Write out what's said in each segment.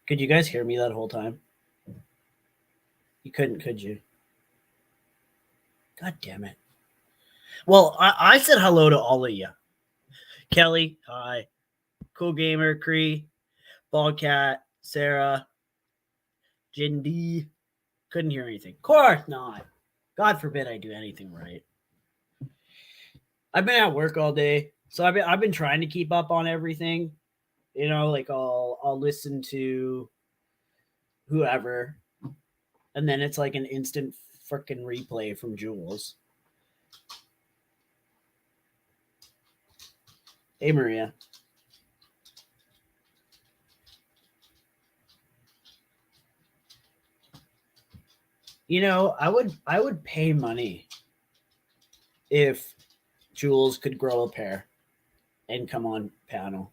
Could you guys hear me that whole time? You couldn't, could you? God damn it. Well, I said hello to all of you. Kelly, hi. Cool Gamer, Cree, Ballcat, Sarah, Jindy. Couldn't hear anything. Of course not. God forbid I do anything right. I've been at work all day, so I've been trying to keep up on everything. You know, like I'll listen to whoever, and then it's like an instant freaking replay from Jules. Hey, Maria. You know, I would pay money if Jules could grow a pair and come on panel.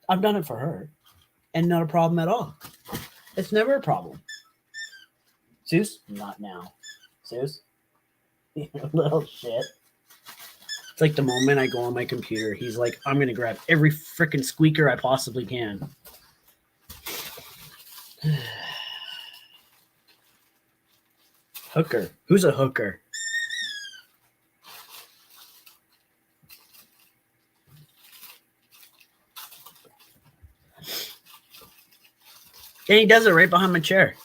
I've done it for her, and not a problem at all. It's never a problem. Zeus, not now. Zeus, you little shit. It's like the moment I go on my computer, he's like, I'm gonna grab every freaking squeaker I possibly can. Hooker. Who's a hooker? And he does it right behind my chair.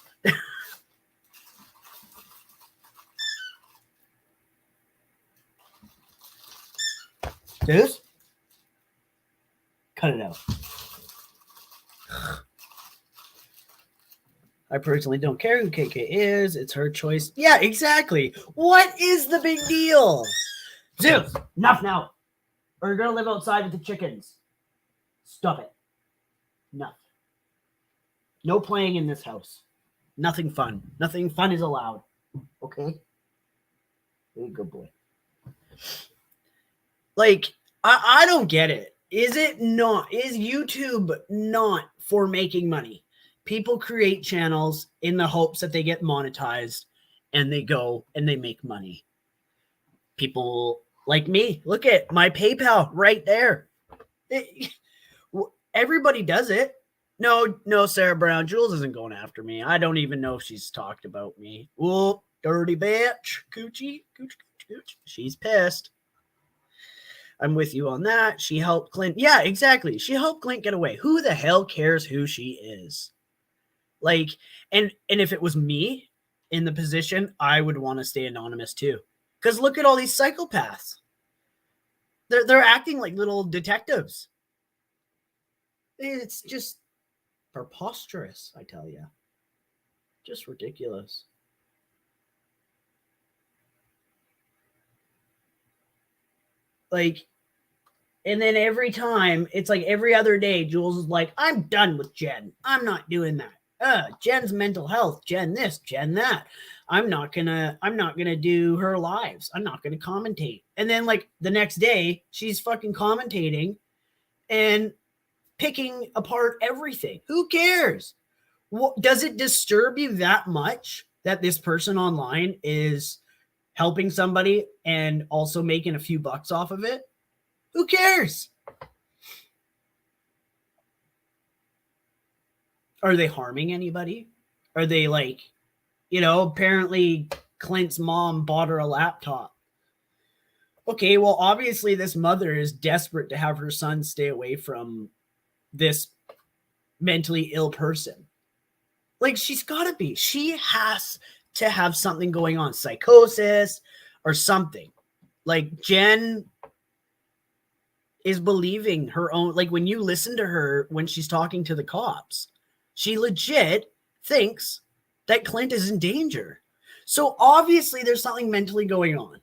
Zeus? Cut it out. I personally don't care who KK is. It's her choice. Yeah, exactly. What is the big deal? Zeus, enough now. Or you're going to live outside with the chickens. Stop it. Enough. No playing in this house. Nothing fun. Nothing fun is allowed. Okay? You're a good boy. Like, I don't get it. Is it not? Is YouTube not for making money? People create channels in the hopes that they get monetized and they go and they make money. People like me, look at my PayPal right there. Everybody does it. No, Sarah Brown. Jules isn't going after me. I don't even know if she's talked about me. Oh, dirty bitch. Coochie. She's pissed. I'm with you on that. She helped Clint. Yeah, exactly. She helped Clint get away. Who the hell cares who she is? Like, and if it was me in the position, I would want to stay anonymous too. Because look at all these psychopaths. They're acting like little detectives. It's just preposterous, I tell you. Just ridiculous. Like, and then every time, it's like every other day, Jules is like, I'm done with Jen. I'm not doing that. Jen's mental health, Jen this, Jen that. I'm not gonna do her lives. I'm not gonna commentate. And then like the next day, she's fucking commentating and picking apart everything. Who cares? Does it disturb you that much that this person online is helping somebody and also making a few bucks off of it? Who cares? Are they harming anybody? Are they like, apparently Clint's mom bought her a laptop. Okay, well, obviously this mother is desperate to have her son stay away from this mentally ill person. Like, she's got to be. She has to have something going on, psychosis or something. Like, Jen is believing her own, like when you listen to her when she's talking to the cops, she legit thinks that Clint is in danger. So obviously there's something mentally going on.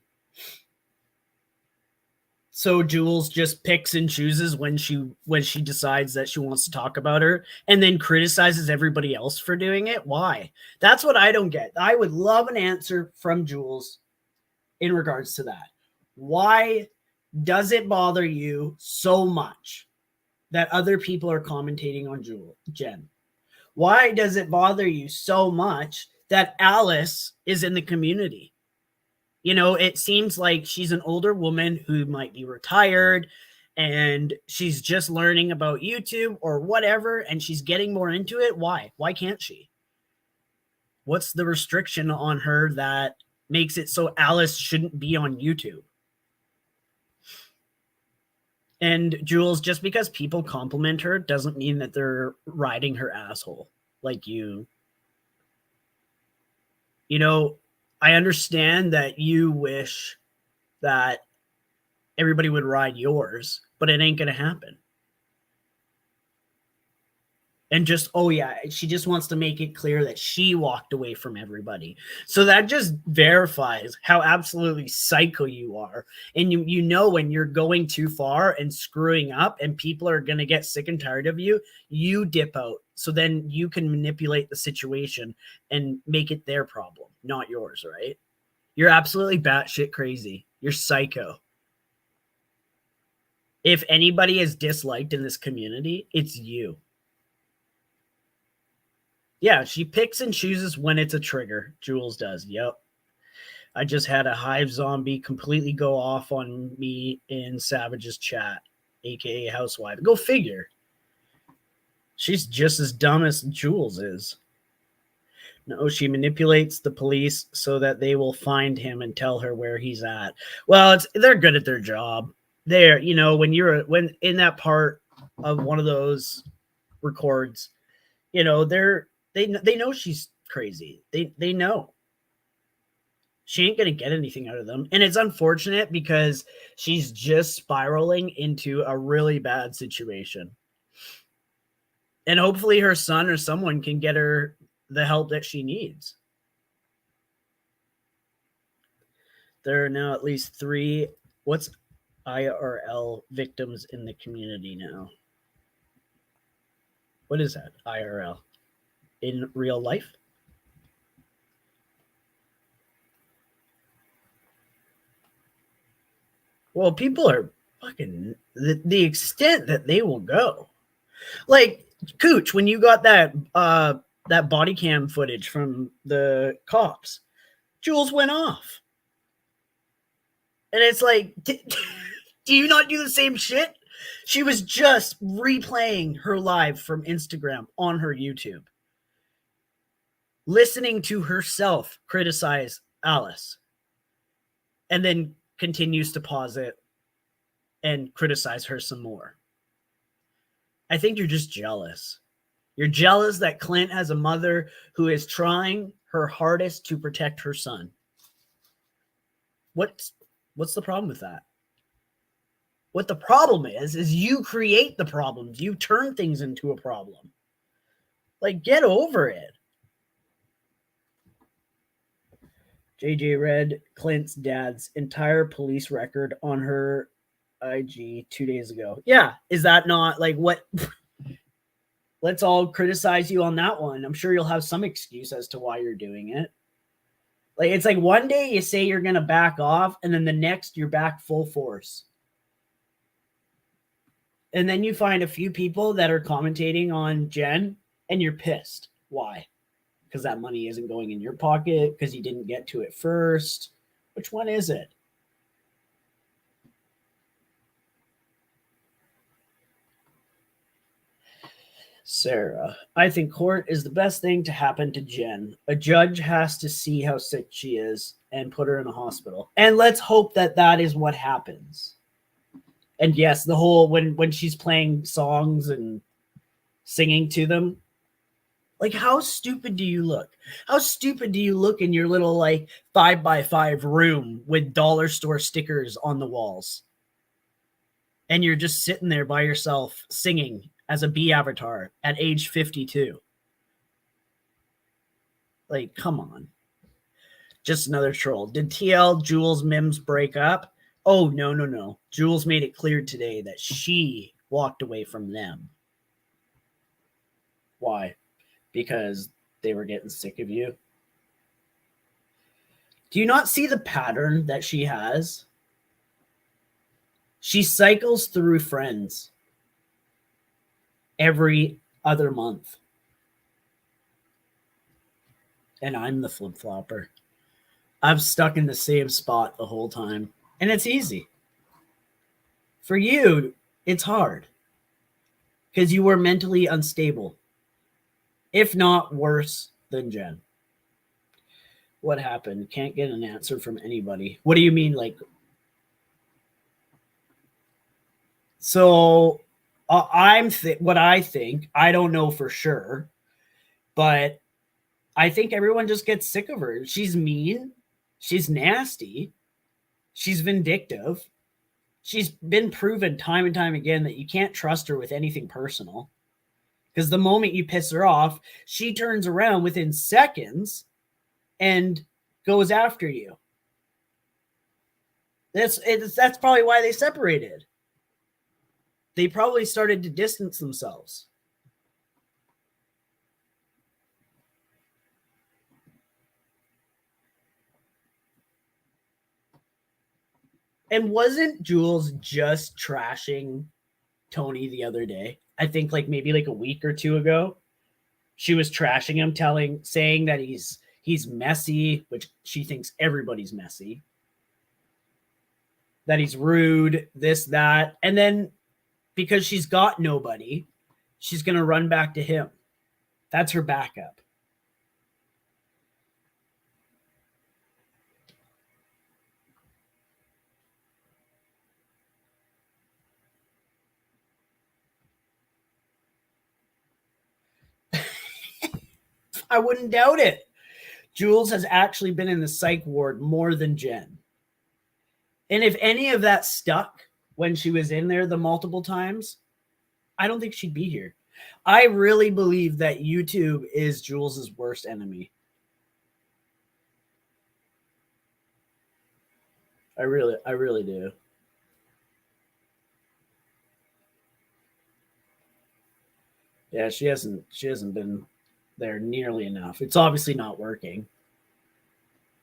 So Jules just picks and chooses when she decides that she wants to talk about her and then criticizes everybody else for doing it. Why? That's what I don't get. I would love an answer from Jules in regards to that. Why does it bother you so much that other people are commentating on Jen? Why does it bother you so much that Alice is in the community? It seems like she's an older woman who might be retired and she's just learning about YouTube or whatever, and she's getting more into it. Why can't she? What's the restriction on her that makes it so Alice shouldn't be on YouTube? And Jules, just because people compliment her doesn't mean that they're riding her asshole like you. You know, I understand that you wish that everybody would ride yours, but it ain't going to happen. And just, oh yeah, she just wants to make it clear that she walked away from everybody. So that just verifies how absolutely psycho you are. And you know when you're going too far and screwing up and people are going to get sick and tired of you, you dip out. So then you can manipulate the situation and make it their problem, not yours, right? You're absolutely batshit crazy. You're psycho. If anybody is disliked in this community, it's you. Yeah, she picks and chooses when it's a trigger. Jules does. Yep. I just had a hive zombie completely go off on me in Savage's chat, aka Housewife. Go figure. She's just as dumb as Jules is. No, she manipulates the police so that they will find him and tell her where he's at. Well, they're good at their job. They're, you know, when in that part of one of those records, you know, they know she's crazy. They know. She ain't going to get anything out of them. And it's unfortunate because she's just spiraling into a really bad situation. And hopefully her son or someone can get her the help that she needs. There are now at least 3, what's IRL victims in the community now? What is that? IRL? In real life? Well, people are fucking the extent that they will go. Like, Cooch, when you got that body cam footage from the cops, Jules went off. And it's like, do you not do the same shit? She was just replaying her live from Instagram on her YouTube, listening to herself criticize Alice, and then continues to pause it and criticize her some more. I think you're just jealous. You're jealous that Clint has a mother who is trying her hardest to protect her son. What's the problem with that? What the problem is you create the problems. You turn things into a problem. Like, get over it. JJ read Clint's dad's entire police record on her IG 2 days ago. Yeah, is that not like what? Let's all criticize you on that one. I'm sure you'll have some excuse as to why you're doing it. Like, it's like one day you say you're going to back off, and then the next you're back full force. And then you find a few people that are commentating on Jen, and you're pissed. Why? Because that money isn't going in your pocket, because you didn't get to it first. Which one is it? Sarah, I think court is the best thing to happen to Jen. A judge has to see how sick she is and put her in a hospital. And let's hope that that is what happens. And yes, the whole when she's playing songs and singing to them, like, how stupid do you look? How stupid do you look in your little like 5x5 room with dollar store stickers on the walls? And you're just sitting there by yourself singing as a bee avatar at age 52. Like, come on. Just another troll. Did TL Jules Mims break up? Oh, no. Jules made it clear today that she walked away from them. Why? Because they were getting sick of you. Do you not see the pattern that she has? She cycles through friends every other month. And I'm the flip-flopper. I'm stuck in the same spot the whole time. And it's easy. For you, It's hard because you were mentally unstable, if not worse than Jen. What happened? Can't get an answer from anybody. What do you mean? Like, so what I think, I don't know for sure, but I think everyone just gets sick of her. She's mean. She's nasty. She's vindictive. She's been proven time and time again that you can't trust her with anything personal. Because the moment you piss her off, she turns around within seconds and goes after you. That's probably why they separated. They probably started to distance themselves. And wasn't Jules just trashing Tony the other day? I think like maybe like a week or two ago. She was trashing him, saying that he's messy, which she thinks everybody's messy. That he's rude, this, that. And then because she's got nobody, she's going to run back to him. That's her backup. I wouldn't doubt it. Jules has actually been in the psych ward more than Jen. And if any of that stuck when she was in there the multiple times, I don't think she'd be here. I really believe that YouTube is Jules's worst enemy. I really do. Yeah, she hasn't been there nearly enough. It's obviously not working.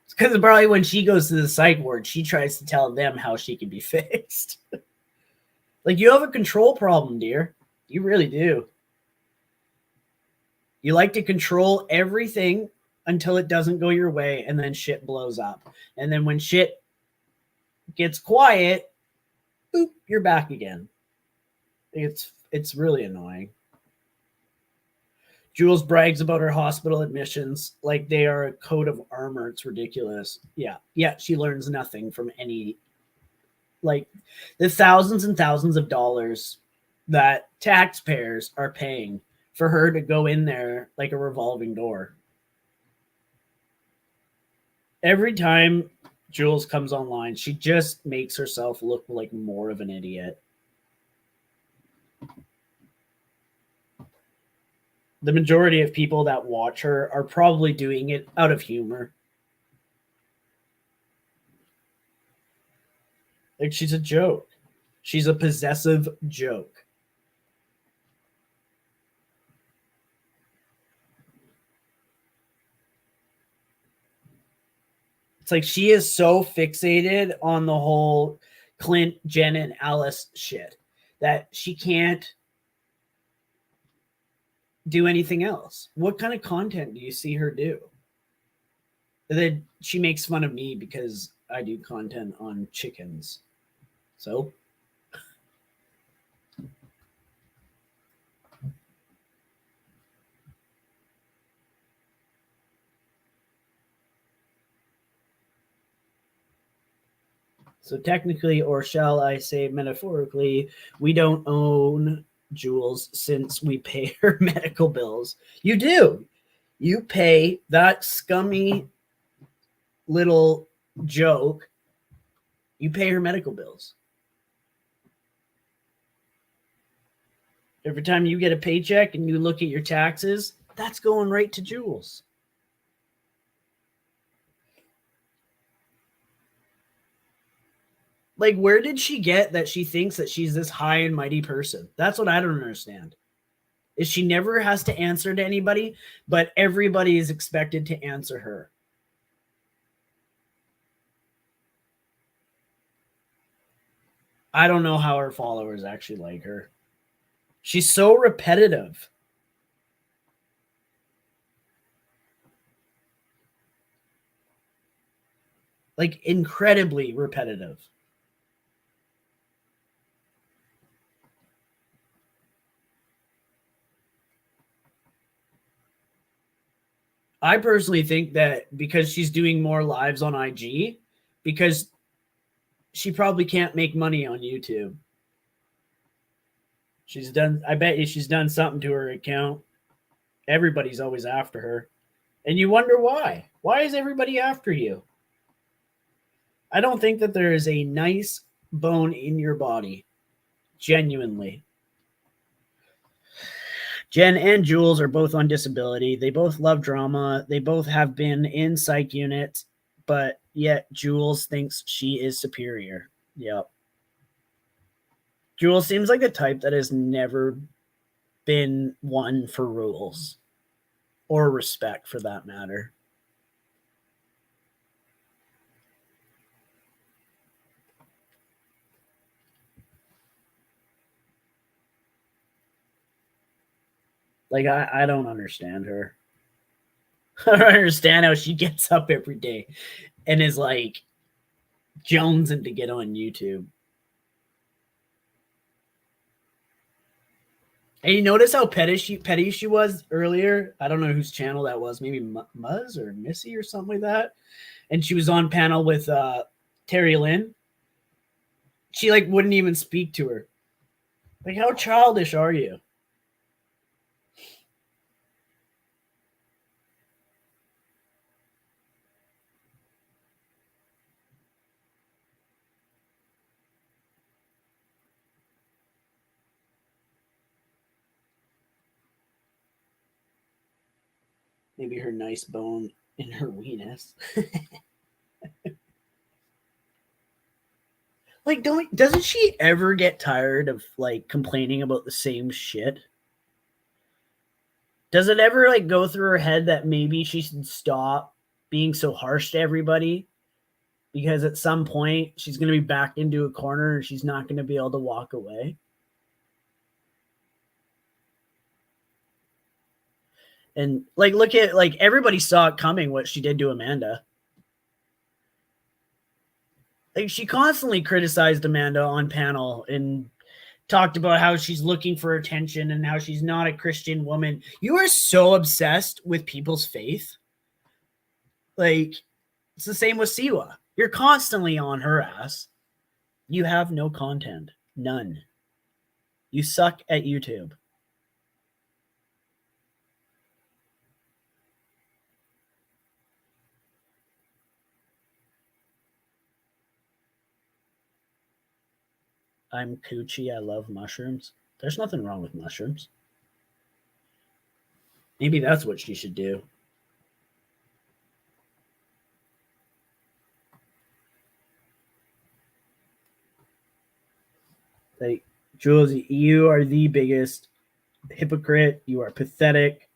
It's because probably when she goes to the psych ward, she tries to tell them how she can be fixed. Like, you have a control problem, dear. You really do. You like to control everything until it doesn't go your way, and then shit blows up. And then when shit gets quiet, boop, you're back again. It's really annoying. Jules brags about her hospital admissions like they are a coat of armor. It's ridiculous. Yeah, she learns nothing from any, like, the thousands and thousands of dollars that taxpayers are paying for her to go in there like a revolving door. Every time Jules comes online, she just makes herself look like more of an idiot. The majority of people that watch her are probably doing it out of humor. Like, she's a joke. She's a possessive joke. It's like she is so fixated on the whole Clint, Jen, and Alice shit that she can't do anything else. What kind of content do you see her do? Then she makes fun of me because I do content on chickens. So technically, or shall I say metaphorically, we don't own Jules since we pay her medical bills. You do. You pay that scummy little joke. You pay her medical bills. Every time you get a paycheck and you look at your taxes, that's going right to Jules. Like, where did she get that she thinks that she's this high and mighty person? That's what I don't understand. Is she never has to answer to anybody, but everybody is expected to answer her. I don't know how her followers actually like her. She's so repetitive. Like, incredibly repetitive. I personally think that because she's doing more lives on IG, because she probably can't make money on YouTube. I bet you she's done something to her account. Everybody's always after her. And you wonder why. Why is everybody after you? I don't think that there is a nice bone in your body. Genuinely. Jen and Jules are both on disability. They both love drama. They both have been in psych units, but yet Jules thinks she is superior. Yep. Jules seems like a type that has never been one for rules or respect for that matter. Like, I don't understand her. I don't understand how she gets up every day and is like jonesing to get on YouTube. And you notice how petty she was earlier? I don't know whose channel that was. Maybe Muzz or Missy or something like that. And she was on panel with Terry Lynn. She like wouldn't even speak to her. Like, how childish are you? Maybe her nice bone in her weenus. Like, doesn't she ever get tired of like complaining about the same shit? Does it ever like go through her head that maybe she should stop being so harsh to everybody? Because at some point she's going to be backed into a corner and she's not going to be able to walk away. And like, look at like everybody saw it coming what she did to Amanda. Like, she constantly criticized Amanda on panel and talked about how she's looking for attention and how she's not a Christian woman. You are so obsessed with people's faith. Like, it's the same with Siwa. You're constantly on her ass. You have no content. None. You suck at YouTube. I'm Coochie. I love mushrooms. There's nothing wrong with mushrooms. Maybe that's what she should do. Like, Jules, you are the biggest hypocrite. You are pathetic.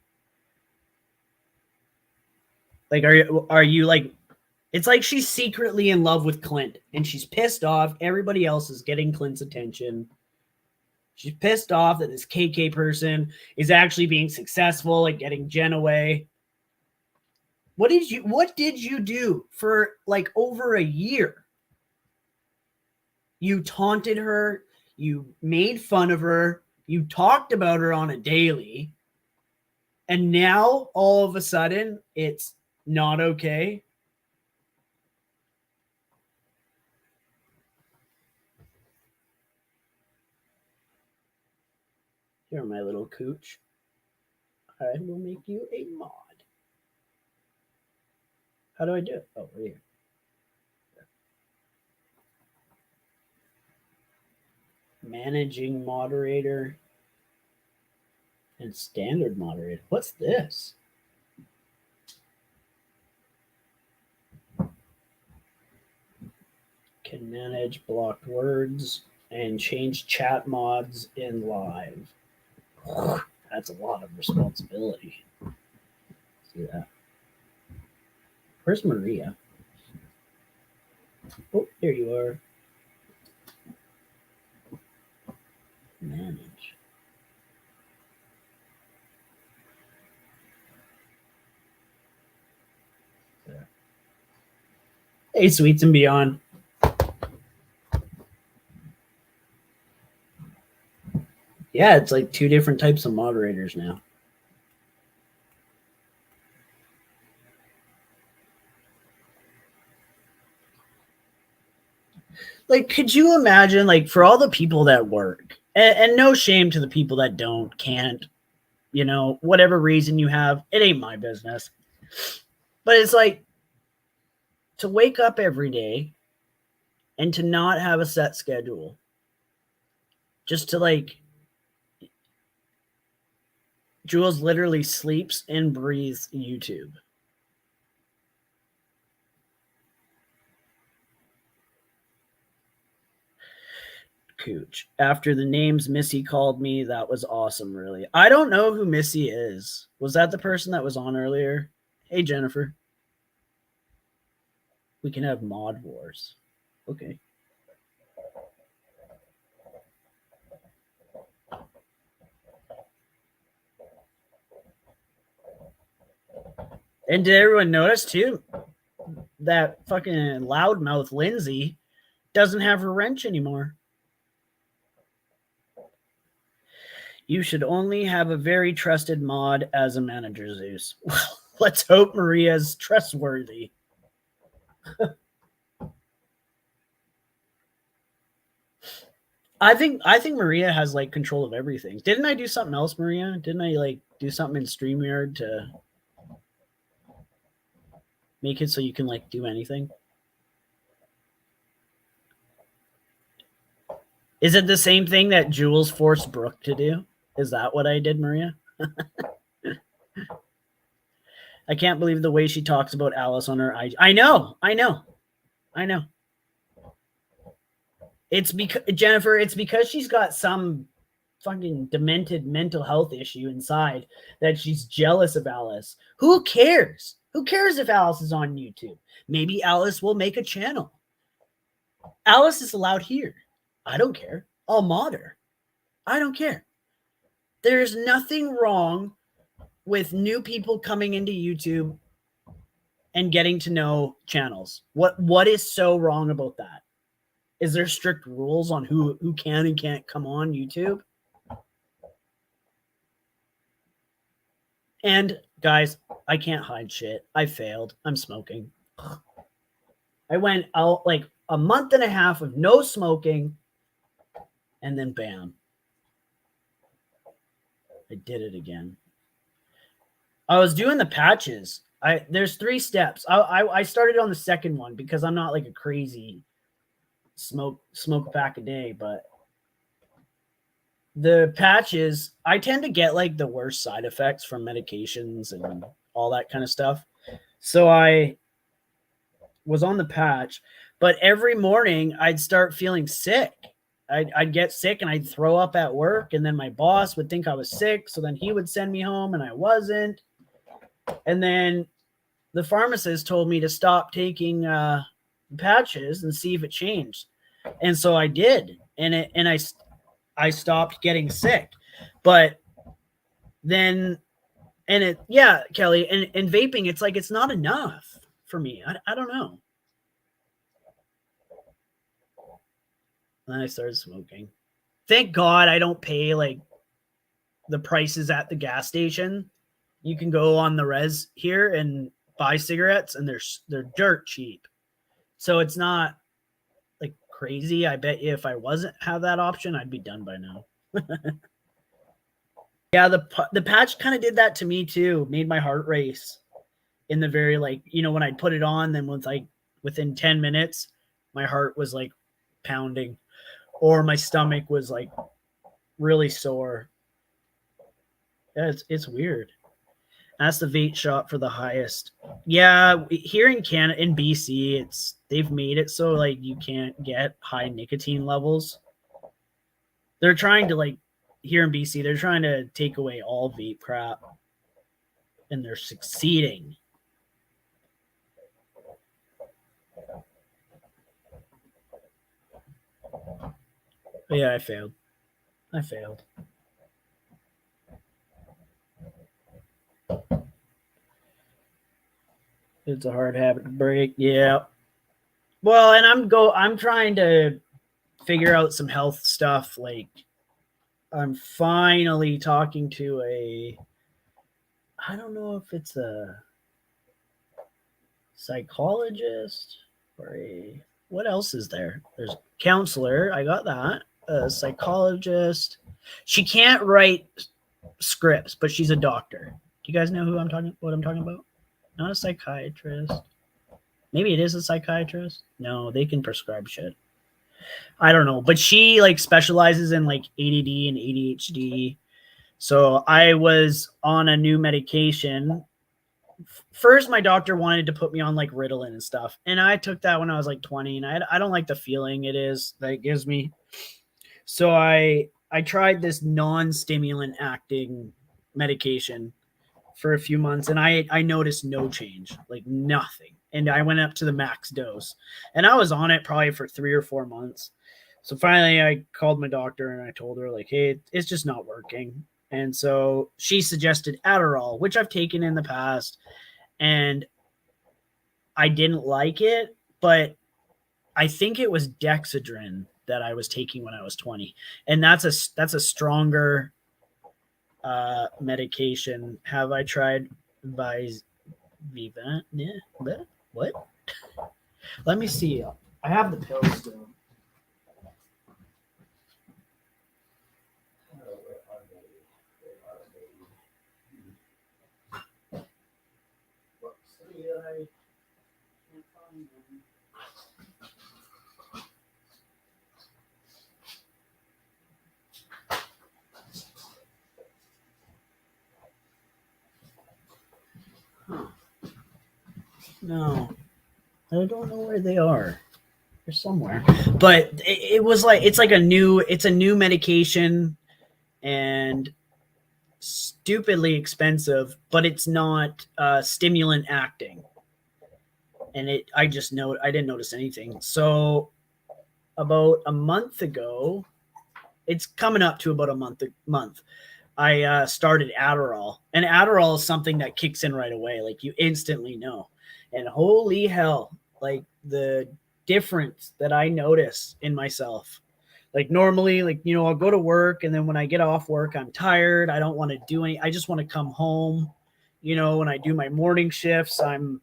Like, are you like, it's like she's secretly in love with Clint and she's pissed off everybody else is getting Clint's attention. She's pissed off that this KK person is actually being successful at getting Jen away. What did you do for like over a year? You taunted her, you made fun of her, you talked about her on a daily, and now all of a sudden it's not okay. You're my little cooch. I will make you a mod. How do I do it? Oh, right here. Managing moderator and standard moderator. What's this? Can manage blocked words and change chat mods in live. That's a lot of responsibility. See that? Where's Maria? Oh, there you are. Manage. There. Hey, Sweets and Beyond. Yeah, it's like two different types of moderators now. Like, could you imagine, like, for all the people that work, and no shame to the people that don't, can't, you know, whatever reason you have, it ain't my business. But it's like to wake up every day and to not have a set schedule, just to like, Jules literally sleeps and breathes YouTube. Cooch. After the names Missy called me, that was awesome, really. I don't know who Missy is. Was that the person that was on earlier? Hey, Jennifer. We can have mod wars. Okay. And did everyone notice too that fucking loudmouth Lindsay doesn't have her wrench anymore? You should only have a very trusted mod as a manager, Zeus. Well, let's hope Maria's trustworthy. I think Maria has like control of everything. Didn't I do something else, Maria? Didn't I like do something in StreamYard to make it so you can like do anything? Is it the same thing that Jules forced Brooke to do? Is that what I did, Maria? I can't believe the way she talks about Alice on her IG. I know. It's because Jennifer, it's because she's got some fucking demented mental health issue inside that she's jealous of Alice. Who cares? Who cares if Alice is on YouTube? Maybe Alice will make a channel. Alice is allowed here. I don't care. I'll mod her. I don't care. There's nothing wrong with new people coming into YouTube and getting to know channels. What is so wrong about that? Is there strict rules on who can and can't come on YouTube? And guys, I can't hide shit. I failed. I'm smoking. I went out like a month and a half of no smoking, and then bam, I did it again. I was doing the patches. There's 3 steps. I started on the second one because I'm not like a crazy smoke a pack a day, but the patches, I tend to get like the worst side effects from medications and all that kind of stuff. So I was on the patch, but every morning I'd start feeling sick. I'd get sick and I'd throw up at work, and then my boss would think I was sick, so then he would send me home and I wasn't. And then the pharmacist told me to stop taking patches and see if it changed. And so I did. And I stopped getting sick. But then, and it, yeah, Kelly, and vaping, it's like, it's not enough for me. I don't know. Then I started smoking. Thank God I don't pay like the prices at the gas station. You can go on the res here and buy cigarettes, and they're dirt cheap. So it's not like crazy. I bet you if I wasn't have that option, I'd be done by now. Yeah, the patch kind of did that to me too. Made my heart race in the very, like, you know, when I put it on, then within 10 minutes, my heart was like pounding, or my stomach was like really sore. Yeah, it's weird. That's the vape shop for the highest. Yeah, here in Canada, in BC, they've made it so like you can't get high nicotine levels. They're trying to, like, here in BC, they're trying to take away all vape crap, and they're succeeding. But yeah, I failed. It's a hard habit to break. Yeah. Well, and I'm trying to figure out some health stuff. Like, I'm finally talking to I don't know if it's a psychologist or what else is there? There's counselor. I got that. A psychologist. She can't write scripts, but she's a doctor. Do you guys know who I'm talking? What I'm talking about? Not a psychiatrist. Maybe it is a psychiatrist. No, they can prescribe shit. I don't know, but she like specializes in like ADD and ADHD. So I was on a new medication. First, my doctor wanted to put me on like Ritalin and stuff, and I took that when I was like 20, and I don't like the feeling it is that it gives me. So I tried this non-stimulant acting medication for a few months, and I noticed no change, like nothing. And I went up to the max dose, and I was on it probably for 3 or 4 months. So finally, I called my doctor and I told her like, hey, it's just not working. And so she suggested Adderall, which I've taken in the past, and I didn't like it, but I think it was Dexedrine that I was taking when I was 20, and that's a stronger medication. Have I tried Vivant? Yeah, what? Let me see. I have the pills still. No, I don't know where they are. They're somewhere, but it was like it's a new medication, and stupidly expensive, but it's not stimulant acting. And I didn't notice anything. So about a month ago, it's coming up to about a month. I started Adderall, and Adderall is something that kicks in right away. Like you instantly know. And holy hell, like the difference that I notice in myself. Like normally, like, I'll go to work, and then when I get off work, I'm tired. I don't want to do I just want to come home. When I do my morning shifts, I'm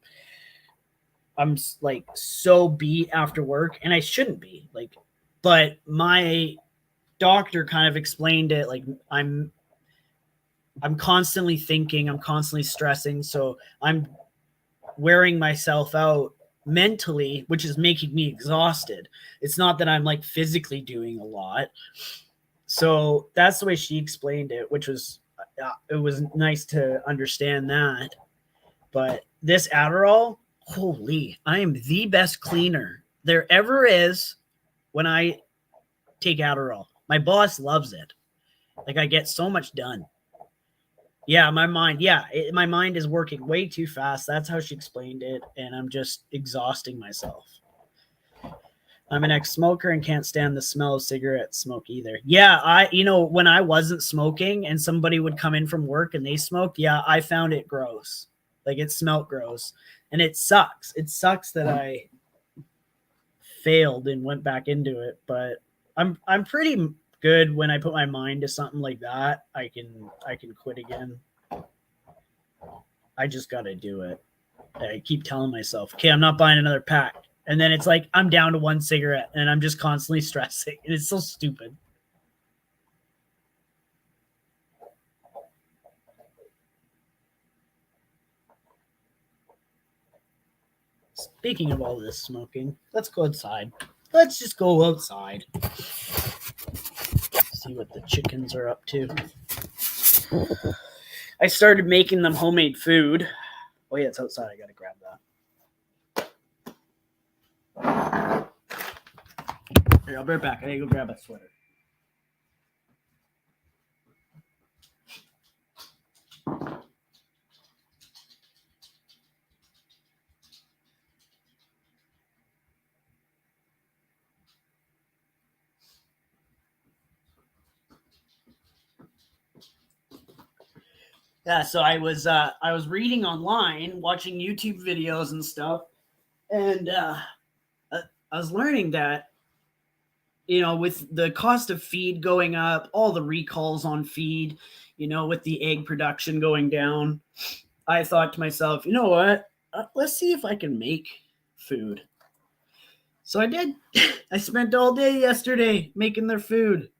like so beat after work, and I shouldn't be like, but my doctor kind of explained it like I'm constantly thinking, I'm constantly stressing, so I'm wearing myself out mentally, which is making me exhausted. It's not that I'm like physically doing a lot. So that's the way she explained it, which was it was nice to understand that. But this Adderall, holy, I am the best cleaner there ever is when I take Adderall. My boss loves it. Like I get so much done. Yeah, my mind is working way too fast. That's how she explained it, and I'm just exhausting myself. I'm an ex-smoker and can't stand the smell of cigarette smoke either. Yeah, when I wasn't smoking and somebody would come in from work and they smoked, yeah, I found it gross. Like it smelled gross, and it sucks. It sucks that I failed and went back into it, but I'm pretty good when I put my mind to something like that. I can quit again. I just got to do it. I keep telling myself, okay, I'm not buying another pack. And then it's like I'm down to one cigarette, and I'm just constantly stressing. And it's so stupid. Speaking of all this smoking, let's go outside. Let's just go outside. See what the chickens are up to. I started making them homemade food. Oh yeah, it's outside. I gotta grab that. Here, I'll be right back. I gotta go grab a sweater. Yeah, so I was reading online, watching YouTube videos and stuff, and I was learning that with the cost of feed going up, all the recalls on feed, with the egg production going down, I thought to myself, you know what? Let's see if I can make food. So I did. I spent all day yesterday making their food.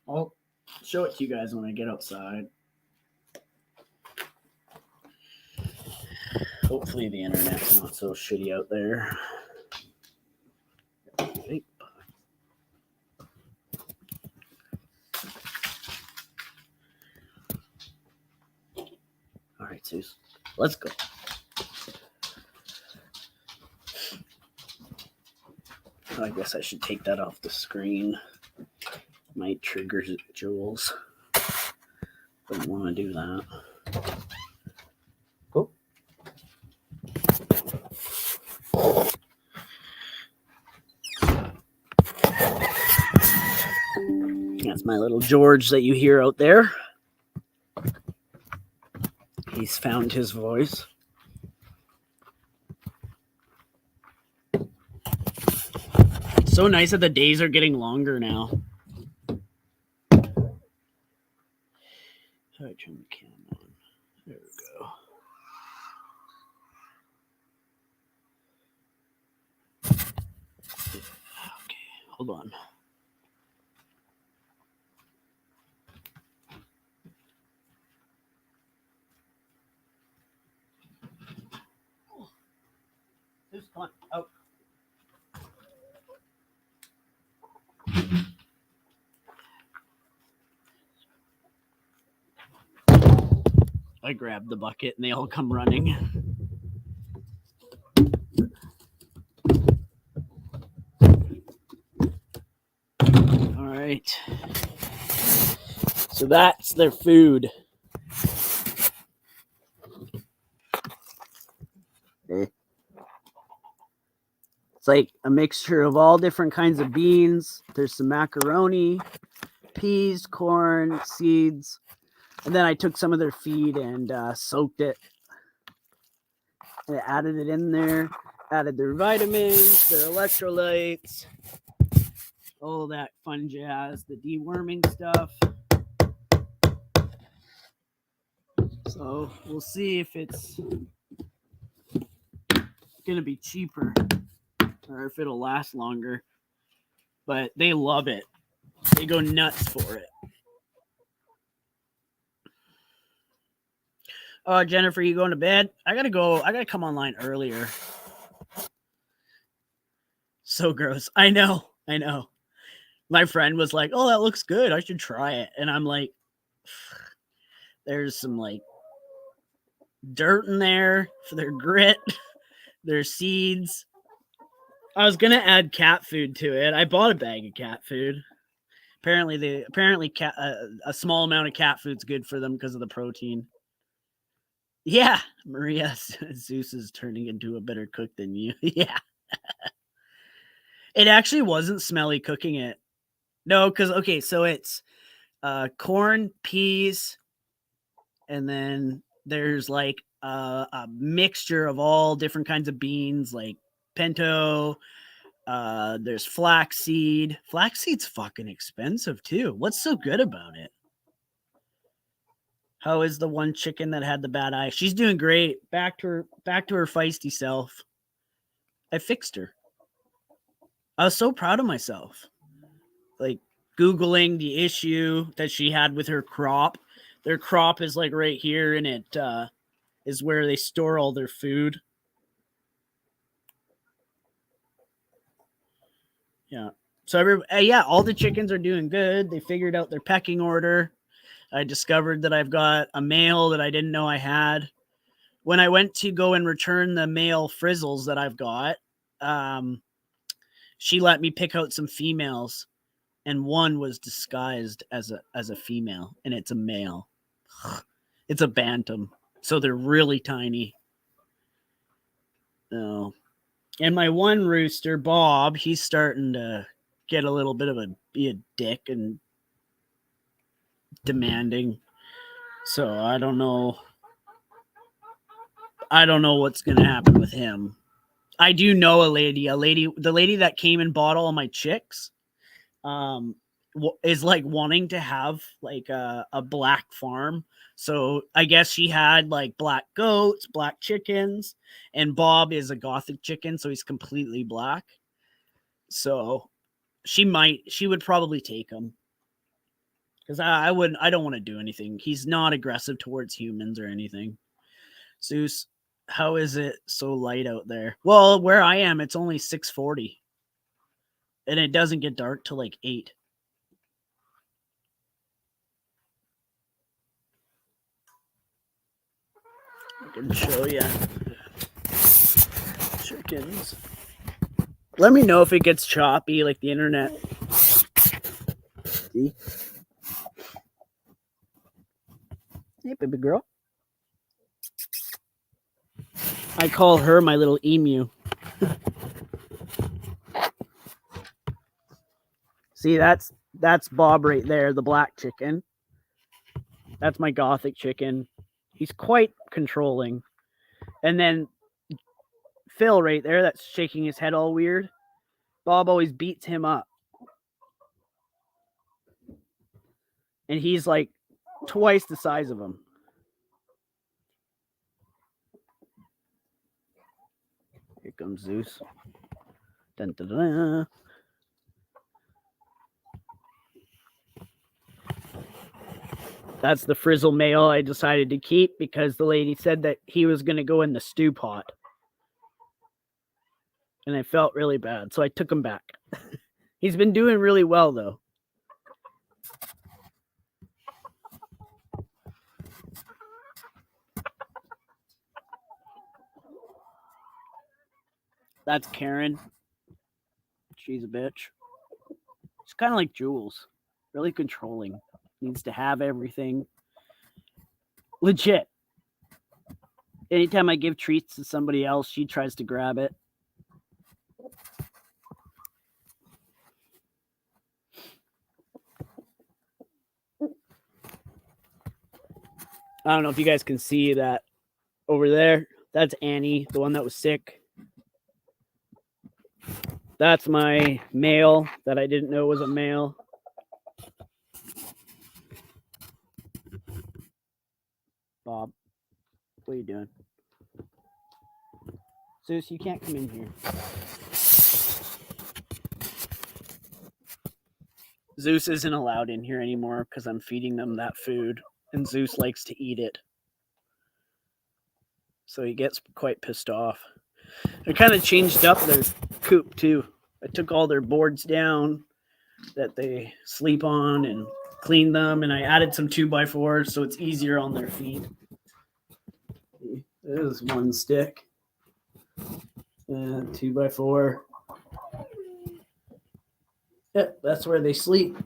I'll show it to you guys when I get outside. Hopefully the internet's not so shitty out there. All right, Zeus, let's go. I guess I should take that off the screen. Might trigger Jules. Don't want to do that. Cool. That's my little George that you hear out there. He's found his voice. It's so nice that the days are getting longer now. How do I turn the camera on? There we go. Okay, hold on. Just come on out. I grab the bucket and they all come running. All right. So that's their food. It's like a mixture of all different kinds of beans. There's some macaroni, peas, corn, seeds. And then I took some of their feed and soaked it. And added it in there. Added their vitamins, their electrolytes, all that fun jazz, the deworming stuff. So we'll see if it's going to be cheaper or if it'll last longer. But they love it. They go nuts for it. Jennifer, you going to bed? I gotta go. I gotta come online earlier. So gross. I know. My friend was like, "Oh, that looks good. I should try it." And I'm like, there's some like dirt in there for their grit, their seeds. I was gonna add cat food to it. I bought a bag of cat food. Apparently, a small amount of cat food's good for them because of the protein. Yeah, Maria, Zeus is turning into a better cook than you. Yeah. It actually wasn't smelly cooking it. No, because, okay, so it's corn, peas, and then there's like a mixture of all different kinds of beans, like pinto. There's flaxseed. Flaxseed's fucking expensive too. What's so good about it? How is the one chicken that had the bad eye? She's doing great. Back to her feisty self. I fixed her. I was so proud of myself. Like Googling the issue that she had with her crop. Their crop is like right here, and it is where they store all their food. Yeah. So all the chickens are doing good. They figured out their pecking order. I discovered that I've got a male that I didn't know I had. When I went to go and return the male frizzles that I've got, she let me pick out some females, and one was disguised as a female, and it's a male. It's a bantam, so they're really tiny. Oh. And my one rooster, Bob, he's starting to get a little bit of be a dick and demanding. So I don't know what's going to happen with him. I do know the lady that came and bought all my chicks, is like wanting to have like a black farm. So I guess she had like black goats, black chickens, and Bob is a gothic chicken, so he's completely black. So she would probably take him. Because I don't want to do anything. He's not aggressive towards humans or anything. Zeus, how is it so light out there? Well, where I am, it's only 6:40. And it doesn't get dark till like 8. I can show you. Chickens. Let me know if it gets choppy like the internet. See? Hey, baby girl. I call her my little emu. See, that's Bob right there, the black chicken. That's my gothic chicken. He's quite controlling. And then Phil right there, that's shaking his head all weird. Bob always beats him up. And he's like twice the size of him. Here comes Zeus. Dun, dun, dun, dun. That's the frizzle male I decided to keep because the lady said that he was going to go in the stew pot. And I felt really bad, so I took him back. He's been doing really well, though. That's Karen. She's a bitch. She's kind of like Jules. Really controlling. Needs to have everything. Legit. Anytime I give treats to somebody else, she tries to grab it. I don't know if you guys can see that over there. That's Annie, the one that was sick. That's my male that I didn't know was a male. Bob, what are you doing? Zeus, you can't come in here. Zeus isn't allowed in here anymore because I'm feeding them that food, and Zeus likes to eat it. So he gets quite pissed off. I kind of changed up their coop too. I took all their boards down that they sleep on and cleaned them, and I added some 2x4s so it's easier on their feet. There's one stick. 2x4. Yeah, that's where they sleep.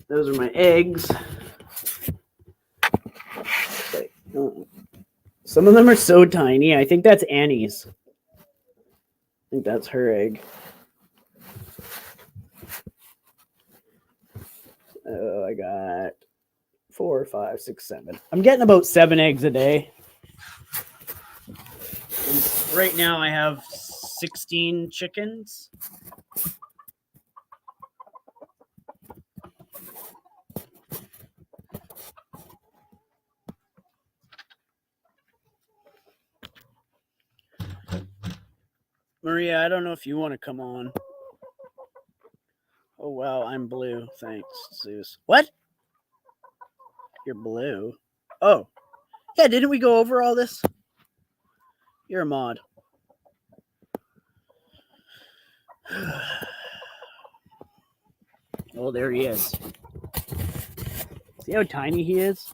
Those are my eggs. Some of them are so tiny. I think that's Annie's. I think that's her egg. Oh, I got 4, 5, 6, 7. I'm getting about 7 eggs a day. And right now I have 16 chickens. Maria, I don't know if you want to come on. Oh, wow, I'm blue. Thanks, Zeus. What? You're blue? Oh. Yeah, didn't we go over all this? You're a mod. Oh, there he is. See how tiny he is?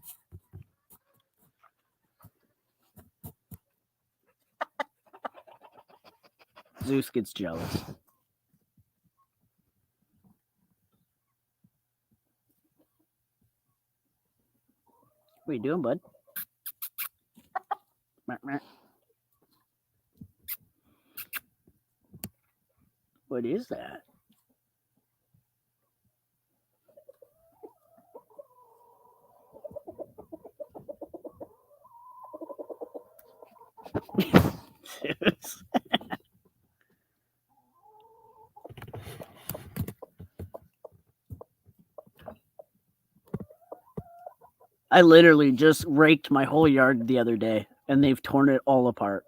Zeus gets jealous. What are you doing, bud? What is that? I literally just raked my whole yard the other day. and they've torn it all apart.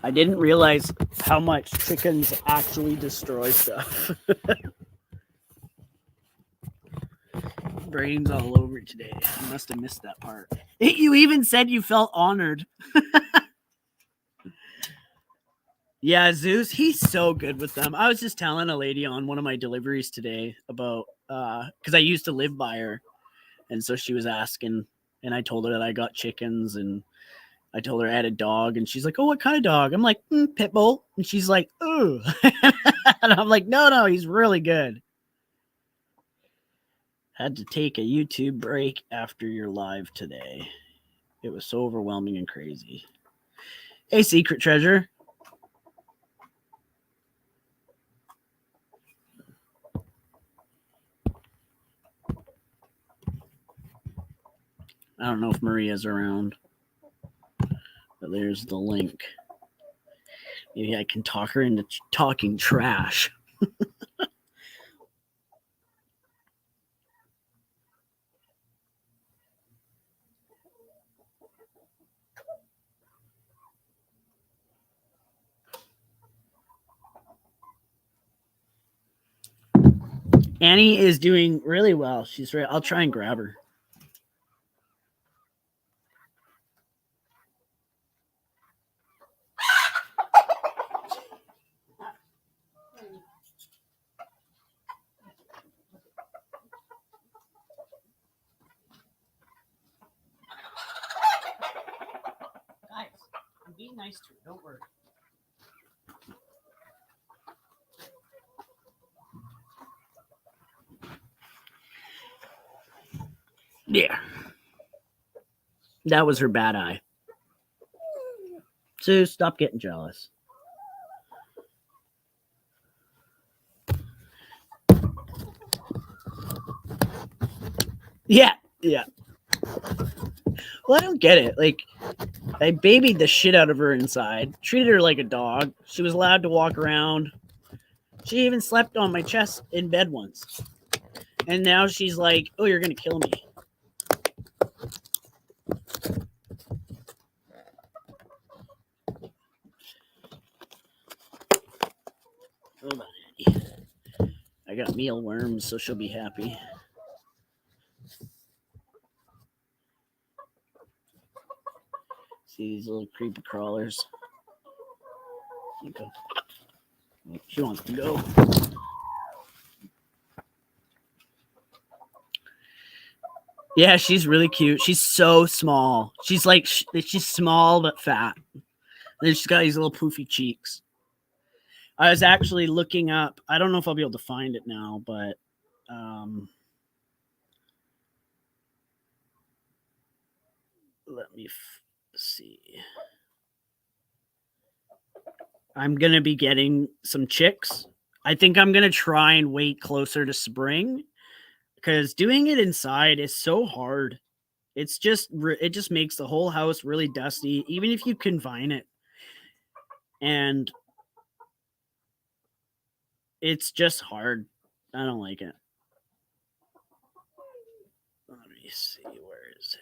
I didn't realize how much chickens actually destroy stuff. Brains all over today. You must have missed that part. You even said you felt honored. Yeah, Zeus, he's so good with them. I was just telling a lady on one of my deliveries today about, because I used to live by her. And so she was asking, and I told her that I got chickens, and I told her I had a dog, and she's like, oh, what kind of dog? I'm like, pit bull. And she's like, ooh. And I'm like, no, he's really good. Had to take a YouTube break after your live today. It was so overwhelming and crazy. Hey, Secret Treasure. I don't know if Maria's around, but there's the link. Maybe I can talk her into talking trash. Annie is doing really well. She's right. I'll try and grab her. Guys, I'm being nice to her. Don't worry. Yeah. That was her bad eye. So stop getting jealous. Yeah. Well, I don't get it. Like, I babied the shit out of her inside, treated her like a dog. She was allowed to walk around. She even slept on my chest in bed once. And now she's like, oh, you're going to kill me. Hold on, Annie. I got mealworms, so she'll be happy. See these little creepy crawlers? Okay. She wants to go. Yeah, she's really cute. She's so small. She's like, she's small but fat. And then she's got these little poofy cheeks. I was actually looking up, I don't know if I'll be able to find it now, but let me see. I'm going to be getting some chicks. I think I'm going to try and wait closer to spring because doing it inside is so hard. It just makes the whole house really dusty, even if you confine it. And it's just hard. I don't like it. Let me see. Where is it?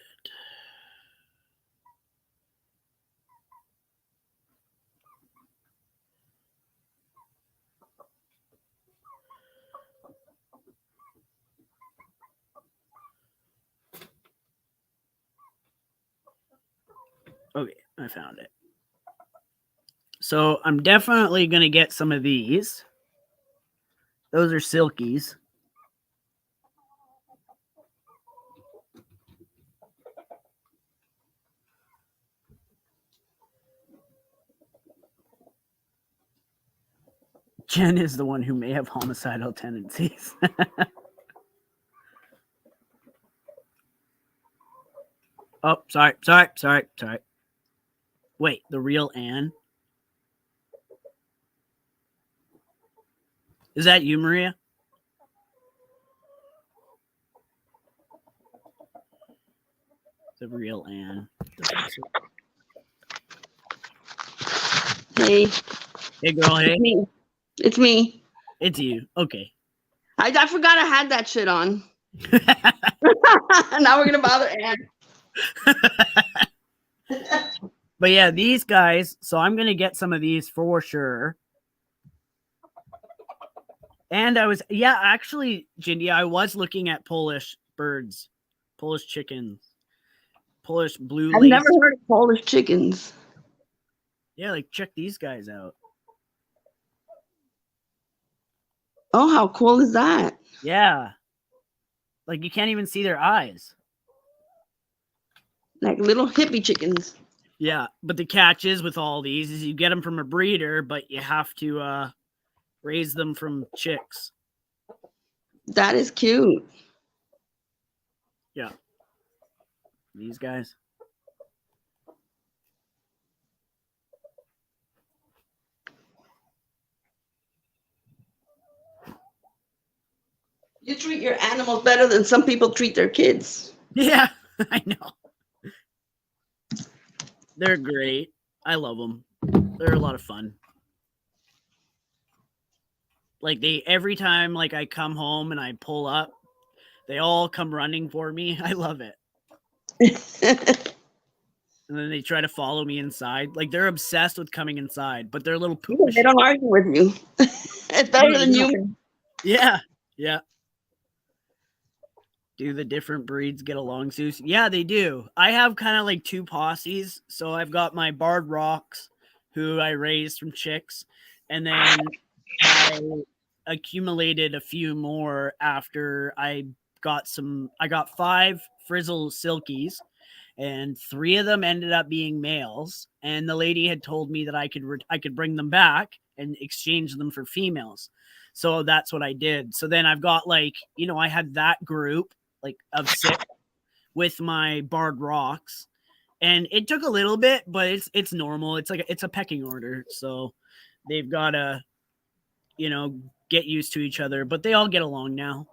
Okay, I found it. So I'm definitely going to get some of these. Those are silkies. Jen is the one who may have homicidal tendencies. Oh, sorry. Wait, the real Anne? Is that you, Maria? The real Anne. Hey. Hey, girl. Hey. It's me. It's you. Okay. I forgot I had that shit on. Now we're going to bother Anne. But yeah, these guys, so I'm going to get some of these for sure. And I was, yeah, actually, Jindy, I was looking at Polish birds, Polish chickens, Polish blue I've lace. never heard of Polish chickens. Yeah, like check these guys out. Oh, how cool is that? Yeah. Like you can't even see their eyes. Like little hippie chickens. Yeah, but the catch is with all these is you get them from a breeder, but you have to raise them from chicks. That is cute. Yeah. These guys. You treat your animals better than some people treat their kids. Yeah, I know. They're great. I love them. They're a lot of fun. Like every time like I come home and I pull up, they all come running for me. I love it. And then they try to follow me inside. Like they're obsessed with coming inside, but they're little poop. They don't argue with you. It's better than humans. Yeah. Yeah. Do the different breeds get along, Zeus? Yeah, they do. I have kind of like two posses. So I've got my barred rocks, who I raised from chicks, and then I accumulated a few more after I got 5 frizzle silkies, and 3 of them ended up being males. And the lady had told me that I could bring them back and exchange them for females. So that's what I did. So then I've got like, I had that group like of 6 with my barred rocks, and it took a little bit, but it's normal. It's like it's a pecking order, so they've got to get used to each other, but they all get along now,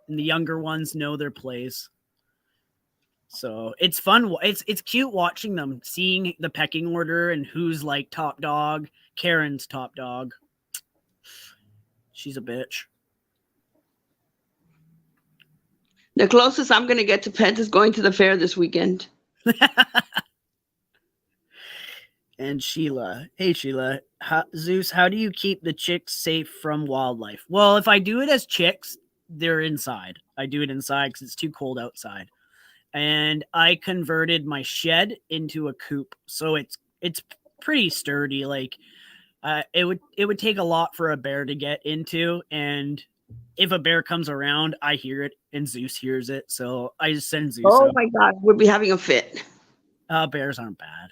and the younger ones know their place. So it's fun. It's cute watching them, seeing the pecking order and who's like top dog. Karen's top dog. She's a bitch. The closest I'm going to get to pets is going to the fair this weekend. And Sheila. Hey, Sheila. Zeus, how do you keep the chicks safe from wildlife? Well, if I do it as chicks, they're inside. I do it inside because it's too cold outside. And I converted my shed into a coop. So it's pretty sturdy. Like it would take a lot for a bear to get into. And if a bear comes around, I hear it and Zeus hears it. So I just send Zeus Oh out. my God, we'll be having a fit. Bears aren't bad.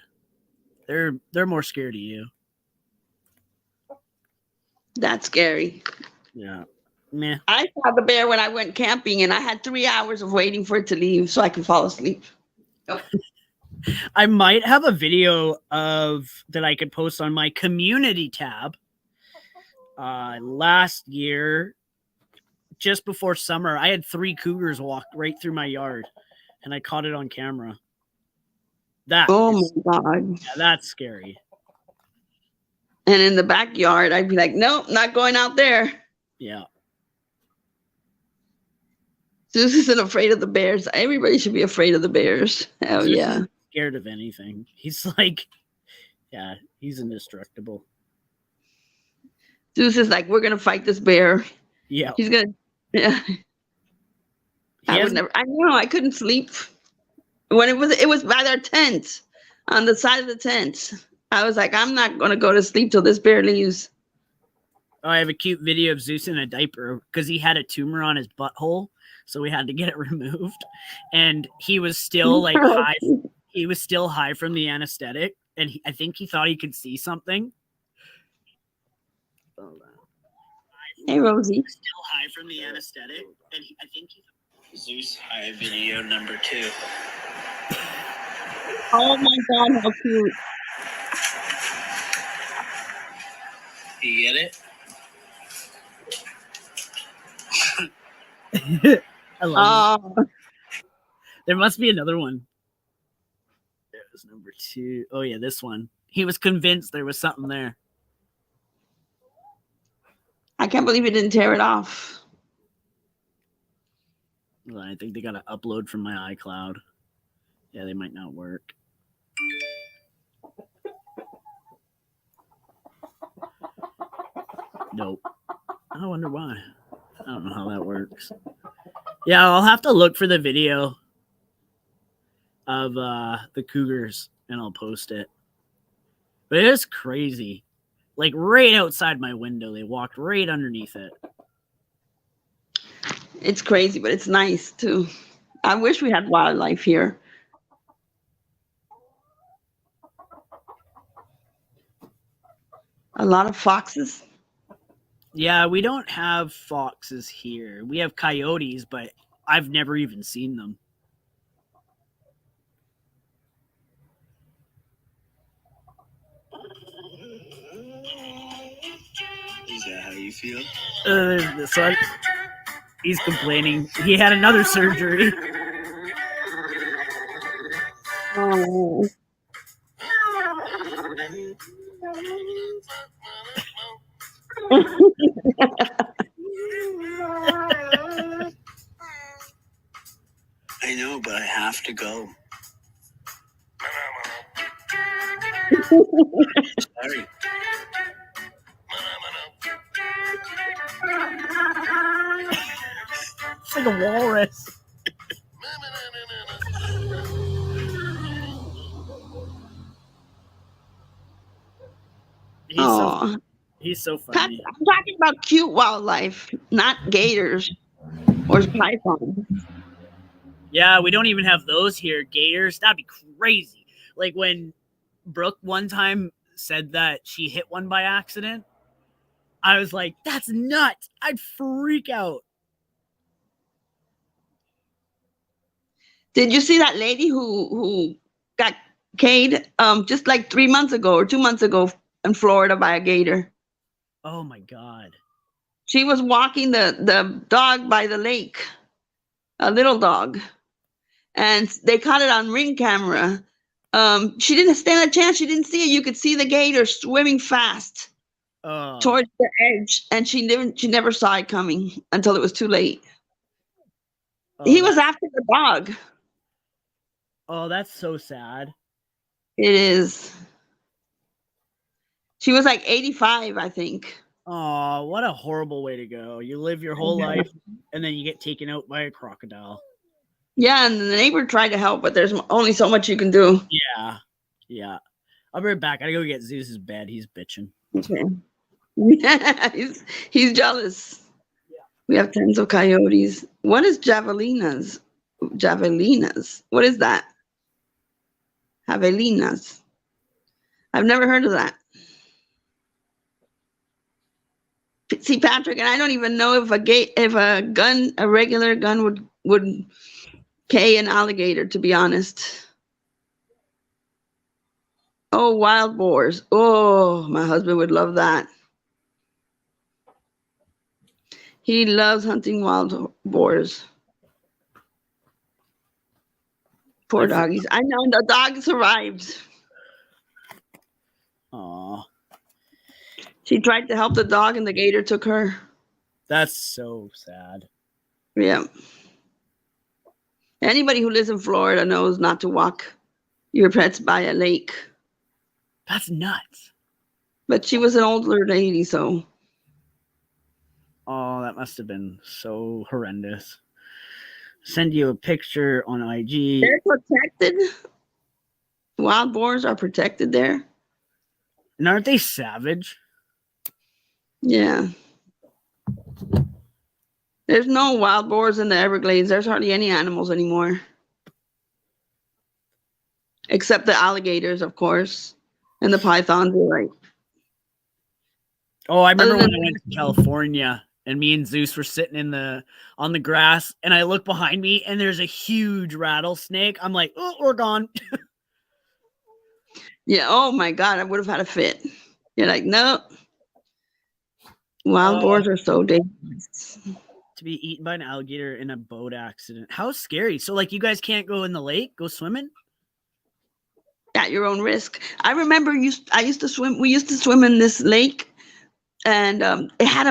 They're more scared of you. That's scary. Yeah. Meh. I saw the bear when I went camping, and I had 3 hours of waiting for it to leave so I could fall asleep. Oh. I might have a video that I could post on my community tab. Last year, just before summer, I had 3 cougars walk right through my yard, and I caught it on camera. My God. Yeah, that's scary. And in the backyard, I'd be like, nope, not going out there. Yeah. Zeus isn't afraid of the bears. Everybody should be afraid of the bears. Hell Zeus yeah. isn't scared of anything. He's like, yeah, he's indestructible. Zeus is like, we're gonna fight this bear. Yeah. He's gonna. Yeah. I would never. I know. I couldn't sleep when it was by their tent, on the side of the tent. I was like, I'm not gonna go to sleep till this bear leaves. Oh, I have a cute video of Zeus in a diaper because he had a tumor on his butthole, so we had to get it removed. And he was still like high. He was still high from the anesthetic, and I think he thought he could see something. Hey, Rosie. He was still high from the anesthetic, and I think Zeus high video number 2. Oh my God, how cute! You get it? I love it. There must be another one. There's number 2. Oh yeah, this one. He was convinced there was something there. I can't believe he didn't tear it off. Well, I think they got to upload from my iCloud. Yeah, they might not work. Nope. I wonder why. I don't know how that works. Yeah, I'll have to look for the video of the cougars and I'll post it. But it is crazy. Like right outside my window, they walked right underneath it. It's crazy, but it's nice too. I wish we had wildlife here. A lot of foxes. Yeah, we don't have foxes here. We have coyotes, but I've never even seen them. Is that how you feel? This one. He's complaining. He had another surgery. Oh. I know, but I have to go. Sorry. It's like a walrus. He's so funny. I'm talking about cute wildlife, not gators or pythons. Yeah, we don't even have those here. Gators, that'd be crazy. Like when Brooke one time said that she hit one by accident, I was like, that's nuts. I'd freak out. Did you see that lady who got K'd just like 3 months ago or 2 months ago in Florida by a gator? Oh my God. She was walking the dog by the lake, a little dog, and they caught it on Ring camera. She didn't stand a chance. She didn't see it. You could see the gator swimming fast towards the edge, and she never saw it coming until it was too late. He was after the dog. Oh, that's so sad. It is. She was like 85, I think. Oh, what a horrible way to go. You live your whole life and then you get taken out by a crocodile. Yeah, and the neighbor tried to help, but there's only so much you can do. Yeah. Yeah. I'll be right back. I gotta go get Zeus's bed. He's bitching. Okay. Yeah, he's jealous. Yeah. We have tons of coyotes. What is javelinas? Javelinas. What is that? Javelinas. I've never heard of that. See, Patrick, and I don't even know if a regular gun would K an alligator, to be honest. Oh, wild boars. Oh, my husband would love that. He loves hunting wild boars. Poor doggies. I know the dog survived. Aw. She tried to help the dog and the gator took her. That's so sad. Yeah. Anybody who lives in Florida knows not to walk your pets by a lake. That's nuts. But she was an older lady, so. Oh, that must have been so horrendous. Send you a picture on IG. They're protected. Wild boars are protected there. And aren't they savage? Yeah. There's no wild boars in the Everglades. There's hardly any animals anymore. Except the alligators, of course. And the pythons, right? Oh, I remember when I went to California and me and Zeus were sitting on the grass and I look behind me and there's a huge rattlesnake. I'm like, oh, we're gone. Yeah. Oh my God. I would have had a fit. You're like, no. Wild boars are so dangerous. To be eaten by an alligator in a boat accident. How scary. So like you guys can't go in the lake, go swimming? At your own risk. I remember we used to swim in this lake and it had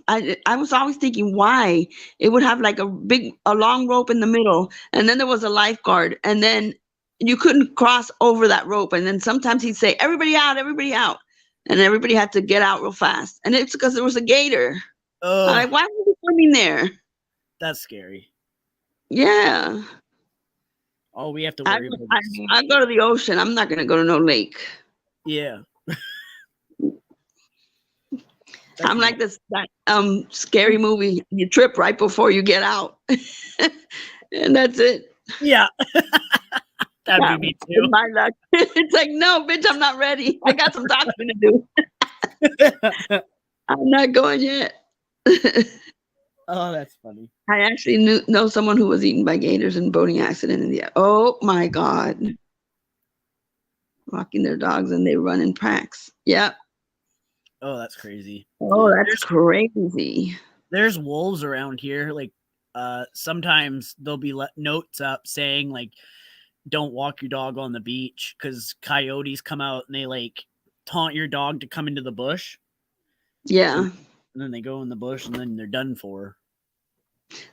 I was always thinking why it would have like a long rope in the middle, and then there was a lifeguard, and then you couldn't cross over that rope, and then sometimes he'd say everybody out, and everybody had to get out real fast, and it's because there was a gator. Oh, I'm like, why were you swimming there? that's scary. Yeah. Oh, we have to worry about this. I go to the ocean. I'm not gonna go to no lake. Yeah. I'm like that scary movie. You trip right before you get out, and that's it. Yeah. That'd be me too. My luck. It's like, no, bitch, I'm not ready. I got some talking to do. I'm not going yet. Oh, that's funny. I actually know someone who was eaten by gators in a boating accident in the. Oh my God. Walking their dogs and they run in packs. Yep. Oh, that's crazy. Oh, that's crazy. There's wolves around here. Like, sometimes there'll be notes up saying like, "Don't walk your dog on the beach," because coyotes come out and they like taunt your dog to come into the bush. Yeah. And then they go in the bush and then they're done for.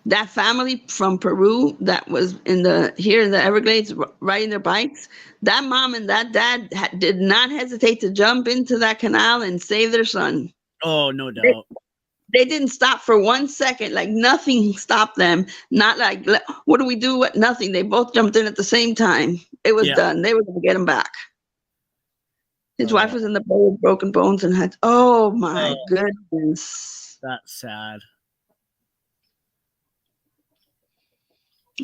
That family from Peru that was here in the Everglades riding their bikes, that mom and that dad did not hesitate to jump into that canal and save their son. Oh, no doubt. They didn't stop for 1 second. Like nothing stopped them. Not like, what do we do? What? Nothing. They both jumped in at the same time. It was done. They were going to get him back. His wife was in the boat with broken bones and had, oh my goodness. That's sad.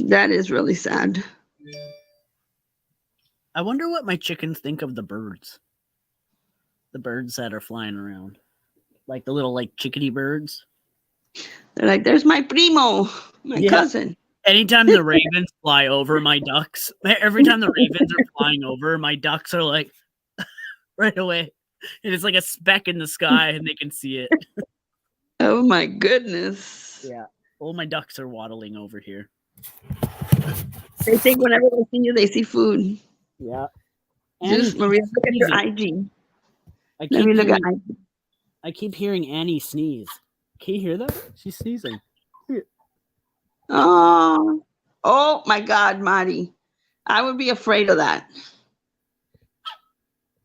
That is really sad. I wonder what my chickens think of the birds. The birds that are flying around. Like the little like chickadee birds. They're like, there's my primo, my cousin. Anytime the ravens fly over my ducks, every time the ravens are flying over, my ducks are like right away. And it's like a speck in the sky and they can see it. Oh my goodness. Yeah. All my ducks are waddling over here. They think whenever they see you, they see food. Yeah. Just Maria, look at your IG. Let me look at IG. I keep hearing Annie sneeze. Can you hear that? She's sneezing. Oh my God, Marty. I would be afraid of that.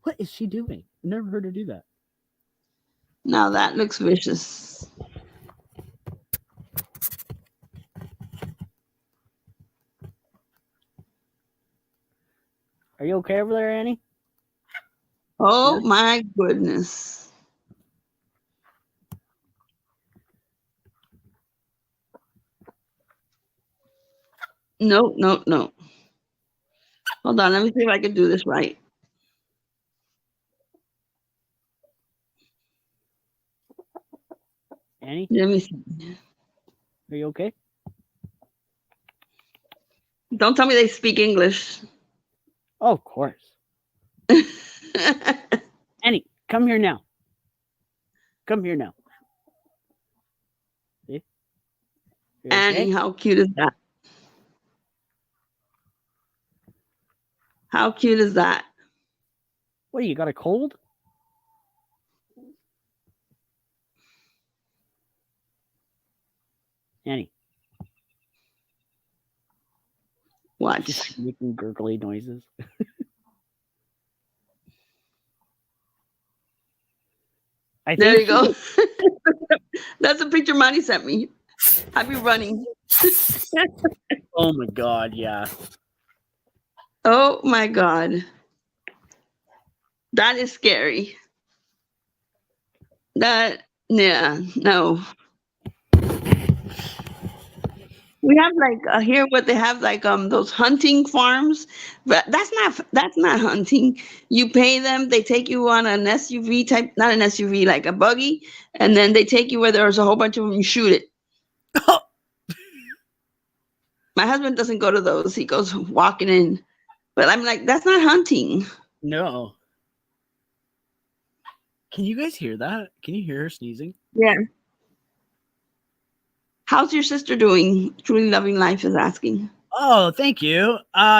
What is she doing? I've never heard her do that. Now that looks vicious. Are you okay over there, Annie? Oh my goodness. No. Hold on, let me see if I can do this right. Annie? Let me see. Are you okay? Don't tell me they speak English. Oh, of course. Annie, come here now. Come here now. See? Annie, okay? how cute is that? How cute is that? What, you got a cold? Annie. Watch. Just making gurgly noises. There you go. That's a picture Monty sent me. I'd be running. Oh my God, yeah. Oh my God. That is scary. No. We have like here what they have like those hunting farms, but that's not hunting. You pay them, they take you on an SUV type, not an SUV, like a buggy, and then they take you where there's a whole bunch of them. You shoot it. My husband doesn't go to those; he goes walking in. But I'm like, that's not hunting. No. Can you guys hear that? Can you hear her sneezing? Yeah. How's your sister doing? Truly Loving Life is asking. Oh, thank you.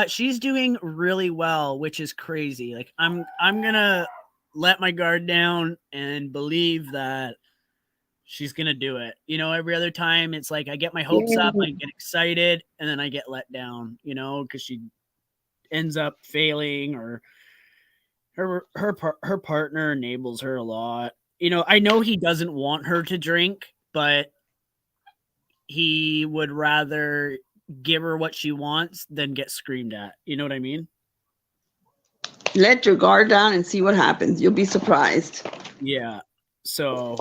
She's doing really well, which is crazy. Like I'm gonna let my guard down and believe that she's going to do it. You know, every other time it's like I get my hopes up, I get excited, and then I get let down, you know, because she ends up failing, or her partner enables her a lot. You know, I know he doesn't want her to drink, but he would rather give her what she wants than get screamed at. You know what I mean? Let your guard down and see what happens. You'll be surprised. Yeah. So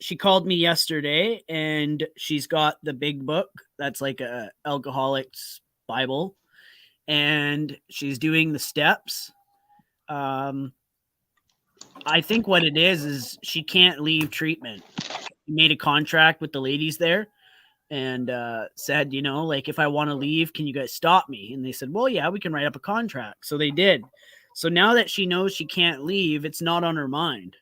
she called me yesterday, and she's got the big book that's like a alcoholic's Bible, and she's doing the steps. I think what it is she can't leave treatment. She made a contract with the ladies there and said, you know, like, if I want to leave, can you guys stop me? And they said, well, yeah, we can write up a contract. So they did. So now that she knows she can't leave, it's not on her mind.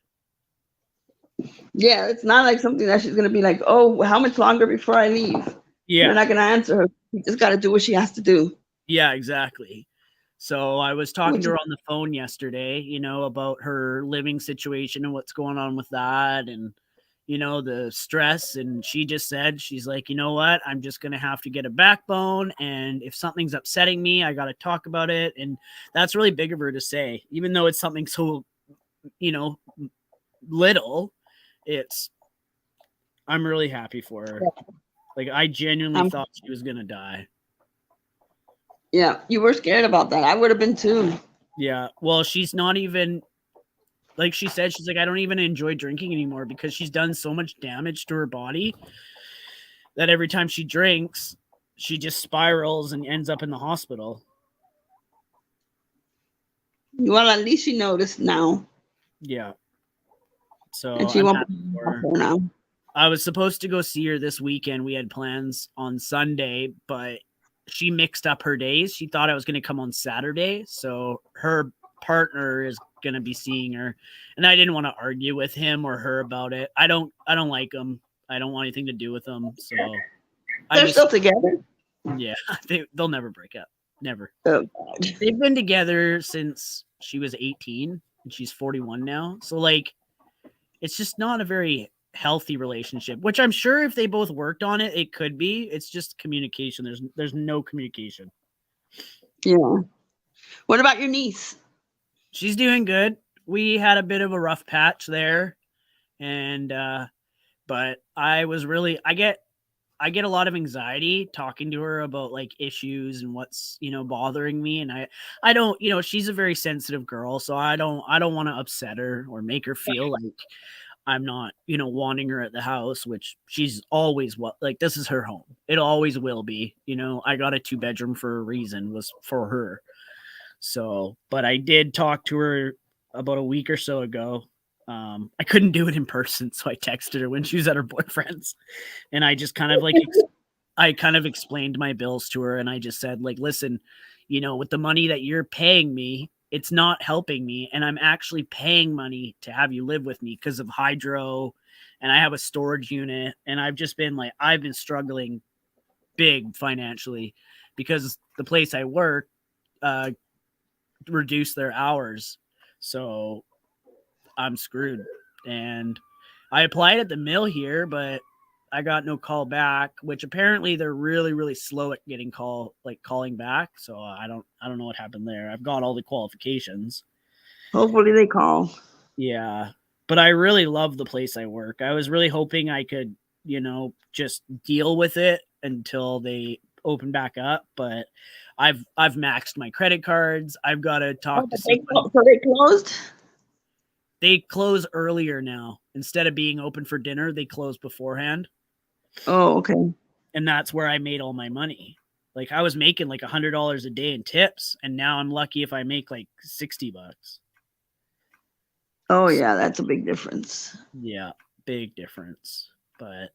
Yeah, it's not like something that she's going to be like, oh, how much longer before I leave? Yeah. You're not going to answer her. You just got to do what she has to do. Yeah, exactly. So I was talking to her on the phone yesterday, you know, about her living situation and what's going on with that, and, you know, the stress. And she just said, she's like, you know what, I'm just going to have to get a backbone. And if something's upsetting me, I got to talk about it. And that's really big of her to say, even though it's something so, you know, little. I'm really happy for her. Like, I genuinely thought she was going to die. Yeah, you were scared about that. I would have been too. Yeah. Well, she's not even, like she said, she's like, I don't even enjoy drinking anymore because she's done so much damage to her body that every time she drinks, she just spirals and ends up in the hospital. Well, at least she noticed now. Yeah. So and she won't be now. I was supposed to go see her this weekend. We had plans on Sunday, but she mixed up her days. She thought I was going to come on Saturday. So her partner is going to be seeing her, and I didn't want to argue with him or her about it. I don't like them. I don't want anything to do with them. So they're still together. Yeah. They'll never break up. Never. Oh, God. They've been together since she was 18 and she's 41 now. So like, it's just not a very healthy relationship, which I'm sure if they both worked on it, it could be. It's just communication. There's no communication. Yeah. What about your niece? She's doing good. We had a bit of a rough patch there, and but I get a lot of anxiety talking to her about like issues and what's, you know, bothering me. And I don't, you know, she's a very sensitive girl, so I don't want to upset her or make her feel like I'm not, you know, wanting her at the house, which she's always like, this is her home. It always will be, you know. I got a 2-bedroom for a reason, was for her. So, but I did talk to her about a week or so ago. I couldn't do it in person, so I texted her when she was at her boyfriend's, and I just kind of like, I kind of explained my bills to her, and I just said, like, listen, you know, with the money that you're paying me, it's not helping me, and I'm actually paying money to have you live with me because of hydro, and I have a storage unit, and I've been struggling big financially because the place I work reduced their hours, so I'm screwed. And I applied at the mill here, but I got no call back, which apparently they're really, really slow at getting calling back. So I don't know what happened there. I've got all the qualifications. Hopefully they call. Yeah. But I really love the place I work. I was really hoping I could, you know, just deal with it until they open back up. But I've maxed my credit cards. I've got to talk to somebody. So they closed? They close earlier now. Instead of being open for dinner, they close beforehand. Oh, okay. And that's where I made all my money. Like, I was making like $100 a day in tips, and now I'm lucky if I make like $60. Oh yeah, that's a big difference. Yeah, big difference. But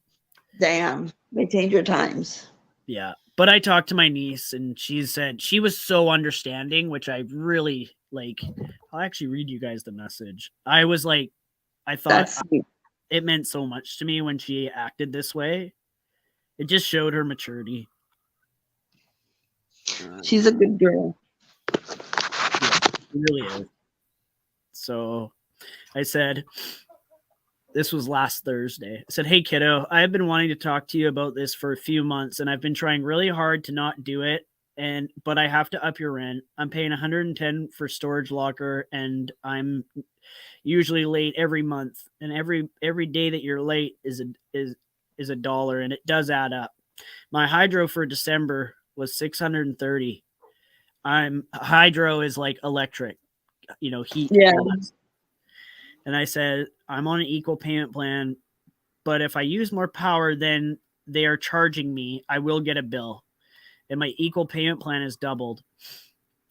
damn, they change your times. Yeah. But I talked to my niece, and she said she was so understanding, which I really like. I'll actually read you guys the message. I was like, I thought it meant so much to me when she acted this way. It just showed her maturity. She's a good girl. Yeah, she really is. So I said, this was last Thursday. I said, hey, kiddo, I've been wanting to talk to you about this for a few months, and I've been trying really hard to not do it. But I have to up your rent. I'm paying $110 for storage locker, and I'm usually late every month. And every day that you're late is $1, and it does add up. My hydro for December was $630. Hydro is like electric, heat. Yeah. And I said, I'm on an equal payment plan, but if I use more power than they are charging me, I will get a bill. And my equal payment plan is doubled.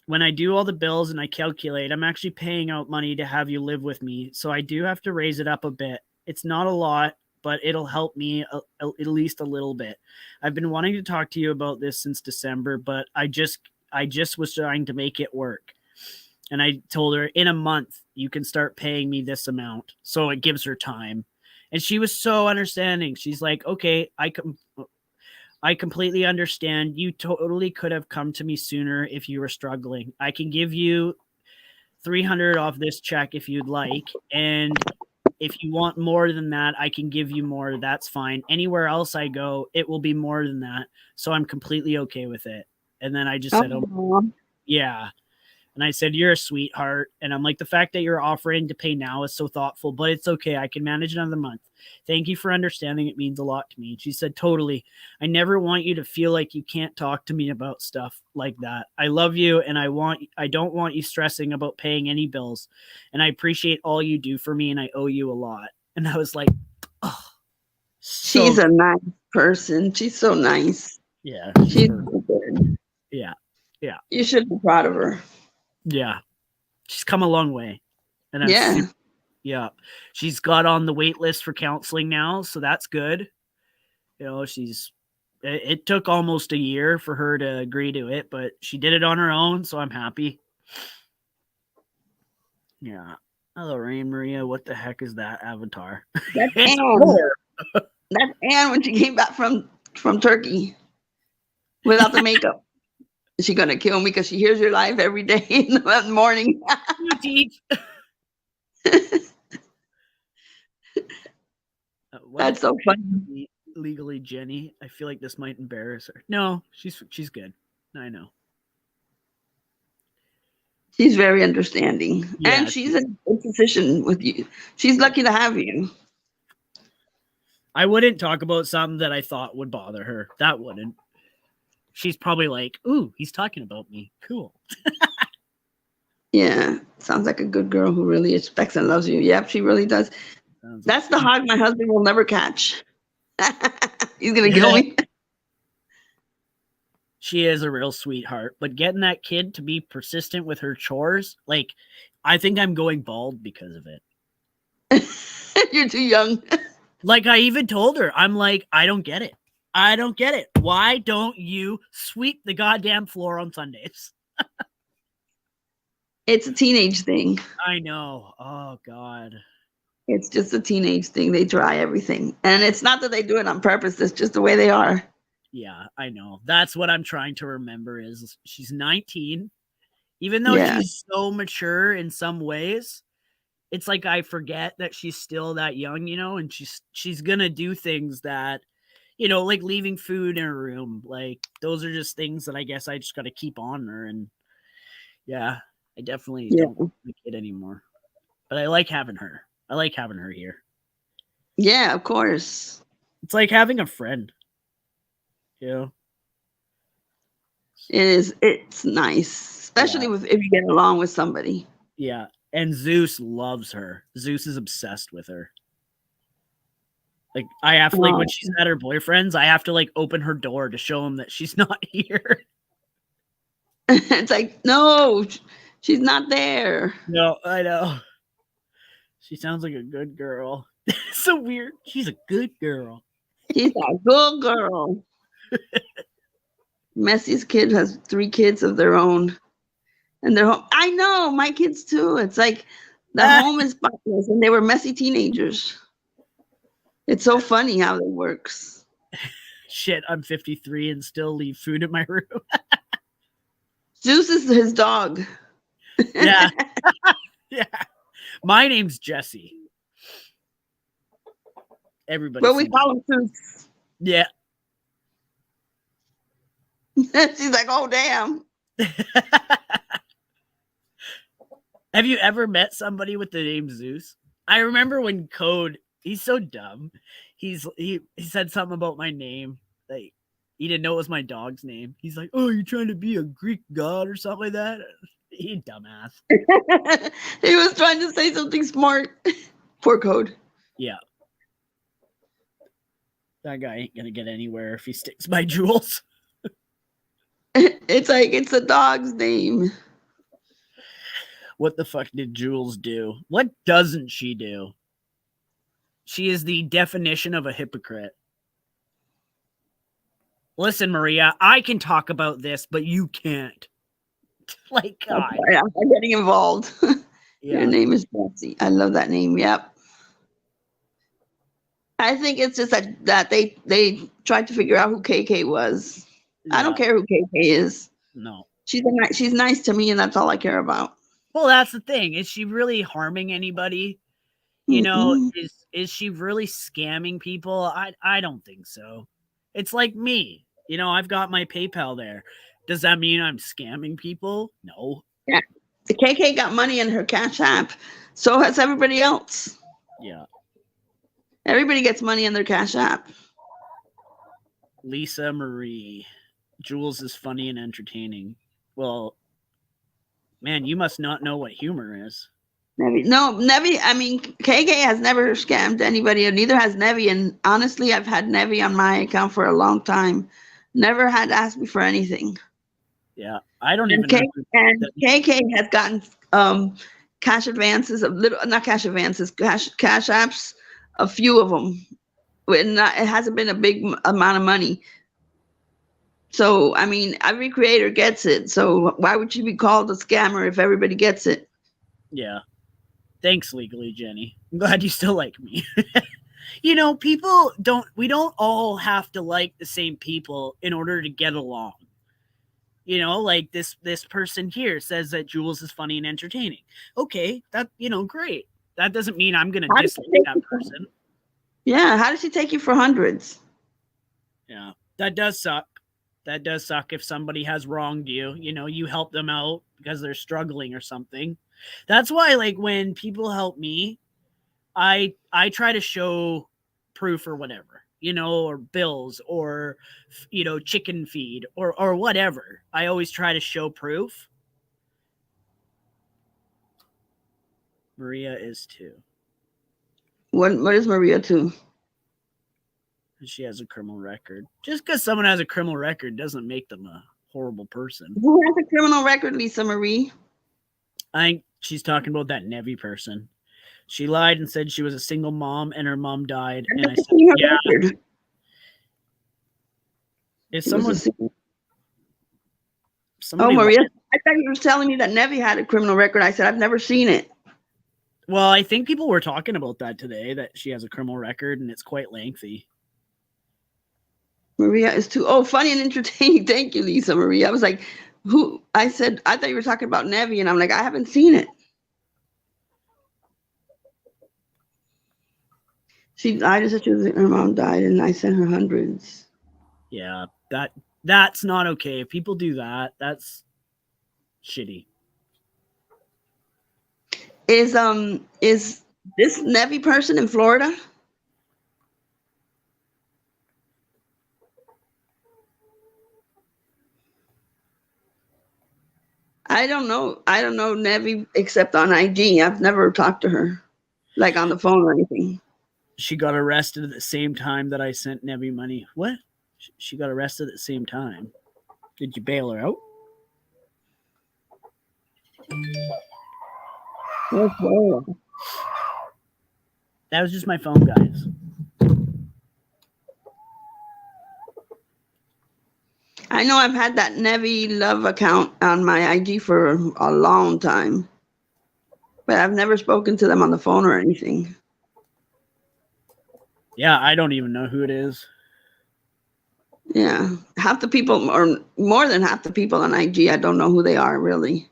When I do all the bills and I calculate, I'm actually paying out money to have you live with me. So I do have to raise it up a bit. It's not a lot, but it'll help me at least a little bit. I've been wanting to talk to you about this since December, but I just was trying to make it work. And I told her, in a month, you can start paying me this amount. So it gives her time. And she was so understanding. She's like, okay, I completely understand. You totally could have come to me sooner if you were struggling. I can give you $300 off this check if you'd like. And if you want more than that, I can give you more. That's fine. Anywhere else I go, it will be more than that. So I'm completely okay with it. And then I just said, oh, yeah. And I said, you're a sweetheart. And I'm like, the fact that you're offering to pay now is so thoughtful, but it's okay. I can manage another month. Thank you for understanding. It means a lot to me. And she said, totally. I never want you to feel like you can't talk to me about stuff like that. I love you. And I don't want you stressing about paying any bills. And I appreciate all you do for me. And I owe you a lot. And I was like, oh, she's a nice person. She's so nice. Yeah. She's good. Yeah. Yeah. You should be proud of her. Yeah. She's come a long way. And yeah. She's got on the wait list for counseling now. So that's good. It took almost a year for her to agree to it, but she did it on her own. So I'm happy. Yeah. Hello, Rain Maria. What the heck is that avatar? That's Anne. That's Anne when she came back from Turkey without the makeup. Is she gonna kill me because she hears your live every day in the morning? That's so funny. Legally Jenny. I feel like this might embarrass her. No, she's good. I know. She's very understanding. Yeah, and she's in a position with you. She's lucky to have you. I wouldn't talk about something that I thought would bother her. That wouldn't. She's probably like, ooh, he's talking about me. Cool. Yeah. Sounds like a good girl who really respects and loves you. Yep, she really does. That's the hog my husband will never catch. He's going to kill me. She is a real sweetheart. But getting that kid to be persistent with her chores, like, I think I'm going bald because of it. You're too young. Like, I even told her, I'm like, I don't get it. I don't get it. Why don't you sweep the goddamn floor on Sundays? It's a teenage thing. I know. Oh, God. It's just a teenage thing. They try everything. And it's not that they do it on purpose. It's just the way they are. Yeah, I know. That's what I'm trying to remember is she's 19. Even though she's so mature in some ways, it's like I forget that she's still that young, and she's going to do things that, like leaving food in her room. Like, those are just things that I guess I just got to keep on her. And yeah, I definitely don't want the kid anymore. But I like having her. I like having her here. Yeah, of course. It's like having a friend. It is. It's nice, especially if you get along with somebody. Yeah, and Zeus loves her. Zeus is obsessed with her. Like, I have to, like, when she's at her boyfriend's, I have to, like, open her door to show him that she's not here. It's like, no, she's not there. No, I know. She sounds like a good girl. So weird. She's a good girl. She's a good girl. Messy's kid has 3 kids of their own. And they're home. I know, my kids too. It's like the home is spotless and they were messy teenagers. It's so funny how it works. Shit, I'm 53 and still leave food in my room. Zeus is his dog. Yeah. Yeah. My name's Jesse. Everybody. But we call him Zeus. Yeah. She's like, oh, damn. Have you ever met somebody with the name Zeus? I remember when Code, he's so dumb. He said something about my name. Like, he didn't know it was my dog's name. He's like, oh, you're trying to be a Greek god or something like that? He dumbass. He was trying to say something smart. Poor Code. Yeah. That guy ain't gonna get anywhere if he sticks by Jules. It's like, it's a dog's name. What the fuck did Jules do? What doesn't she do? She is the definition of a hypocrite. Listen, Maria, I can talk about this, but you can't. Like, God. I'm getting involved. Yeah. Your name is Betsy. I love that name. Yep. I think it's just that they tried to figure out who KK was. Yeah. I don't care who KK is. No. She's nice to me, and that's all I care about. Well, that's the thing. Is she really harming anybody? You know, is she really scamming people? I don't think so. It's like me. You know, I've got my PayPal there. Does that mean I'm scamming people? No. Yeah. The KK got money in her Cash App. So has everybody else. Yeah. Everybody gets money in their Cash App. Lisa Marie. Jules is funny and entertaining. Well, man, you must not know what humor is. Nevi, I mean, KK has never scammed anybody, and neither has Nevi. And honestly, I've had Nevi on my account for a long time. Never had asked me for anything. Yeah, I don't even know. And KK has gotten cash advances, not cash advances, cash apps, a few of them. It hasn't been a big amount of money. So, I mean, every creator gets it. So why would you be called a scammer if everybody gets it? Yeah. Thanks, Legally Jenny. I'm glad you still like me. You know, we don't all have to like the same people in order to get along. You know, like this person here says that Jules is funny and entertaining. Okay, that, you know, great. That doesn't mean I'm going to dislike that person. Yeah, how does she take you for hundreds? Yeah, that does suck. That does suck if somebody has wronged you. You know, you help them out because they're struggling or something. That's why, like, when people help me, I try to show proof or whatever, you know, or bills or, you know, chicken feed or whatever. I always try to show proof. Maria is too. What is Maria too? She has a criminal record. Just because someone has a criminal record doesn't make them a horrible person. Who has a criminal record, Lisa Marie? I think she's talking about that Nevi person. She lied and said she was a single mom and her mom died. And I said, yeah. Record. If someone... Oh, Maria, I thought you were telling me that Nevi had a criminal record. I said, I've never seen it. Well, I think people were talking about that today, that she has a criminal record and it's quite lengthy. Maria is too funny and entertaining. Thank you, Lisa Marie. I was like, who? I said, I thought you were talking about Nevi, and I'm like, I haven't seen it. She lied and said her mom died, and I sent her hundreds. Yeah, that's not okay. If people do that, that's shitty. Is this Nevi person in Florida? I don't know Nevi except on IG. I've never talked to her, like on the phone or anything. She got arrested at the same time that I sent Nevi money. What? She got arrested at the same time. Did you bail her out? Okay. That was just my phone, guys. I know I've had that Nevi Love account on my IG for a long time, but I've never spoken to them on the phone or anything. Yeah, I don't even know who it is. Yeah, half the people, or more than half the people on IG, I don't know who they are, really.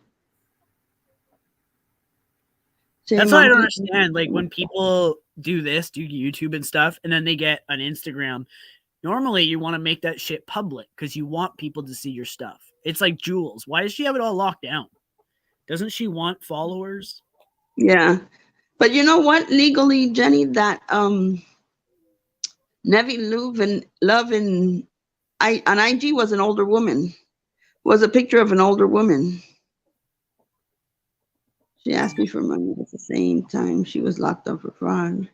That's what I don't understand. Like when people do YouTube and stuff, and then they get an Instagram. Normally, you want to make that shit public because you want people to see your stuff. It's like Jules. Why does she have it all locked down? Doesn't she want followers? Yeah. But you know what? Legally, Jenny, that Nevi Love on IG was an older woman. Was a picture of an older woman. She asked me for money at the same time she was locked up for fraud.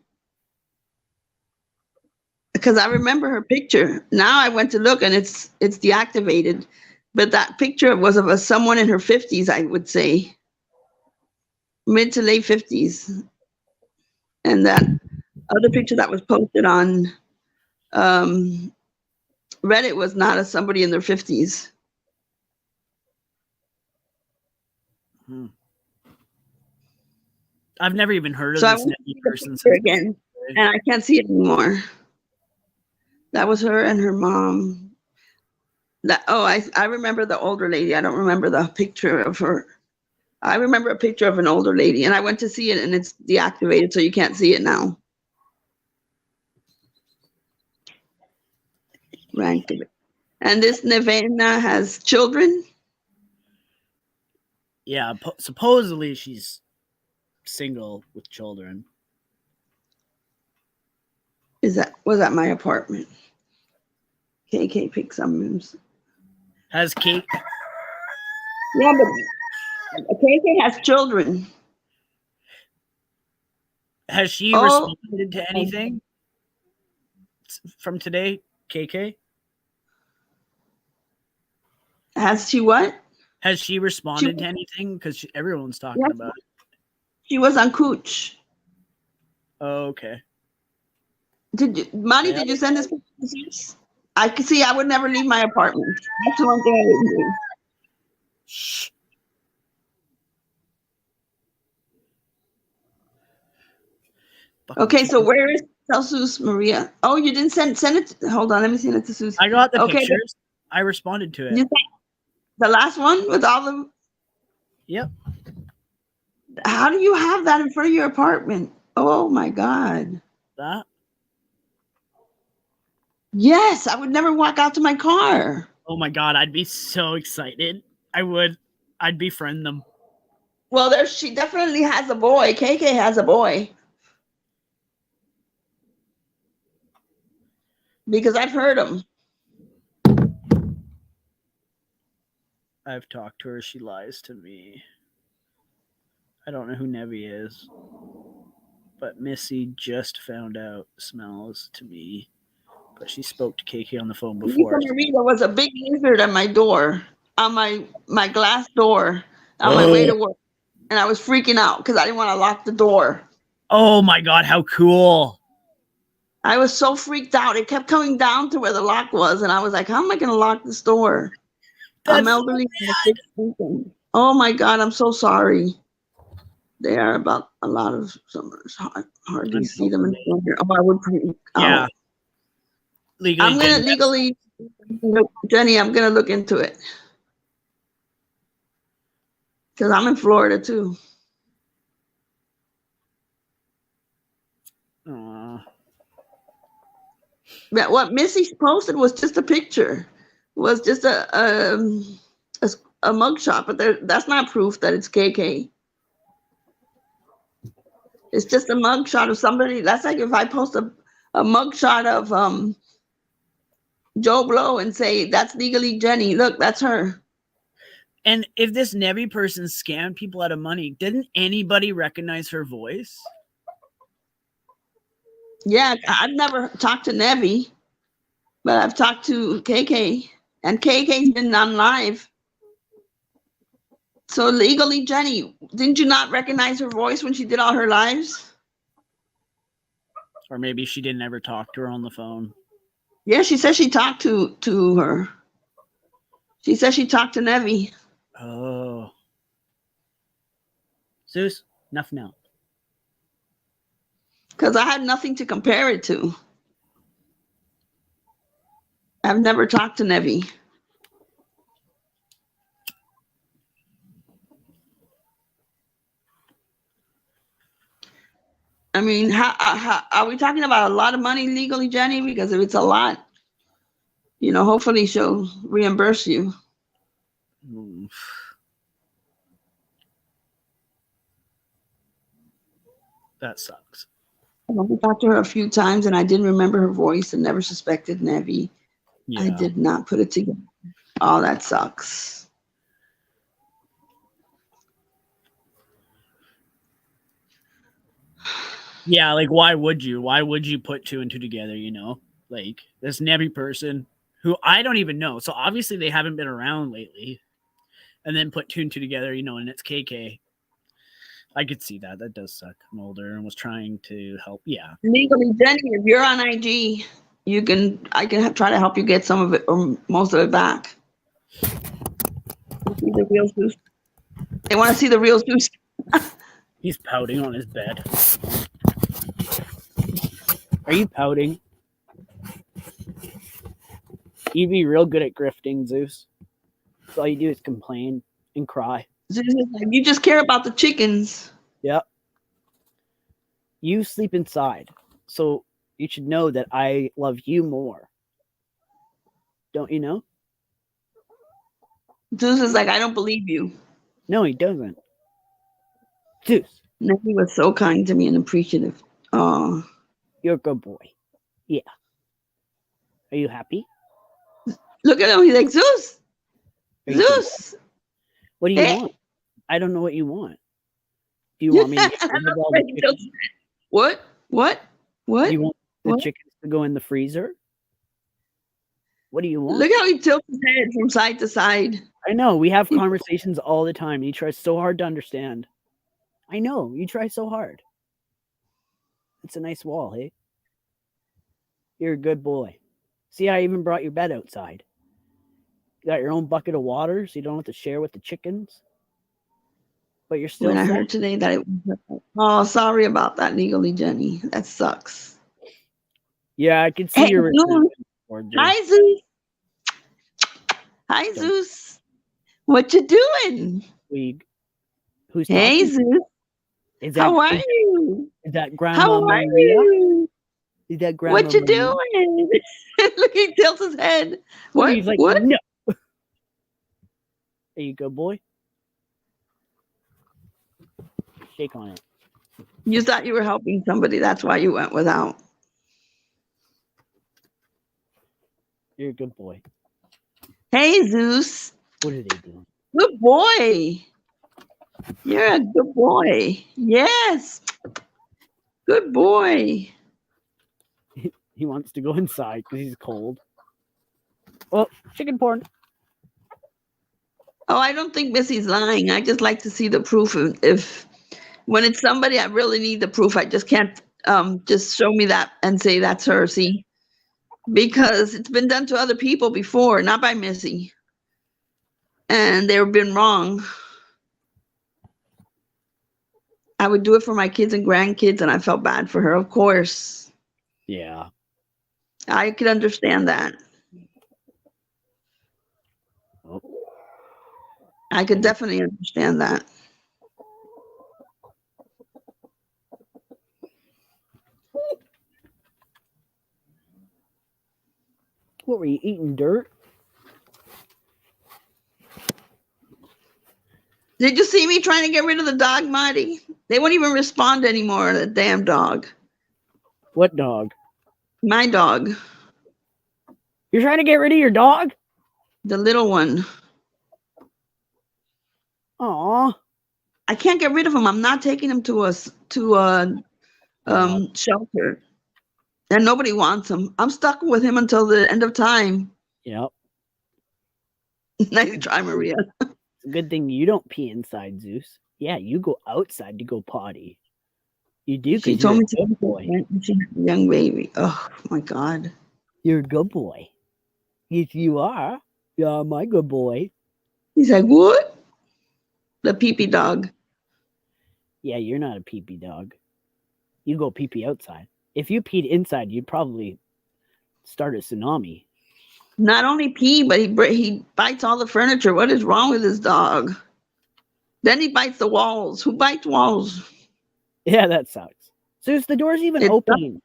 Because I remember her picture. Now I went to look and it's deactivated. But that picture was of someone in her 50s, I would say. Mid to late 50s. And that other picture that was posted on Reddit was not somebody in their 50s. I've never even heard of this person again, and I can't see it anymore. That was her and her mom. I remember the older lady. I don't remember the picture of her. I remember a picture of an older lady, and I went to see it, and it's deactivated, so you can't see it now. Right. And this Nevena has children? Yeah, supposedly she's single with children. Was that my apartment? KK pick some rooms. Has Kate? Yeah, but KK has children. Has she responded to anything from today, KK? Has she what? Has she responded to anything? Because everyone's talking about it. She was on Cooch. Oh, okay. Monty, did you send this? I can see. I would never leave my apartment. That's the one thing I wouldn't do. Shh. Okay, so where is Celsus Maria? Oh, you didn't send it. Hold on, let me send it to Susan. I got the pictures. I responded to it. The last one with all the. Yep. How do you have that in front of your apartment? Oh my God. That? Yes, I would never walk out to my car. Oh my God, I'd be so excited. I would. I'd befriend them. Well, she definitely has a boy. KK has a boy. Because I've heard him. I've talked to her. She lies to me. I don't know who Nevi is. But Missy just found out. Smells to me. But she spoke to KK on the phone before. There was a big lizard at my door. On my glass door. On my way to work. And I was freaking out because I didn't want to lock the door. Oh my God, how cool. I was so freaked out. It kept coming down to where the lock was. And I was like, how am I going to lock this door? I'm elderly. Oh my God, I'm so sorry. They are about a lot of summers. Hardly see them in here. Oh, I would freak out. Yeah. Legally, I'm going to legally, Jenny, I'm going to look into it. Because I'm in Florida too. What Missy posted was just a picture. Was just a mugshot, but that's not proof that it's KK. It's just a mugshot of somebody. That's like if I post a mugshot of Joe Blow and say that's legally Jenny. Look, that's her. And if this Nevi person scammed people out of money, didn't anybody recognize her voice? Yeah, I've never talked to Nevi, but I've talked to KK, and KK's been on live. So legally, Jenny, didn't you not recognize her voice when she did all her lives? Or maybe she didn't ever talk to her on the phone. Yeah, she said she talked to her. She said she talked to Nevi. Oh. Zeus, enough now. Because I had nothing to compare it to. I've never talked to Nevi. I mean, how are we talking about a lot of money legally, Jenny? Because if it's a lot, hopefully she'll reimburse you. That sucks. We talked to her a few times, and I didn't remember her voice and never suspected Nevi. Yeah. I did not put it together. Oh, that sucks. Yeah, like why would you? Why would you put two and two together, Like this Nevi person who I don't even know. So obviously they haven't been around lately. And then put two and two together, and it's KK. I could see that. That does suck. I'm older and was trying to help. Yeah. Legally, Jenny, if you're on IG, I can try to help you get some of it or most of it back. See the real Zeus. They want to see the real Zeus. He's pouting on his bed. Are you pouting? You'd be real good at grifting, Zeus. So all you do is complain and cry. Zeus is like, you just care about the chickens. Yep. You sleep inside. So you should know that I love you more. Don't you know? Zeus is like, I don't believe you. No, he doesn't. Zeus. No, he was so kind to me and appreciative. Oh. You're a good boy. Yeah. Are you happy? Look at him. He's like, Zeus. Zeus. What do you want? I don't know what you want. Do you want me to get rid of all the chickens? What? Do you want the chickens to go in the freezer? What do you want? Look how he tilts his head from side to side. I know. We have conversations all the time. You try so hard to understand. I know. You try so hard. It's a nice wall, hey? You're a good boy. See, I even brought your bed outside. You got your own bucket of water, so you don't have to share with the chickens. But you're still. When I heard today that it was. Oh, sorry about that, legally, Jenny. That sucks. Yeah, I can see your. Hi, Zeus. Hi, Zeus. What you doing? Who's talking? Hey, Zeus. How are you? Is that Grandma Maria? Is that Grandma What you Maria? doing? Look, he tilts his head. What? He's like, what? No. There you go, boy. Shake on it. You thought you were helping somebody. That's why you went without. You're a good boy. Hey, Zeus. What are they doing? Good boy. You're a good boy. Yes. Good boy. He wants to go inside because he's cold. Oh, chicken porn. Oh, I don't think Missy's lying. I just like to see the proof. If when it's somebody I really need the proof, I just can't just show me that and say that's her. See, because it's been done to other people before, not by Missy, and they've been wrong. I would do it for my kids and grandkids, and I felt bad for her, of course. Yeah. I could understand that. Oh. I could definitely understand that. What were you eating, dirt? Did you see me trying to get rid of the dog, Marty? They won't even respond anymore, the damn dog. What dog? My dog. You're trying to get rid of your dog? The little one. Aw. I can't get rid of him. I'm not taking him to a shelter. And nobody wants him. I'm stuck with him until the end of time. Yep. Nice try, Maria. It's a good thing you don't pee inside, Zeus. Yeah, you go outside to go potty. You do. She told me to be boy. She had a young baby. Oh my God. You're a good boy. Yes, you are. Yeah, my good boy. He's like, what? The pee-pee dog. Yeah, you're not a pee-pee dog. You go pee-pee outside. If you peed inside, you'd probably start a tsunami. Not only pee, but he bites all the furniture. What is wrong with this dog? Then he bites the walls. Who bites walls? Yeah, that sucks. Zeus, the door's even open.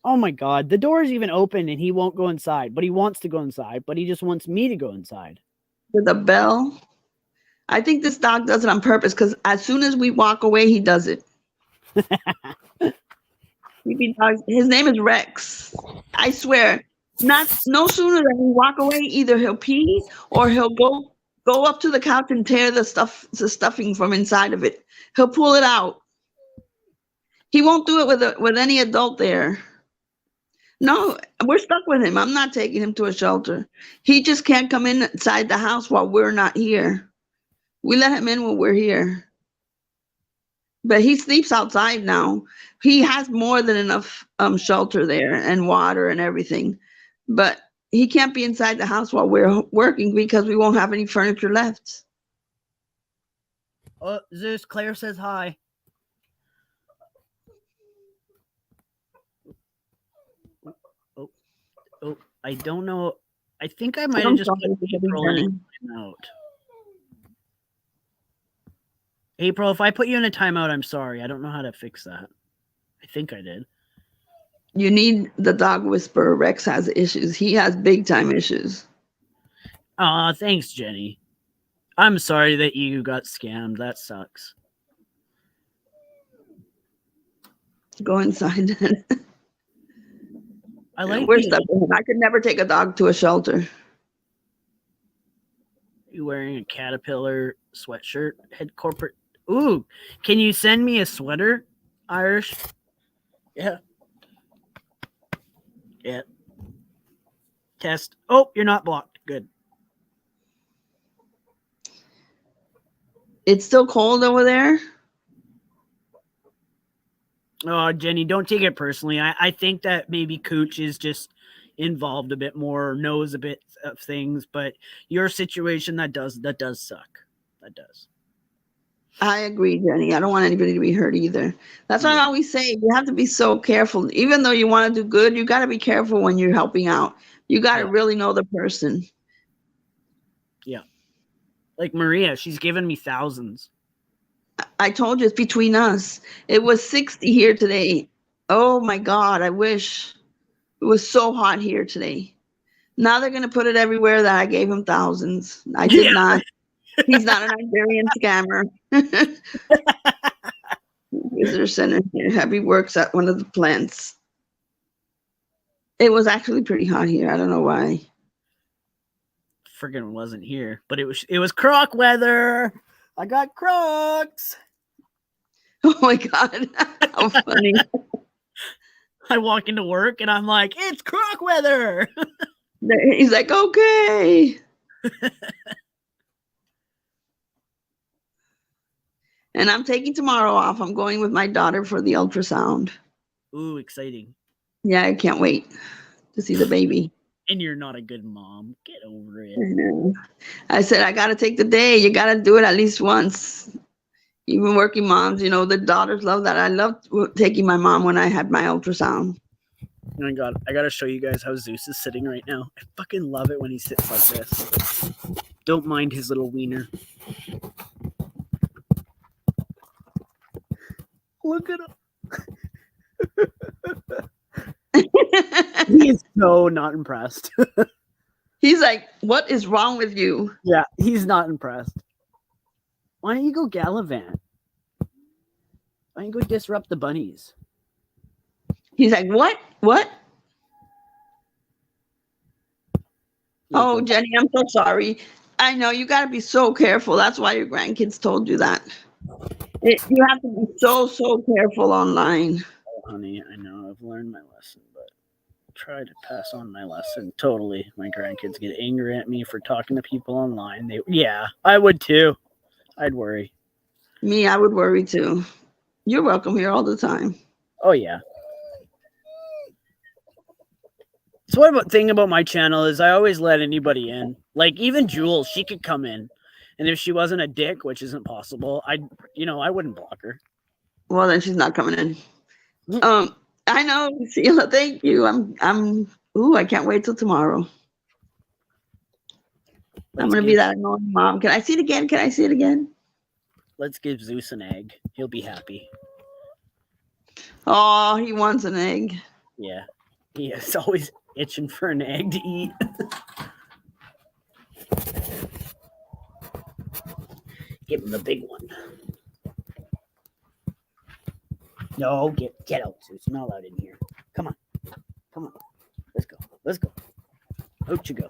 Oh my God, the door's even open and he won't go inside, but he wants to go inside, but he just wants me to go inside. With a bell. I think this dog does it on purpose because as soon as we walk away, he does it. His name is Rex. I swear, no sooner than we walk away, either he'll pee or he'll go up to the couch and tear the stuffing from inside of it. He'll pull it out. He won't do it with any adult there. No, we're stuck with him. I'm not taking him to a shelter. He just can't come inside the house while we're not here. We let him in when we're here. But he sleeps outside now. He has more than enough shelter there and water and everything. But he can't be inside the house while we're working because we won't have any furniture left. Oh, Zeus, Claire says hi. Oh, I don't know. I think I might have just put April in a timeout. April, if I put you in a timeout, I'm sorry. I don't know how to fix that. I think I did. You need the dog whisperer. Rex has issues. He has big time issues. Aw, thanks, Jenny. I'm sorry that you got scammed. That sucks. Go inside. We're stuck with him. I could never take a dog to a shelter. You wearing a Caterpillar sweatshirt? Head corporate. Ooh, can you send me a sweater, Irish? Yeah. Yeah. Test. Oh, you're not blocked. Good. It's still cold over there? Oh, Jenny, don't take it personally. I think that maybe Cooch is just involved a bit more, or knows a bit of things, but your situation, that does suck. That does. I agree, Jenny. I don't want anybody to be hurt either. That's why I always say you have to be so careful. Even though you want to do good, you got to be careful when you're helping out. You got to really know the person. Yeah. Like Maria, she's given me thousands. I told you it's between us. It was 60 here today. Oh my God, I wish. It was so hot here today. Now they're going to put it everywhere that I gave him thousands. I did not. He's not a Nigerian scammer. Visitor center here. He works at one of the plants. It was actually pretty hot here. I don't know why. Friggin' wasn't here, but it was Croc weather. I got Crocs. Oh my God. How funny. I walk into work and I'm like, it's Croc weather. He's like, okay. And I'm taking tomorrow off. I'm going with my daughter for the ultrasound. Ooh, exciting. Yeah, I can't wait to see the baby. And you're not a good mom. Get over it. I know. I said, I got to take the day. You got to do it at least once. Even working moms, you know, the daughters love that. I loved taking my mom when I had my ultrasound. Oh my God, I got to show you guys how Zeus is sitting right now. I fucking love it when he sits like this. Don't mind his little wiener. Look at him. He is so not impressed. He's like, what is wrong with you? Yeah, he's not impressed. Why don't you go gallivant? Why don't you go disrupt the bunnies? He's like, what? What? Oh, Jenny, I'm so sorry. I know you got to be so careful. That's why your grandkids told you that. You have to be so careful online. Oh, honey, I know. I've learned my lesson, but try to pass on my lesson. Totally. My grandkids get angry at me for talking to people online. Yeah, I would too. I'd worry. Me, I would worry too. You're welcome here all the time. Oh, yeah. So what thing about my channel is I always let anybody in. Like even Jules, she could come in. And if she wasn't a dick, which isn't possible, I wouldn't block her. Well, then she's not coming in. I know, Sheila, thank you. I can't wait till tomorrow. I'm going to be that annoying mom. Can I see it again? Let's give Zeus an egg. He'll be happy. Oh, he wants an egg. Yeah. He is always itching for an egg to eat. Give him the big one. No, get out, Zeus. You're not allowed in here. Come on. Come on. Let's go. Let's go. Out you go.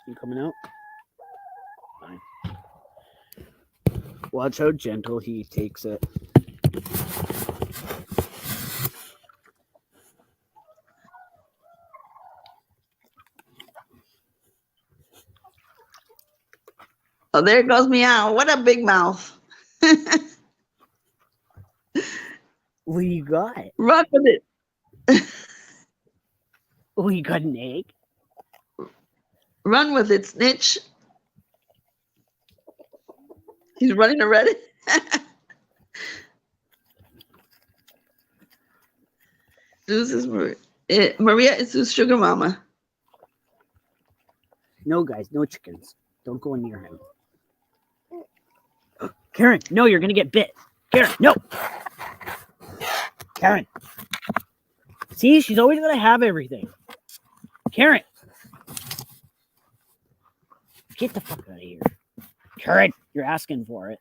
You coming out? Fine. Watch how gentle he takes it. Oh, there goes Meow. What a big mouth. What you got? Run with it. Oh, you got an egg? Run with it, snitch. He's running already. Zeus is Maria is Zeus' sugar mama. No, guys, no chickens. Don't go near him. Karen, no, you're gonna get bit. Karen, no. Karen. See, she's always gonna have everything. Karen. Get the fuck out of here. Karen, you're asking for it.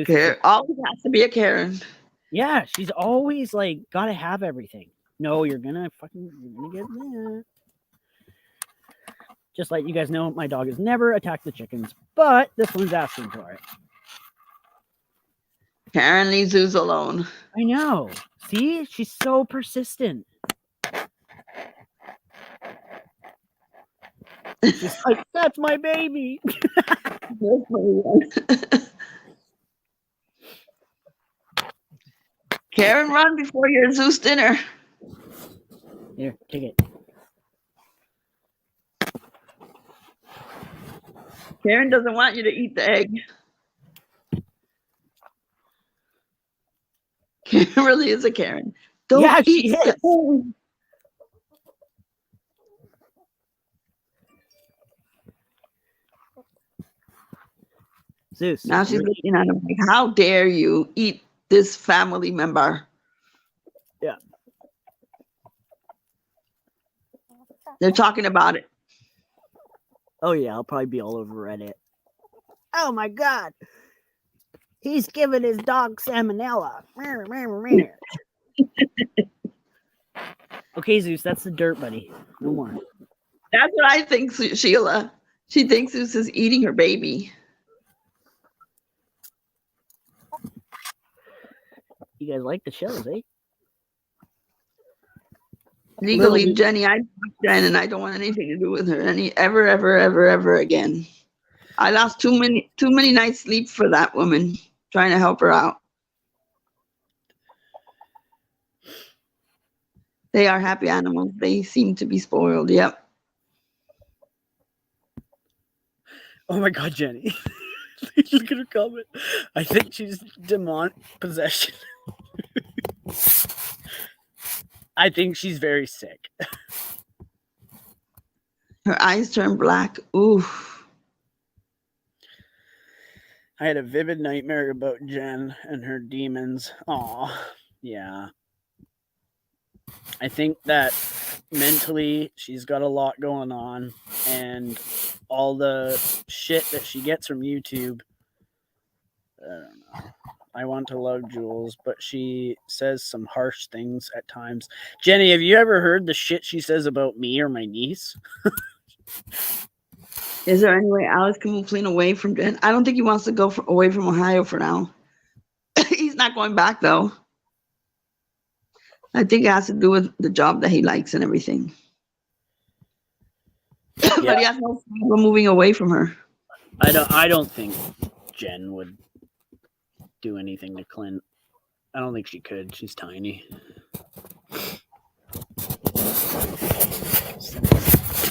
Karen, always has to be a Karen. Yeah, she's always like gotta have everything. No, you're gonna get that. Just like you guys know, my dog has never attacked the chickens, but this one's asking for it. Karen leaves Zeus alone. I know. See, she's so persistent. She's like, that's my baby. Karen, run before your Zeus dinner. Here, take it. Karen doesn't want you to eat the egg. Karen really is a Karen. Don't eat she is. the egg. Zeus. Now she's looking at him like, how dare you eat this family member? Yeah. They're talking about it. Oh yeah, I'll probably be all over Reddit. Oh my god. He's giving his dog salmonella. Okay, Zeus, that's the dirt, buddy. No more. That's what I think, Sheila. She thinks Zeus is eating her baby. You guys like the shows, eh? Legally, Jenny, I Jen, and I don't want anything to do with her ever again. I lost too many nights sleep for that woman trying to help her out. They are happy animals. They seem to be spoiled. Yep. Oh my god, Jenny. Look at her comment. I think she's demon possession. I think she's very sick. Her eyes turn black. Oof. I had a vivid nightmare about Jen and her demons. Aw, yeah. I think that mentally she's got a lot going on, and all the shit that she gets from YouTube. I don't know. I want to love Jules, but she says some harsh things at times. Jenny, have you ever heard the shit she says about me or my niece? Is there any way Alex can move clean away from Jen? I don't think he wants to go away from Ohio for now. He's not going back, though. I think it has to do with the job that he likes and everything. Yeah. But he has no problem moving away from her. I don't think Jen would do anything to Clint. I don't think she could. She's tiny.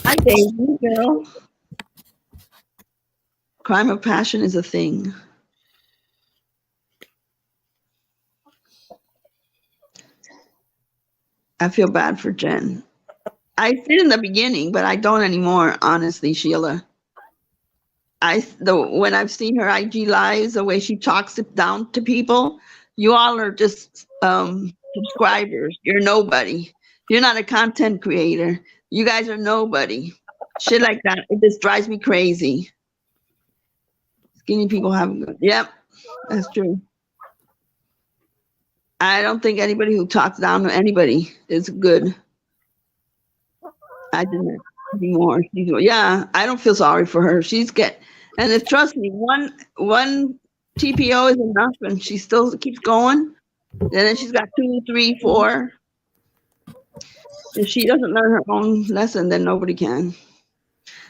Hi, Daisy, girl. Crime of passion is a thing. I feel bad for Jen. I did in the beginning, but I don't anymore, honestly, Sheila. when I've seen her IG lives, the way she talks it down to people, you all are just subscribers. You're nobody. You're not a content creator. You guys are nobody. Shit like that. It just drives me crazy. Skinny people have, yep, that's true. I don't think anybody who talks down to anybody is good. I didn't anymore. Yeah, I don't feel sorry for her. And if, trust me, one TPO is enough, and she still keeps going. And then she's got 2, 3, 4. If she doesn't learn her own lesson, then nobody can.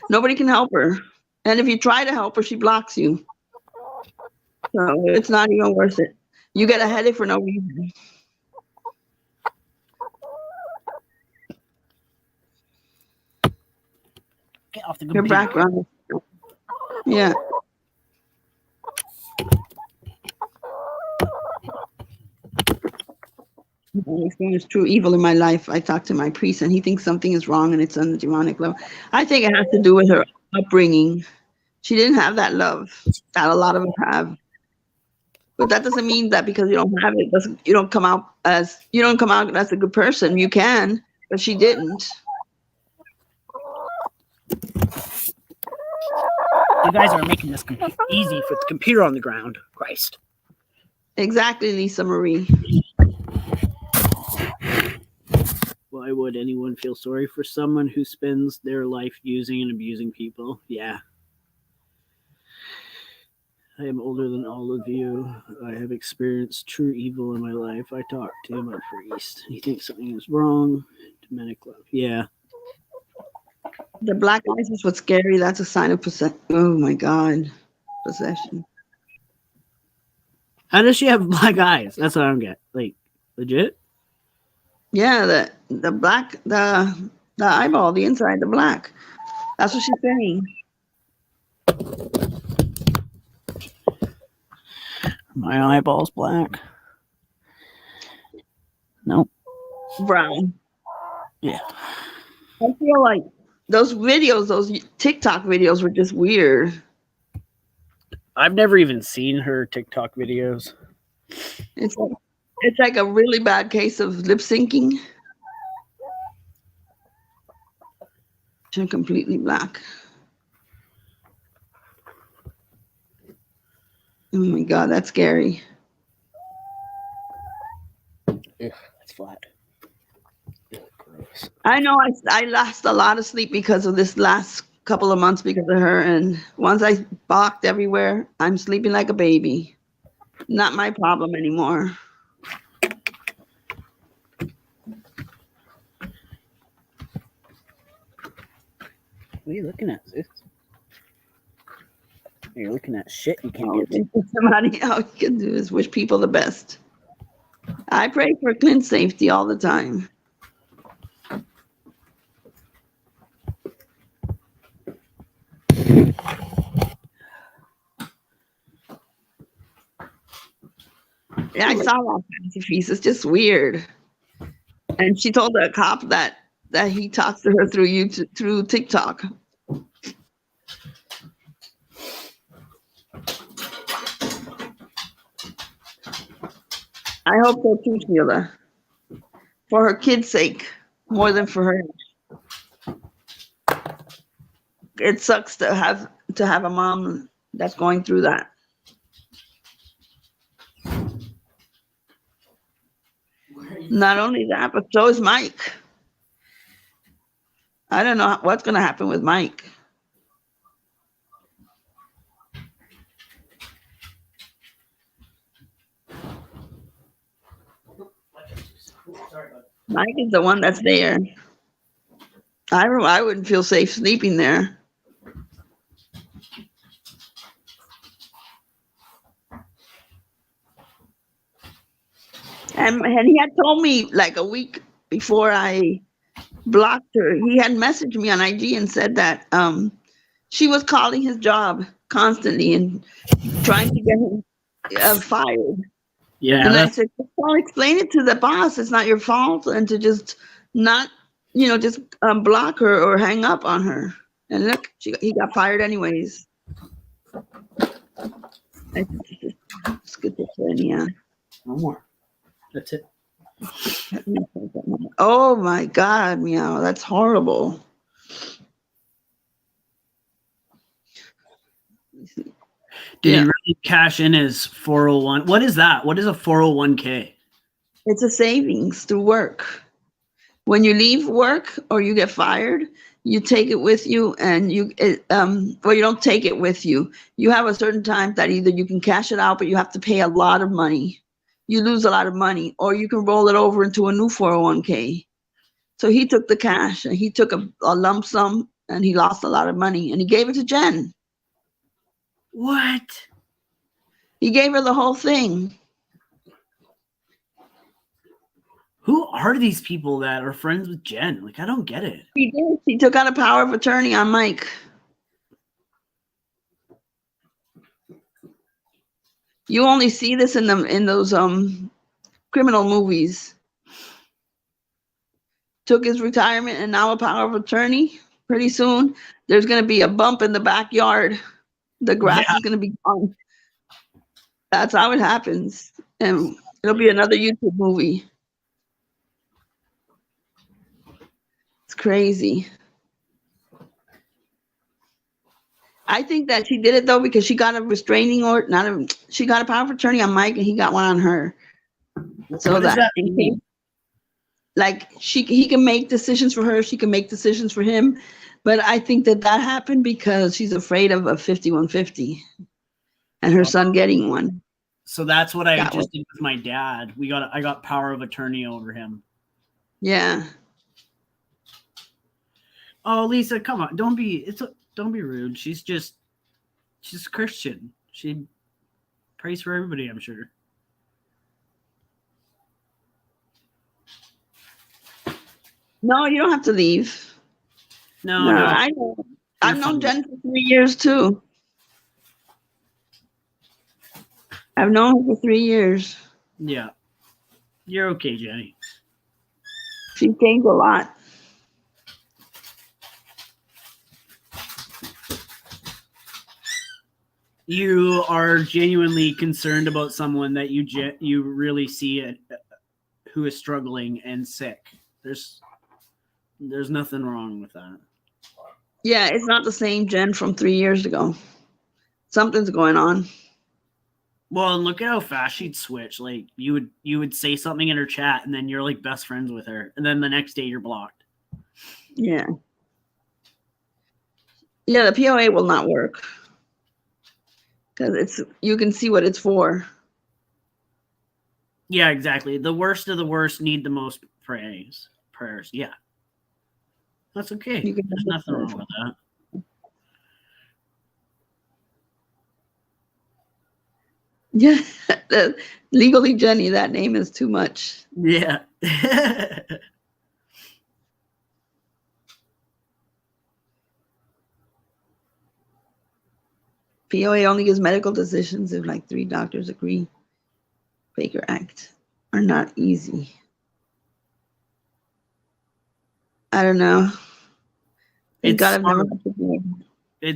Nobody can help her. And if you try to help her, she blocks you. So it's not even worth it. You get a headache for no reason. Get off the Her computer. background. Yeah. I experience true evil in my life. I talk to my priest and he thinks something is wrong and it's on the demonic level. I think it has to do with her upbringing. She didn't have that love that a lot of us have. But that doesn't mean that because you don't have it, you don't come out as a good person. You can, but she didn't. You guys are making this easy for the computer on the ground. Christ. Exactly, Lisa Marie. Why would anyone feel sorry for someone who spends their life using and abusing people? Yeah. I am older than all of you. I have experienced true evil in my life. I talked to my priest. He thinks something is wrong. Demonic love. Yeah. The black eyes is what's scary. That's a sign of possession. Oh my God. Possession. How does she have black eyes? That's what I don't get. Like, legit? Yeah, the black, the eyeball, the inside, the black. That's what she's saying. My eyeball's black. Nope. Brown. Yeah. I feel like those videos, those TikTok videos were just weird. I've never even seen her TikTok videos. It's like a really bad case of lip syncing. She's completely black. Oh my God, that's scary. Ugh, that's flat. Ugh, gross. I know I lost a lot of sleep because of this last couple of months because of her. And once I balked everywhere, I'm sleeping like a baby. Not my problem anymore. What are you looking at, sis? You're looking at shit you can't get to. Somebody all you can do is wish people the best. I pray for Clint's safety all the time. Yeah, I saw that fancy piece. It's just weird. And she told the cop that he talks to her through TikTok. I hope so too, Sheila. For her kid's sake, more than for her. It sucks to have a mom that's going through that. Not only that, but so is Mike. I don't know what's going to happen with Mike. Mike is the one that's there. I wouldn't feel safe sleeping there. And he had told me like a week before I blocked her, he had messaged me on IG and said that she was calling his job constantly and trying to get him fired. Yeah. And I said, well, explain it to the boss. It's not your fault. And to just not, just block her or hang up on her. And look, he got fired anyways. Schizophrenia. No more. That's it. Oh my God, meow. That's horrible. Did he really cash in his 401? What is that? What is a 401k? It's a savings through work. When you leave work or you get fired, you take it with you, and you don't take it with you. You have a certain time that either you can cash it out, but you have to pay a lot of money. You lose a lot of money, or you can roll it over into a new 401k. So he took the cash and he took a lump sum, and he lost a lot of money, and he gave it to Jen. What? He gave her the whole thing. Who are these people that are friends with Jen? Like, I don't get it. He did. He took out a power of attorney on Mike. You only see this in those criminal movies. Took his retirement and now a power of attorney. Pretty soon, there's going to be a bump in the backyard. The grass is going to be gone. That's how it happens. And it'll be another YouTube movie. It's crazy. I think that she did it though because she got a restraining order. She got a power of attorney on Mike, and he got one on her. So what does that mean? Like he can make decisions for her, she can make decisions for him. But I think that happened because she's afraid of a 5150 and her son getting one. So that's what I just did with my dad. I got power of attorney over him. Yeah. Oh, Lisa, come on. Don't be rude. She's Christian. She prays for everybody, I'm sure. No, you don't have to leave. No. I know. I've known Jen for 3 years too. I've known her for 3 years. Yeah. You're okay, Jenny. She changed a lot. You are genuinely concerned about someone that you really see who is struggling and sick. There's nothing wrong with that. Yeah, it's not the same Jen from 3 years ago. Something's going on. Well, and look at how fast she'd switch. Like you would say something in her chat, and then you're like best friends with her, and then the next day you're blocked. Yeah. Yeah, the POA will not work because you can see what it's for. Yeah, exactly. The worst of the worst need the most prayers. Yeah, that's okay. There's nothing wrong with that. Yeah, legally Jenny, that name is too much. Yeah. POA only gives medical decisions if like 3 doctors agree. Baker Act are not easy. I don't know. It's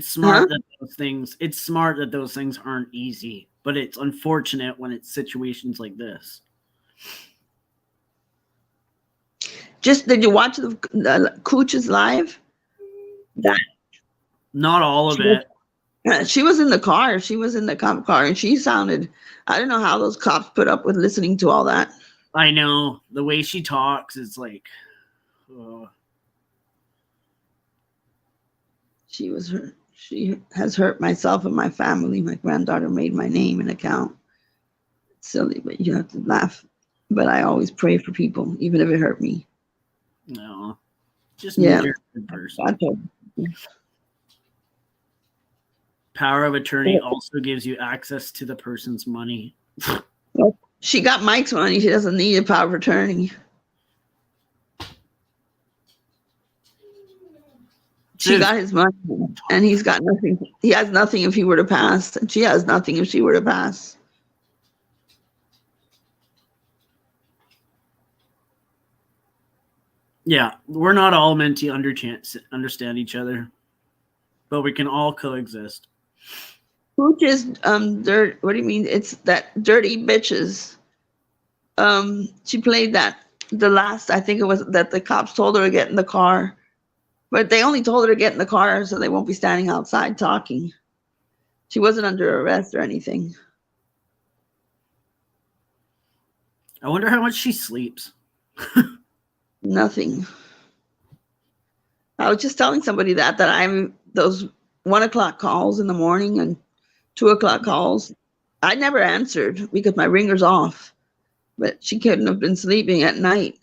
smart that those things aren't easy, but it's unfortunate when it's situations like this. Did you watch the Cooch's live? Not all of it. She was in the car. She was in the cop car, and she sounded. I don't know how those cops put up with listening to all that. I know the way she talks is like. She was hurt. She has hurt myself and my family. My granddaughter made my name an account. It's silly, but you have to laugh. But I always pray for people, even if it hurt me. No, just yeah. You're a good person. Power of attorney also gives you access to the person's money. She got Mike's money. She doesn't need a power of attorney. She got his money, and he's got nothing. He has nothing if he were to pass, and she has nothing if she were to pass. Yeah, we're not all meant to understand each other, but we can all coexist. Pooch is dirt. What do you mean? It's that dirty bitches. She played that the last. I think it was that the cops told her to get in the car, but they only told her to get in the car so they won't be standing outside talking. She wasn't under arrest or anything. I wonder how much she sleeps. Nothing. I was just telling somebody that I'm those 1:00 calls in the morning and 2:00 calls. I never answered because my ringer's off, but she couldn't have been sleeping at night.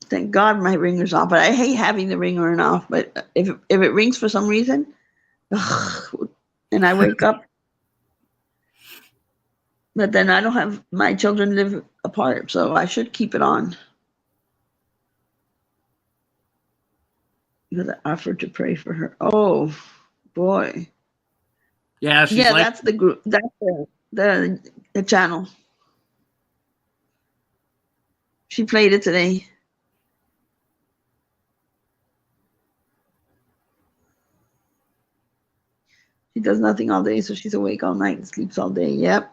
Thank God my ringer's off, but I hate having the ringer on off. But if it rings for some reason, and I wake up, but then I don't have, my children live apart, so I should keep it on. Because I offered to pray for her. Oh boy. Yeah, she's like, that's the group. That's the channel. She played it today. She does nothing all day, so she's awake all night and sleeps all day. Yep.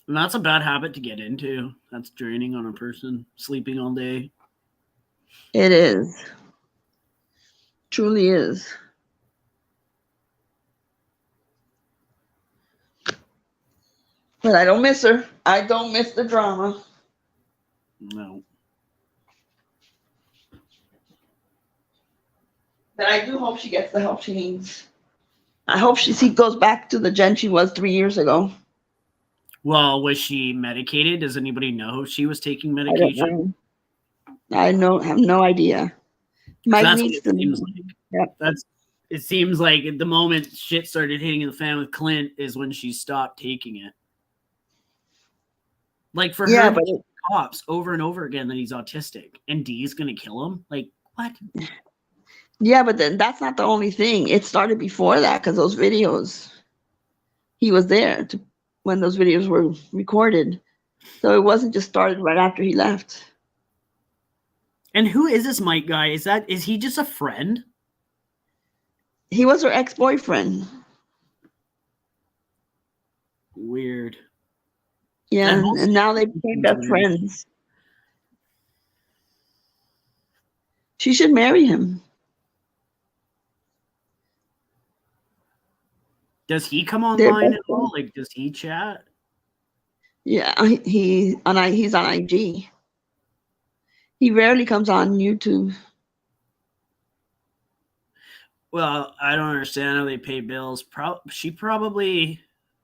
And that's a bad habit to get into. That's draining on a person, sleeping all day. It is. Truly is. But I don't miss her. I don't miss the drama. No. But I do hope she gets the help she needs. I hope she goes back to the Jen she was 3 years ago. Well, was she medicated? Does anybody know if she was taking medication? I have no idea. That's what it seems like. Yep. It seems like at the moment shit started hitting the fan with Clint is when she stopped taking it. Like for her, cops over and over again that he's autistic and Dee's gonna kill him. Like what? Yeah, but then that's not the only thing. It started before that because those videos, he was there when those videos were recorded. So it wasn't just started right after he left. And who is this Mike guy? Is he just a friend? He was her ex-boyfriend. Weird. Yeah, and now they became best friends. She should marry him. Does he come online at all? Like, does he chat? Yeah, he's on IG. He rarely comes on YouTube. Well, I don't understand how they pay bills. She probably,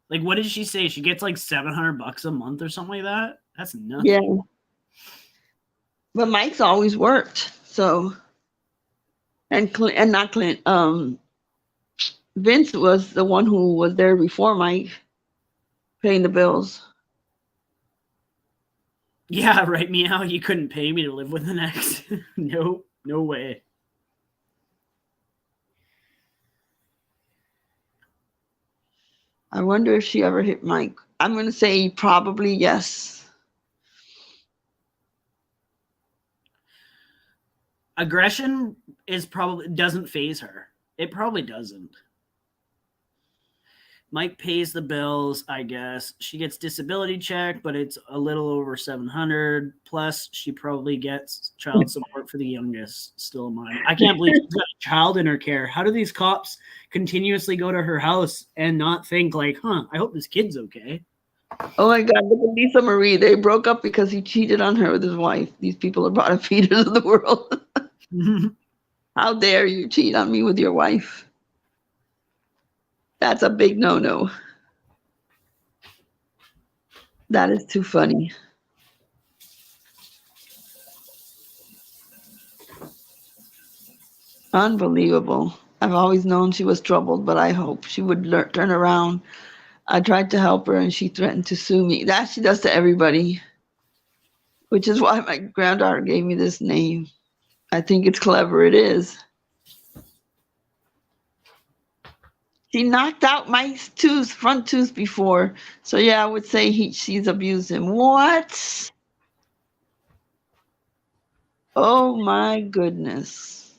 like, what did she say? She gets like $700 a month or something like that. That's nothing. Yeah. But Mike's always worked, so. And not Clint. Vince was the one who was there before Mike, paying the bills. Yeah, right, meow. You couldn't pay me to live with an ex. No way. I wonder if she ever hit Mike. I'm going to say probably yes. Aggression doesn't faze her. It probably doesn't. Mike pays the bills, I guess. She gets disability check, but it's a little over $700. Plus, she probably gets child support for the youngest still in mind. I can't believe she's got a child in her care. How do these cops continuously go to her house and not think like, I hope this kid's okay? Oh my God, look at Lisa Marie. They broke up because he cheated on her with his wife. These people are bottom feeders of the world. How dare you cheat on me with your wife? That's a big no-no. That is too funny. Unbelievable. I've always known she was troubled, but I hope she would turn around. I tried to help her and she threatened to sue me. That she does to everybody, which is why my granddaughter gave me this name. I think it's clever. It is. She knocked out my front tooth before. So yeah, I would say she's abused him. What? Oh my goodness.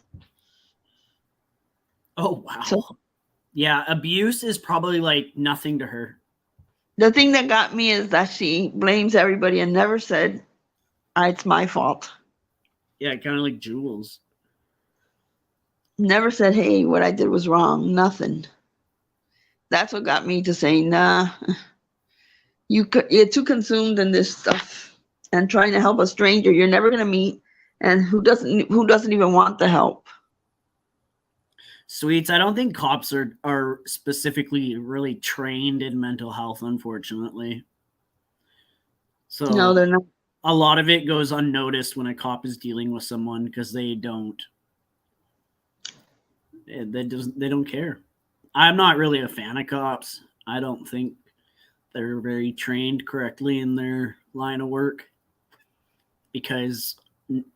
Oh, wow. So yeah, abuse is probably like nothing to her. the thing that got me is that she blames everybody and never said, it's my fault. Yeah, kind of like Jules. Never said, hey, what I did was wrong. Nothing. That's what got me to say, nah, you're too consumed in this stuff and trying to help a stranger you're never going to meet and who doesn't even want the help. Sweets, I don't think cops are specifically really trained in mental health, unfortunately. So No, they're not. A lot of it goes unnoticed when a cop is dealing with someone because they don't care. I'm not really a fan of cops. I don't think they're very trained correctly in their line of work, because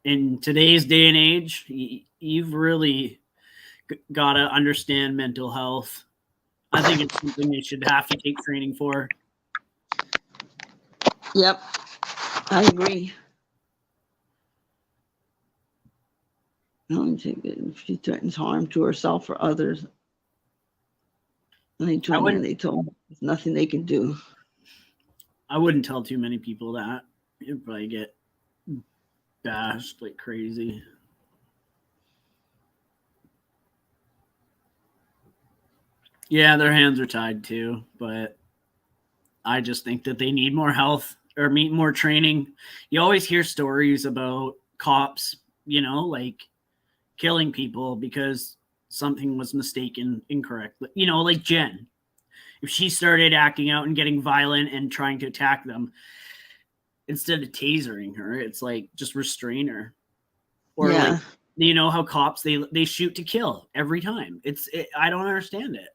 in today's day and age, you've really got to understand mental health. I think it's something they should have to take training for. Yep, I agree. If she threatens harm to herself or others, they told there's nothing they can do. I wouldn't tell too many people that. You'd probably get bashed like crazy. Yeah, their hands are tied too, but I just think that they need more health or more training. You always hear stories about cops, like killing people because something was mistaken incorrectly. Like Jen. If she started acting out and getting violent and trying to attack them, instead of tasering her, it's like just restrain her. Or like, how cops, they shoot to kill every time. I don't understand it.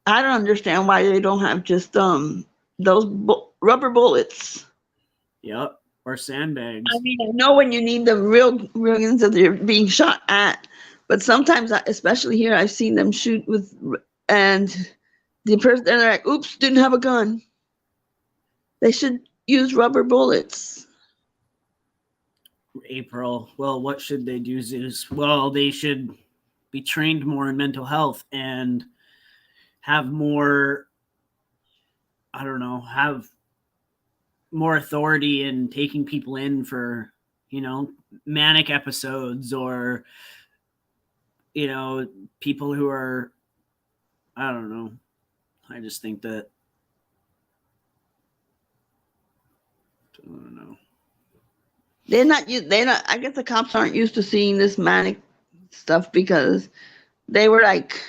I don't understand why they don't have just those rubber bullets. Yep. Or sandbags. I mean, I know when you need the real ones that they're being shot at, but sometimes, especially here, I've seen them shoot and the person, they're like, oops, didn't have a gun. They should use rubber bullets. April, well, what should they do, Zeus? Well, they should be trained more in mental health and have more, have more authority in taking people in for, manic episodes or, people who are, I don't know. I just think that, I don't know. They're not, I guess the cops aren't used to seeing this manic stuff because they were like,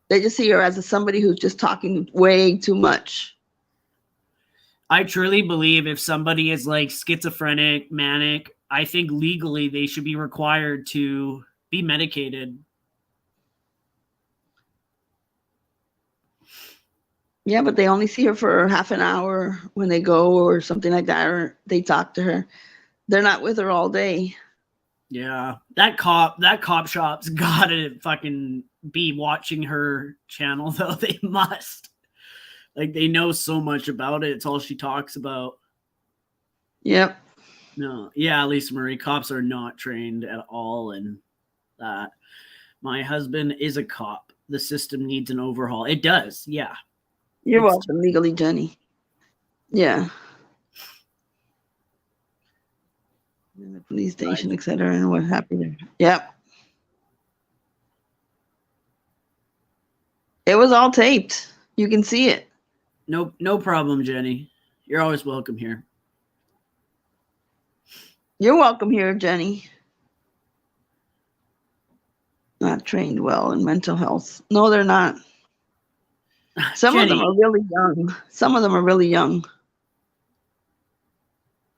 they just see her as somebody who's just talking way too much. I truly believe if somebody is like schizophrenic, manic, I think legally they should be required to be medicated. Yeah, but they only see her for half an hour when they go or something like that, or they talk to her. They're not with her all day. Yeah, that cop shop's gotta fucking be watching her channel though. They must. Like, they know so much about it. It's all she talks about. Yep. No, yeah, Lisa Marie, cops are not trained at all in that. My husband is a cop. The system needs an overhaul. It does, yeah. You're welcome, Legally Jenny. Yeah. In the police station, etc. And what happened there. Yep. It was all taped. You can see it. No problem, Jenny. You're always welcome here. You're welcome here, Jenny. Not trained well in mental health. No, they're not. Some of them are really young.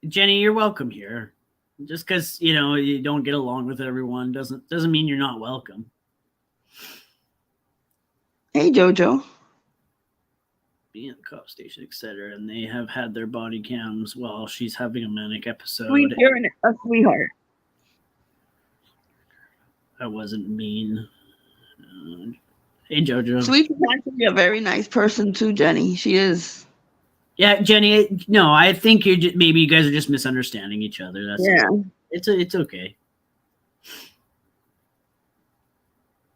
Jenny, you're welcome here. Just because, you don't get along with everyone doesn't mean you're not welcome. Hey, Jojo. Being at the cop station, etc., and they have had their body cams while she's having a manic episode. You're a sweetheart. I wasn't mean. Hey, Jojo. Sweet is actually a very nice person too, Jenny. She is. Yeah, Jenny. No, I think maybe you guys are just misunderstanding each other. That's yeah. It's okay.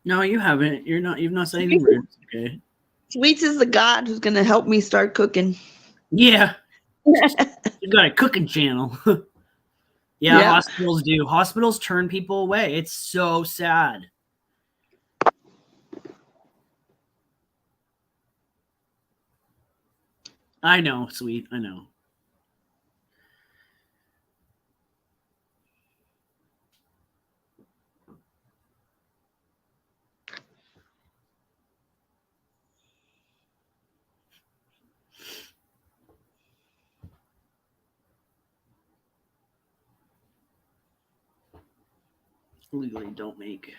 No, you haven't. You've not said anything rude. Okay. Sweets is the god who's gonna help me start cooking. Yeah. You got a cooking channel. Yeah, hospitals do. Hospitals turn people away. It's so sad. I know, sweet. I know. Legally, don't make a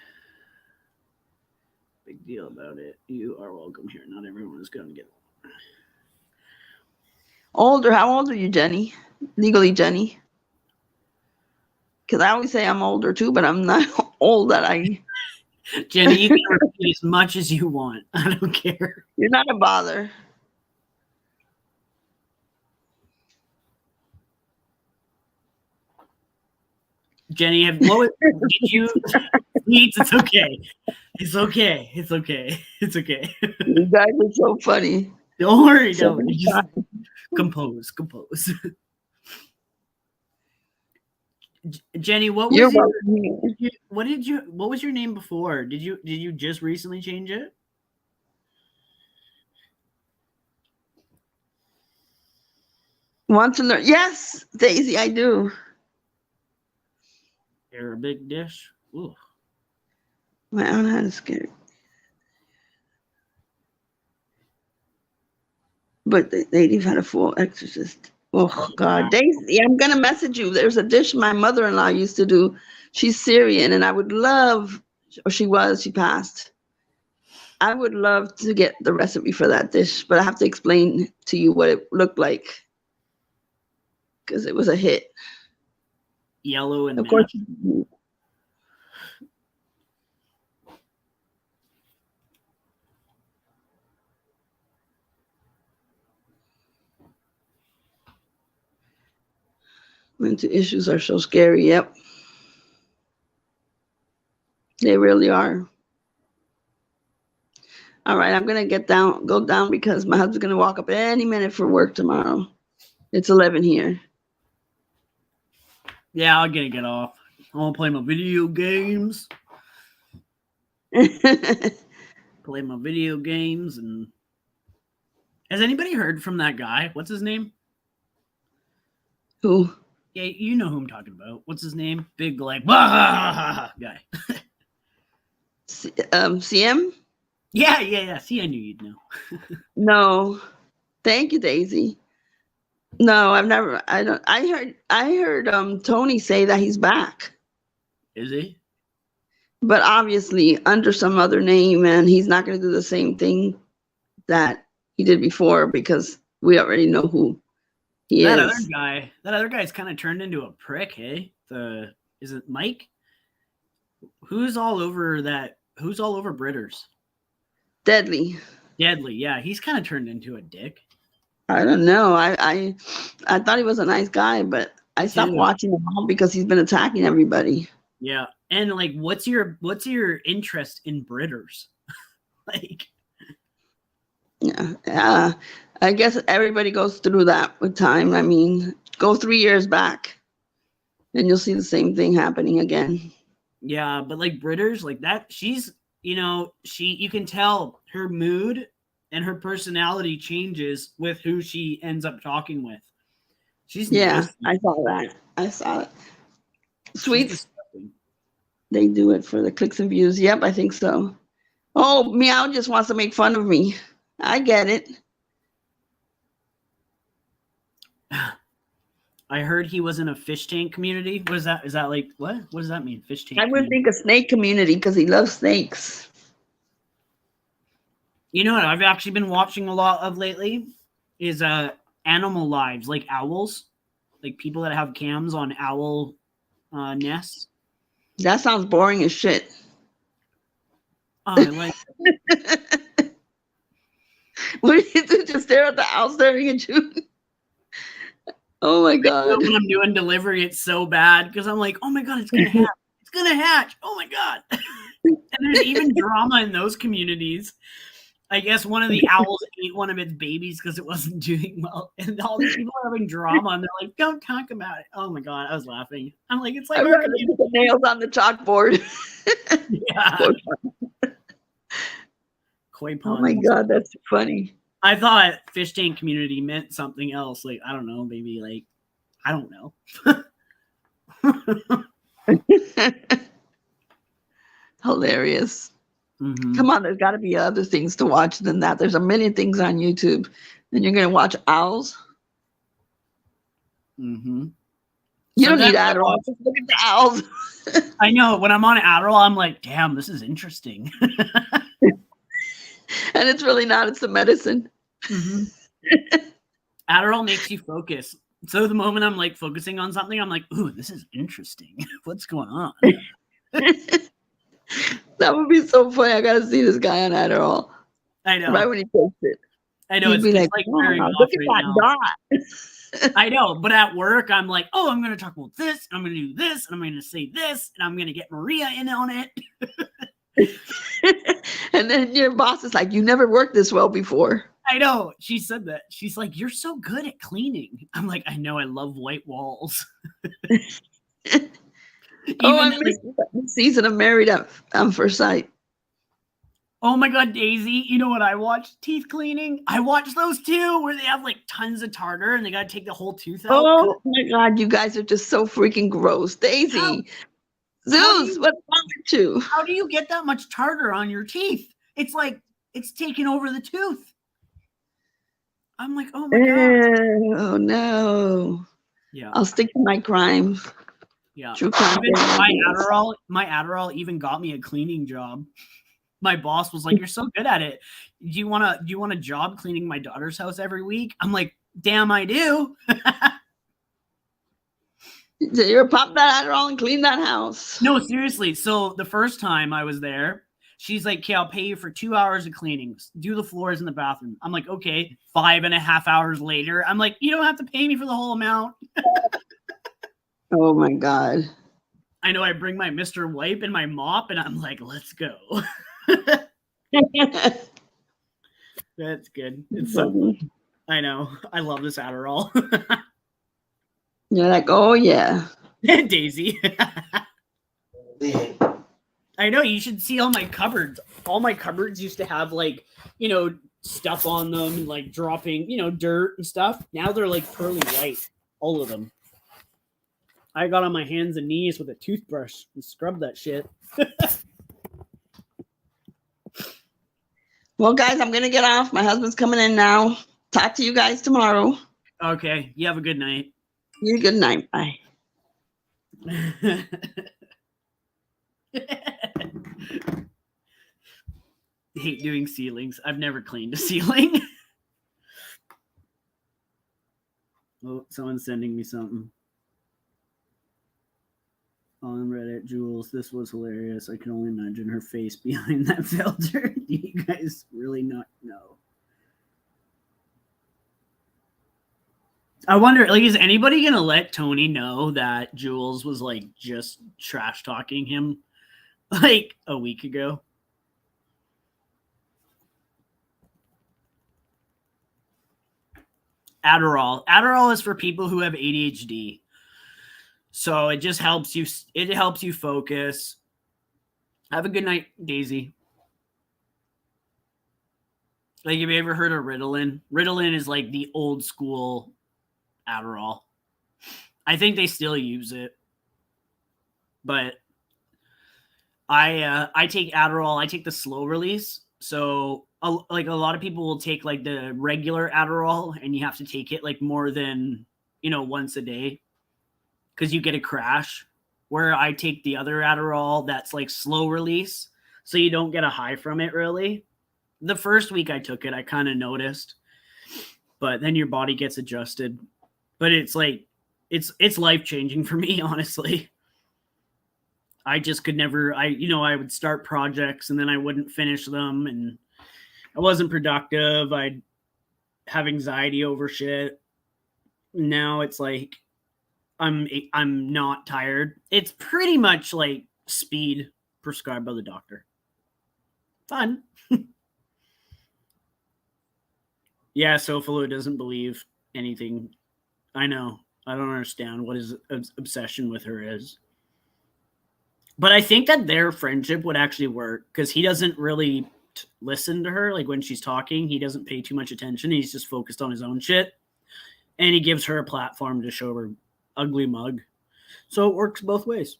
big deal about it. You are welcome here. Not everyone is going to get older. How old are you, Jenny? Legally, Jenny? Because I always say I'm older too, but I'm not old. That I. Jenny, you can repeat as much as you want. I don't care. You're not a bother. Jenny, did you? It's okay. It's okay. It's okay. It's okay. You guys are so funny. Don't worry. Don't worry. Just compose. Jenny, what was what was your name before? Did you just recently change it? Want to learn? Yes, Daisy, I do. You're a big dish. Ooh. My aunt had a scary. But they've had a full exorcist. Oh God, Daisy, I'm gonna message you. There's a dish my mother-in-law used to do. She's Syrian, and I would love, or she passed. I would love to get the recipe for that dish, but I have to explain to you what it looked like because it was a hit. Yellow and of course. Mental issues are so scary. Yep. They really are. All right, I'm gonna go down because my husband's gonna walk up any minute for work tomorrow. It's 11 here. Yeah, I'll get off. I want to play my video games. Play my video games. And has anybody heard from that guy? What's his name? Who? Yeah, you know who I'm talking about. What's his name? Big like guy. CM? Yeah. See, I knew you'd know. No. Thank you, Daisy. No, I've never. I heard Tony say that he's back. Is he? But obviously under some other name, and he's not going to do the same thing that he did before because we already know who he is. That other guy's kind of turned into a prick, hey? Is it Mike? Who's all over Britters? Deadly, yeah. He's kind of turned into a dick. I don't know. I thought he was a nice guy, but I stopped watching him all because he's been attacking everybody. Yeah, and like, what's your interest in Britters? Like, yeah. I guess everybody goes through that with time. I mean, go 3 years back, and you'll see the same thing happening again. Yeah, but like Britters, like that, she's, you can tell her mood and her personality changes with who she ends up talking with. Nasty. I saw it. Sweets, they do it for the clicks and views. Yep, I think so. Oh, Meow just wants to make fun of me. I get it. I heard he was in a fish tank community. What is that? Is that like, what? What does that mean? Fish tank? I would think a snake community because he loves snakes. You know what I've actually been watching a lot of lately is animal lives, like owls, like people that have cams on owl nests. That sounds boring as shit. Oh, I like it. What do you do? Just stare at the owl staring at you? Oh my God. When I'm doing delivery, it's so bad because I'm like, oh my God, it's gonna hatch. It's gonna hatch. Oh my God. And there's even drama in those communities. I guess one of the owls ate one of its babies because it wasn't doing well. And all these people are having drama and they're like, don't talk about it. Oh my God, I was laughing. I'm like, it's like I our remember community. the nails on the chalkboard. Yeah. Koi Oh my ponds. God, that's funny. I thought fish tank community meant something else. Like, I don't know, maybe like, I don't know. Hilarious. Mm-hmm. Come on, there's got to be other things to watch than that. There's a million things on YouTube. And you're going to watch owls? Mm-hmm. You don't need Adderall. Just look at the owls. I know. When I'm on Adderall, I'm like, damn, this is interesting. And it's really not. It's the medicine. Mm-hmm. Adderall makes you focus. So the moment I'm like focusing on something, I'm like, ooh, this is interesting. What's going on? That would be so funny. I got to see this guy on Adderall. I know. Right when he takes it. I know. It's be like wow, look look at at that dot. I know. But at work, I'm like, oh, I'm going to talk about this. And I'm going to do this. And I'm going to say this. And I'm going to get Maria in on it. And then your boss is like, you never worked this well before. I know. She said that. She's like, you're so good at cleaning. I'm like, I know. I love white walls. I missed the season of Married at First Sight. Oh my God, Daisy. You know what I watched? Teeth cleaning. I watched those too, where they have like tons of tartar and they got to take the whole tooth out. Oh my God, you guys are just so freaking gross. Daisy. Zeus, what's wrong with you? How do you get that much tartar on your teeth? It's like it's taking over the tooth. I'm like, oh my God. Oh no. Yeah. I'll stick to my crime. Yeah. True crime. My Adderall even got me a cleaning job. My boss was like, you're so good at it. Do you want a job cleaning my daughter's house every week? I'm like, damn, I do. You're pop that Adderall and clean that house. No, seriously. So the first time I was there, she's like, okay, I'll pay you for 2 hours of cleaning. Do the floors in the bathroom. I'm like, okay. 5.5 hours later, I'm like, you don't have to pay me for the whole amount. Oh my God. I know. I bring my Mr. Wipe and my mop and I'm like, let's go. That's good. It's so fun. I know. I love this Adderall. You're like, oh yeah. Daisy. I know. You should see all my cupboards. All my cupboards used to have like, stuff on them and like dropping, dirt and stuff. Now they're like pearly white. All of them. I got on my hands and knees with a toothbrush and scrubbed that shit. Well, guys, I'm going to get off. My husband's coming in now. Talk to you guys tomorrow. Okay. You have a good night. You good night. Bye. Hate doing ceilings. I've never cleaned a ceiling. Oh, someone's sending me something. On Reddit, Jules, this was hilarious. I can only imagine her face behind that filter. Do you guys really not know? I wonder, like, is anybody gonna let Tony know that Jules was like just trash talking him like a week ago? Adderall. Adderall is for people who have ADHD. So it just helps you. It helps you focus. Have a good night, Daisy. Like, have you ever heard of Ritalin? Ritalin is like the old school Adderall. I think they still use it, but I take Adderall. I take the slow release. So like a lot of people will take like the regular Adderall, and you have to take it like more than once a day. Because you get a crash, where I take the other Adderall that's like slow release, so you don't get a high from it really. The first week I took it, I kind of noticed, but then your body gets adjusted. But it's like, it's life-changing for me, honestly. I just could never, I would start projects and then I wouldn't finish them, and I wasn't productive. I'd have anxiety over shit. Now it's like, I'm not tired. It's pretty much like speed. prescribed by the doctor. Fun. Yeah, Sofalo doesn't believe anything. I know. I don't understand what his obsession with her is. But I think that their friendship would actually work because he doesn't really listen to her. Like when she's talking, he doesn't pay too much attention. He's just focused on his own shit. And he gives her a platform to show her ugly mug. So it works both ways.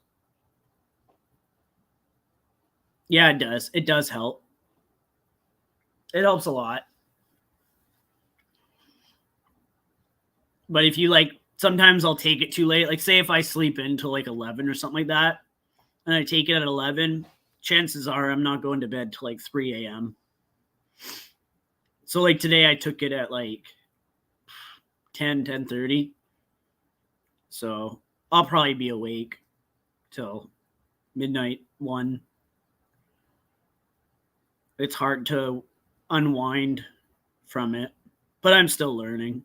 Yeah, it does. It does help. It helps a lot. But if you like, sometimes I'll take it too late. Like say if I sleep until like 11 or something like that, and I take it at 11, chances are I'm not going to bed till like 3 a.m. So like today I took it at like 10:30. So I'll probably be awake till midnight 1. It's hard to unwind from it, but I'm still learning.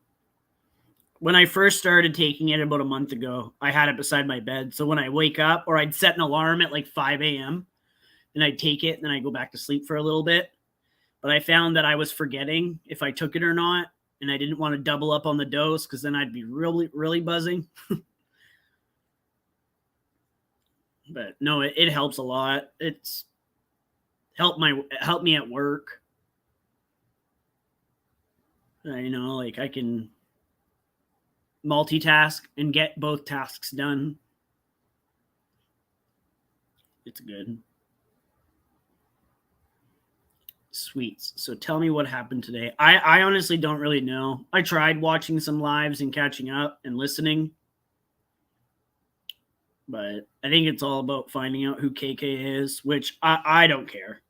When I first started taking it about a month ago, I had it beside my bed. So when I wake up, or I'd set an alarm at like 5 a.m. and I'd take it and then I'd go back to sleep for a little bit. But I found that I was forgetting if I took it or not. And I didn't want to double up on the dose because then I'd be really, really buzzing. But no, it helps a lot. It's helped me at work. You know, like I can multitask and get both tasks done. It's good. Sweets. So tell me what happened today. I honestly don't really know. I tried watching some lives and catching up and listening. But I think it's all about finding out who KK is, which I don't care.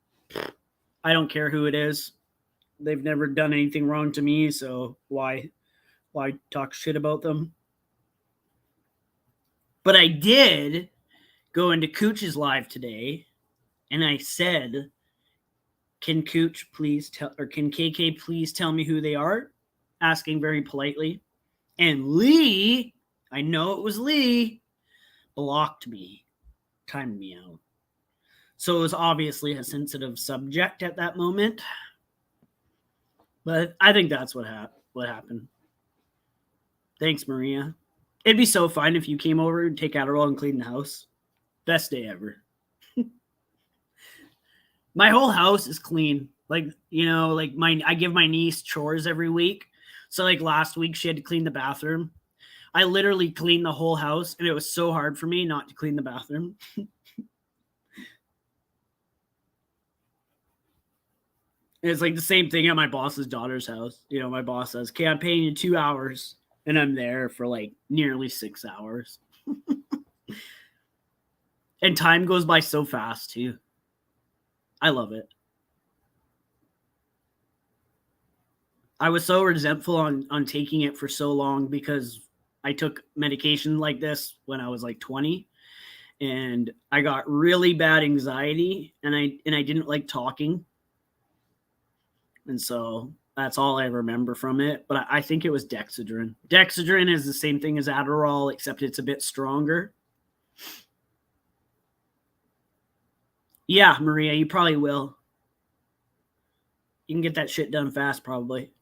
I don't care who it is. They've never done anything wrong to me, so why talk shit about them? But I did go into Cooch's live today, and I said, can Cooch please tell, or can KK please tell me who they are? Asking very politely. And Lee, I know it was Lee, blocked me, timed me out. So it was obviously a sensitive subject at that moment. But I think that's what happened. Thanks, Maria. It'd be so fun if you came over and take Adderall and clean the house. Best day ever. My whole house is clean. Like, you know, like I give my niece chores every week. So like last week she had to clean the bathroom. I literally cleaned the whole house, and it was so hard for me not to clean the bathroom. It's like the same thing at my boss's daughter's house. You know, my boss says, okay, I'm paying you 2 hours, and I'm there for like nearly 6 hours. And time goes by so fast too. I love it. I was so resentful on taking it for so long because I took medication like this when I was like 20, and I got really bad anxiety, and I didn't like talking. And so that's all I remember from it. But I think it was Dexedrine. Dexedrine is the same thing as Adderall, except it's a bit stronger. Yeah, Maria, you probably will. You can get that shit done fast, probably.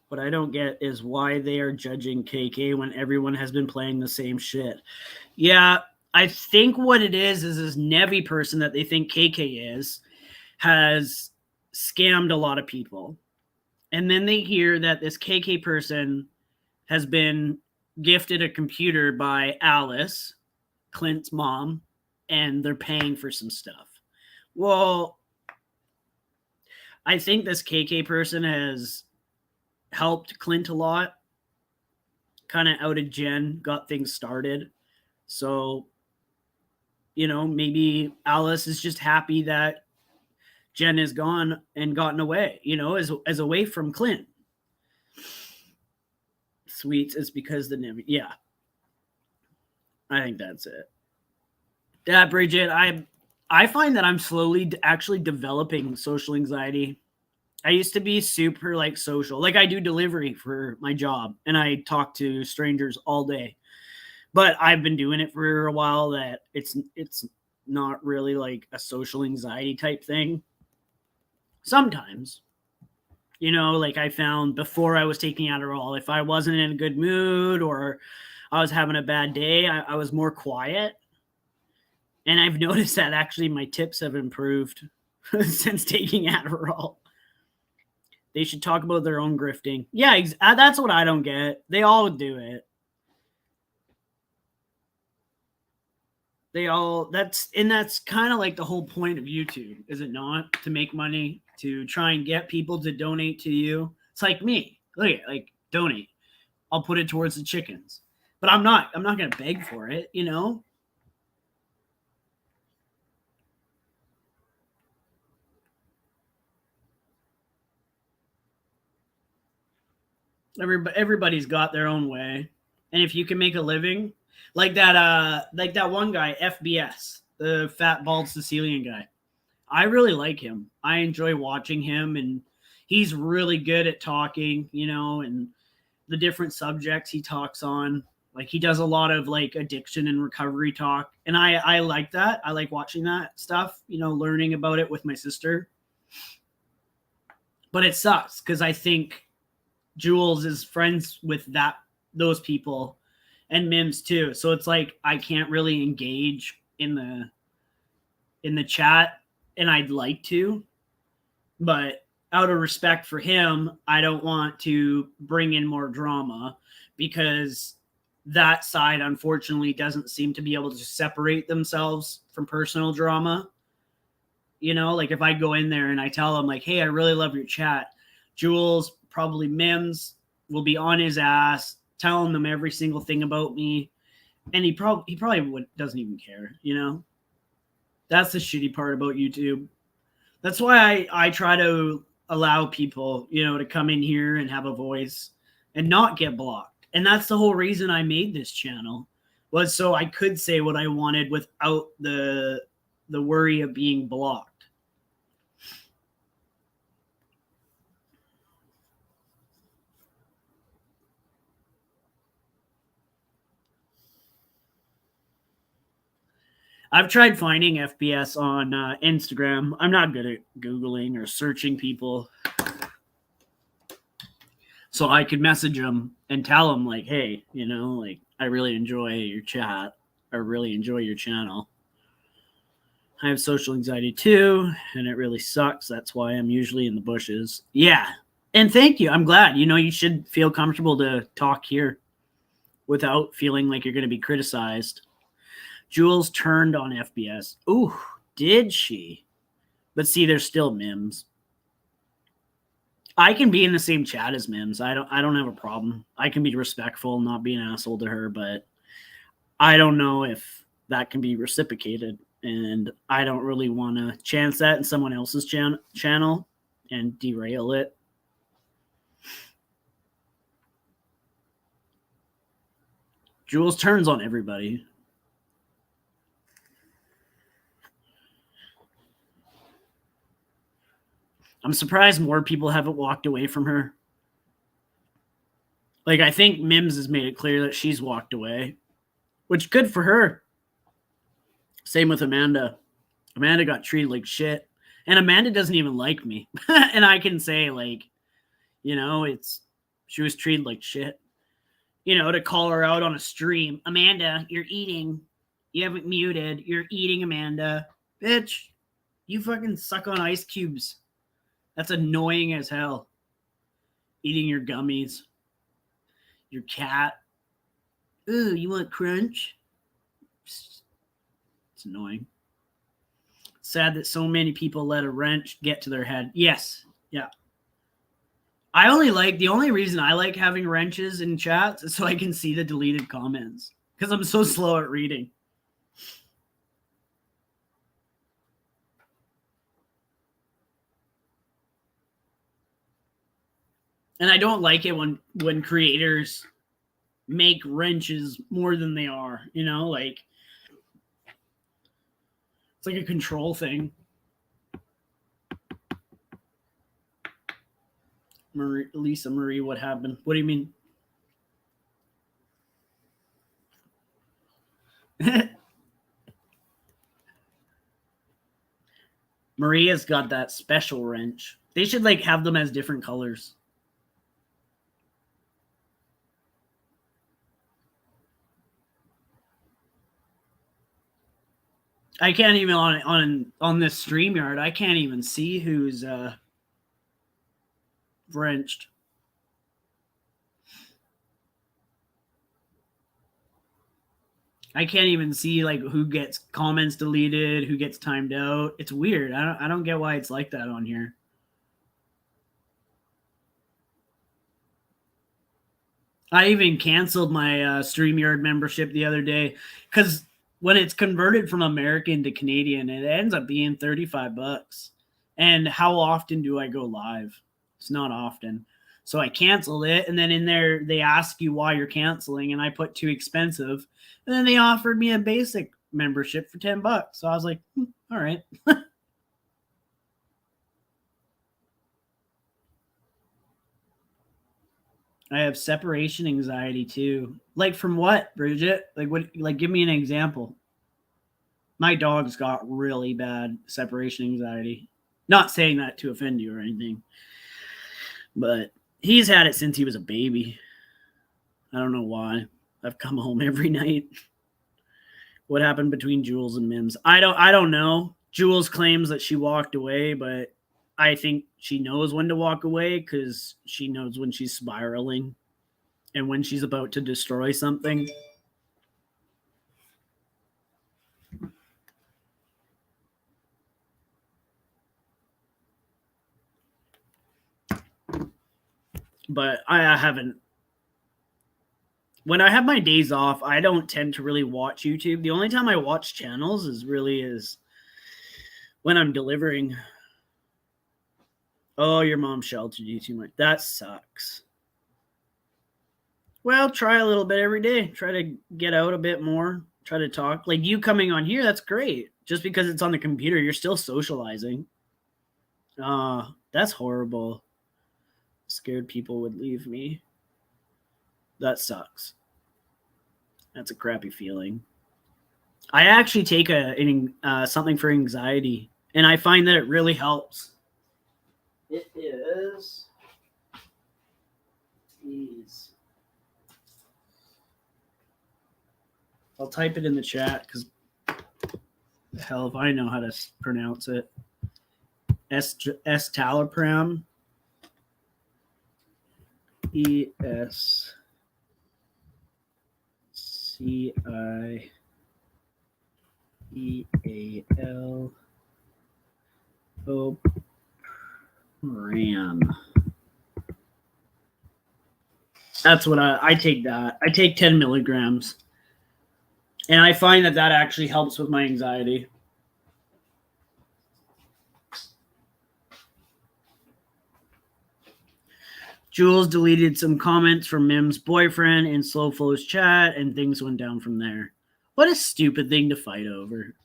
What I don't get is why they are judging KK when everyone has been playing the same shit. Yeah, I think what it is this Nevi person that they think KK is has scammed a lot of people. And then they hear that this KK person has been gifted a computer by Alice, Clint's mom, and they're paying for some stuff. Well, I think this KK person has helped Clint a lot, kind of outed Jen, got things started. So, you know, maybe Alice is just happy that Jen is gone and gotten away, you know, as away from Clint. Sweets is because the Nevi. Yeah. I think that's it. Yeah, Bridget, I find that I'm slowly actually developing social anxiety. I used to be super like social. Like I do delivery for my job and I talk to strangers all day. But I've been doing it for a while that it's not really like a social anxiety type thing. Sometimes, you know, like I found before I was taking Adderall, if I wasn't in a good mood or I was having a bad day, I was more quiet. And I've noticed that actually my tips have improved since taking Adderall. They should talk about their own grifting. Yeah, that's what I don't get. They all do it. That's kind of like the whole point of YouTube, is it not? To make money, to try and get people to donate to you. It's like me. Look at, like, donate. I'll put it towards the chickens. But I'm not going to beg for it, you know? Everybody's got their own way. And if you can make a living, like that one guy, FBS, the fat bald Sicilian guy. I really like him. I enjoy watching him, and he's really good at talking, you know, and the different subjects he talks on. Like, he does a lot of like addiction and recovery talk. And I like that. I like watching that stuff, you know, learning about it with my sister. But it sucks because I think Jules is friends with those people and Mims too. So it's like I can't really engage in the chat, and I'd like to, but out of respect for him, I don't want to bring in more drama, because that side unfortunately doesn't seem to be able to separate themselves from personal drama. You know, like if I go in there and I tell them like, hey, I really love your chat, Jules, probably Mims, will be on his ass telling them every single thing about me, and he probably doesn't even care, you know. That's the shitty part about YouTube. That's why I try to allow people, you know, to come in here and have a voice and not get blocked. And that's the whole reason I made this channel, was so I could say what I wanted without the worry of being blocked. I've tried finding FBS on Instagram. I'm not good at Googling or searching people. So I could message them and tell them like, hey, you know, like, I really enjoy your chat. I really enjoy your channel. I have social anxiety too, and it really sucks. That's why I'm usually in the bushes. Yeah. And thank you. I'm glad. You know, you should feel comfortable to talk here without feeling like you're going to be criticized. Jules turned on FBS. Ooh, did she? But see, there's still Mims. I can be in the same chat as Mims. I don't have a problem. I can be respectful, not be an asshole to her, but I don't know if that can be reciprocated. And I don't really want to chance that in someone else's channel and derail it. Jules turns on everybody. I'm surprised more people haven't walked away from her. Like, I think Mims has made it clear that she's walked away, which good for her. Same with Amanda. Amanda got treated like shit. And Amanda doesn't even like me. And I can say, like, you know, she was treated like shit. You know, to call her out on a stream. Amanda, you're eating. You haven't muted. You're eating, Amanda. Bitch, you fucking suck on ice cubes. That's annoying as hell. Eating your gummies. Your cat. Ooh, you want crunch? It's annoying. Sad that so many people let a wrench get to their head. Yes. Yeah. The only reason I like having wrenches in chats is so I can see the deleted comments, because I'm so slow at reading. And I don't like it when creators make wrenches more than they are, you know, like it's like a control thing. Lisa Marie, what happened? What do you mean? Maria's got that special wrench. They should like have them as different colors. I can't even on this StreamYard. I can't even see who's wrenched. I can't even see like who gets comments deleted, who gets timed out. It's weird. I don't get why it's like that on here. I even canceled my StreamYard membership the other day because when it's converted from American to Canadian, it ends up being $35. And how often do I go live? It's not often. So I canceled it. And then in there, they ask you why you're canceling. And I put too expensive. And then they offered me a basic membership for $10. So I was like, all right. I have separation anxiety too. Like from what, Bridget? Like what? Like give me an example. My dog's got really bad separation anxiety. Not saying that to offend you or anything, but he's had it since he was a baby. I don't know why. I've come home every night. What happened between Jules and Mims? I don't know. Jules claims that she walked away, but I think she knows when to walk away because she knows when she's spiraling and when she's about to destroy something. But I haven't. When I have my days off, I don't tend to really watch YouTube. The only time I watch channels is when I'm delivering. Oh, your mom sheltered you too much. That sucks. Well, try a little bit every day. Try to get out a bit more. Try to talk. Like you coming on here, that's great. Just because it's on the computer, you're still socializing. That's horrible. Scared people would leave me. That sucks. That's a crappy feeling. I actually take something for anxiety, and I find that it really helps. It is these. I'll type it in the chat because the hell if I know how to pronounce it. Escitalopram. ESCIEAL. Oh, Ram. That's what I take that. I take 10 milligrams. And I find that actually helps with my anxiety. Jules deleted some comments from Mim's boyfriend in Slowflow's chat, and things went down from there. What a stupid thing to fight over.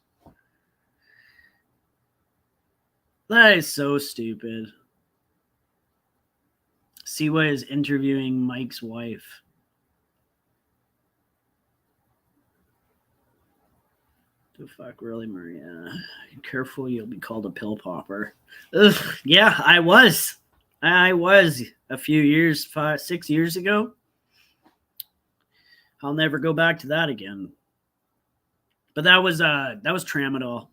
That is so stupid. Siwa is interviewing Mike's wife. The fuck, really, Maria? Careful, you'll be called a pill popper. Ugh, yeah, I was a few years, 6 years ago. I'll never go back to that again. But that was tramadol.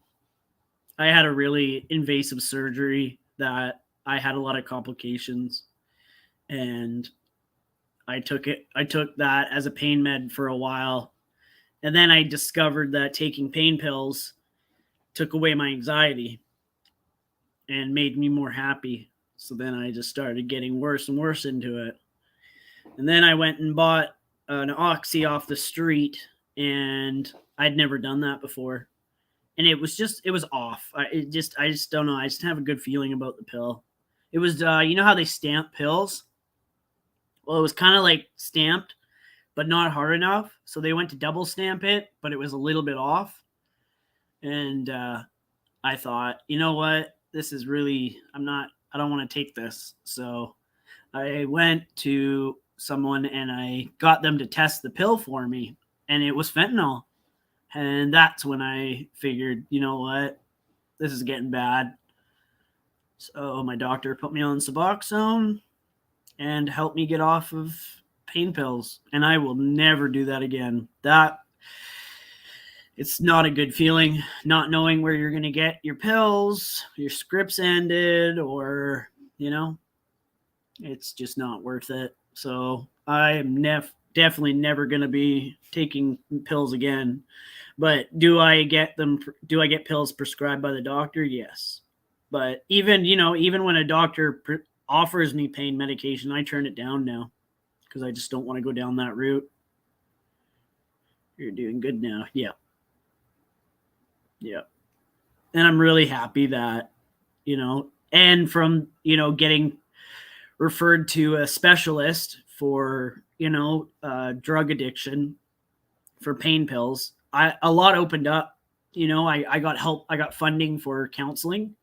I had a really invasive surgery that I had a lot of complications, and I took that as a pain med for a while. And then I discovered that taking pain pills took away my anxiety and made me more happy. So then I just started getting worse and worse into it. And then I went and bought an Oxy off the street, and I'd never done that before. And it was off. I just don't know. I just have a good feeling about the pill. It was, you know how they stamp pills? Well, it was kind of like stamped, but not hard enough. So they went to double stamp it, but it was a little bit off. And I thought, you know what? This is really, I don't want to take this. So I went to someone and I got them to test the pill for me, and it was fentanyl. And that's when I figured, you know what? This is getting bad. So my doctor put me on Suboxone and helped me get off of pain pills. And I will never do that again. It's not a good feeling, not knowing where you're going to get your pills, your scripts ended, or, it's just not worth it. So I am definitely never going to be taking pills again. But do I get pills prescribed by the doctor? Yes. But even when a doctor offers me pain medication, I turn it down now because I just don't want to go down that route. You're doing good now. Yeah. Yeah. And I'm really happy that, and from, getting referred to a specialist for, drug addiction for pain pills, a lot opened up. I got help. I got funding for counseling.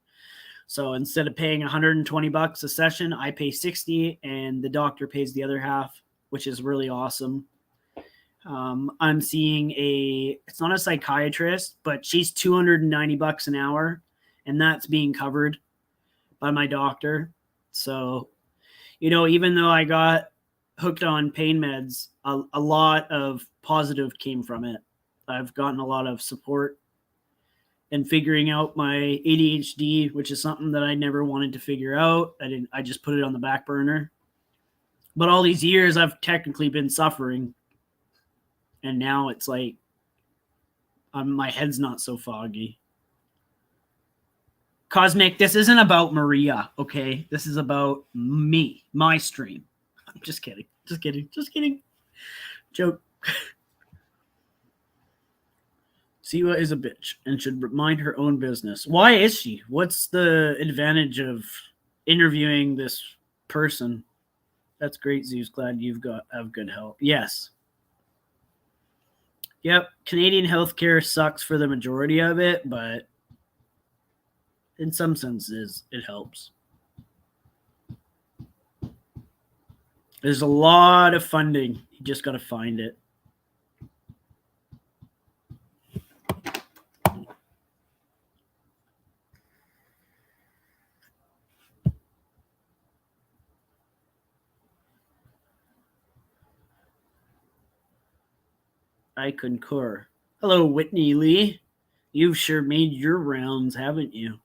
So instead of paying $120 a session, I pay $60 and the doctor pays the other half, which is really awesome. I'm seeing it's not a psychiatrist, but she's $290 an hour, and that's being covered by my doctor. So, even though I got hooked on pain meds, a lot of positive came from it. I've gotten a lot of support and figuring out my ADHD, which is something that I never wanted to figure out. I just put it on the back burner. But all these years I've technically been suffering. And now it's like my head's not so foggy. Cosmic, this isn't about Maria, okay? This is about me, my stream. I'm just kidding. Just kidding. Joke. Siwa is a bitch and should mind her own business. Why is she? What's the advantage of interviewing this person? That's great, Zeus. Glad have good help. Yes. Yep. Canadian healthcare sucks for the majority of it, but in some senses, it helps. There's a lot of funding. You just got to find it. I concur. Hello, Whitney Lee. You've sure made your rounds, haven't you?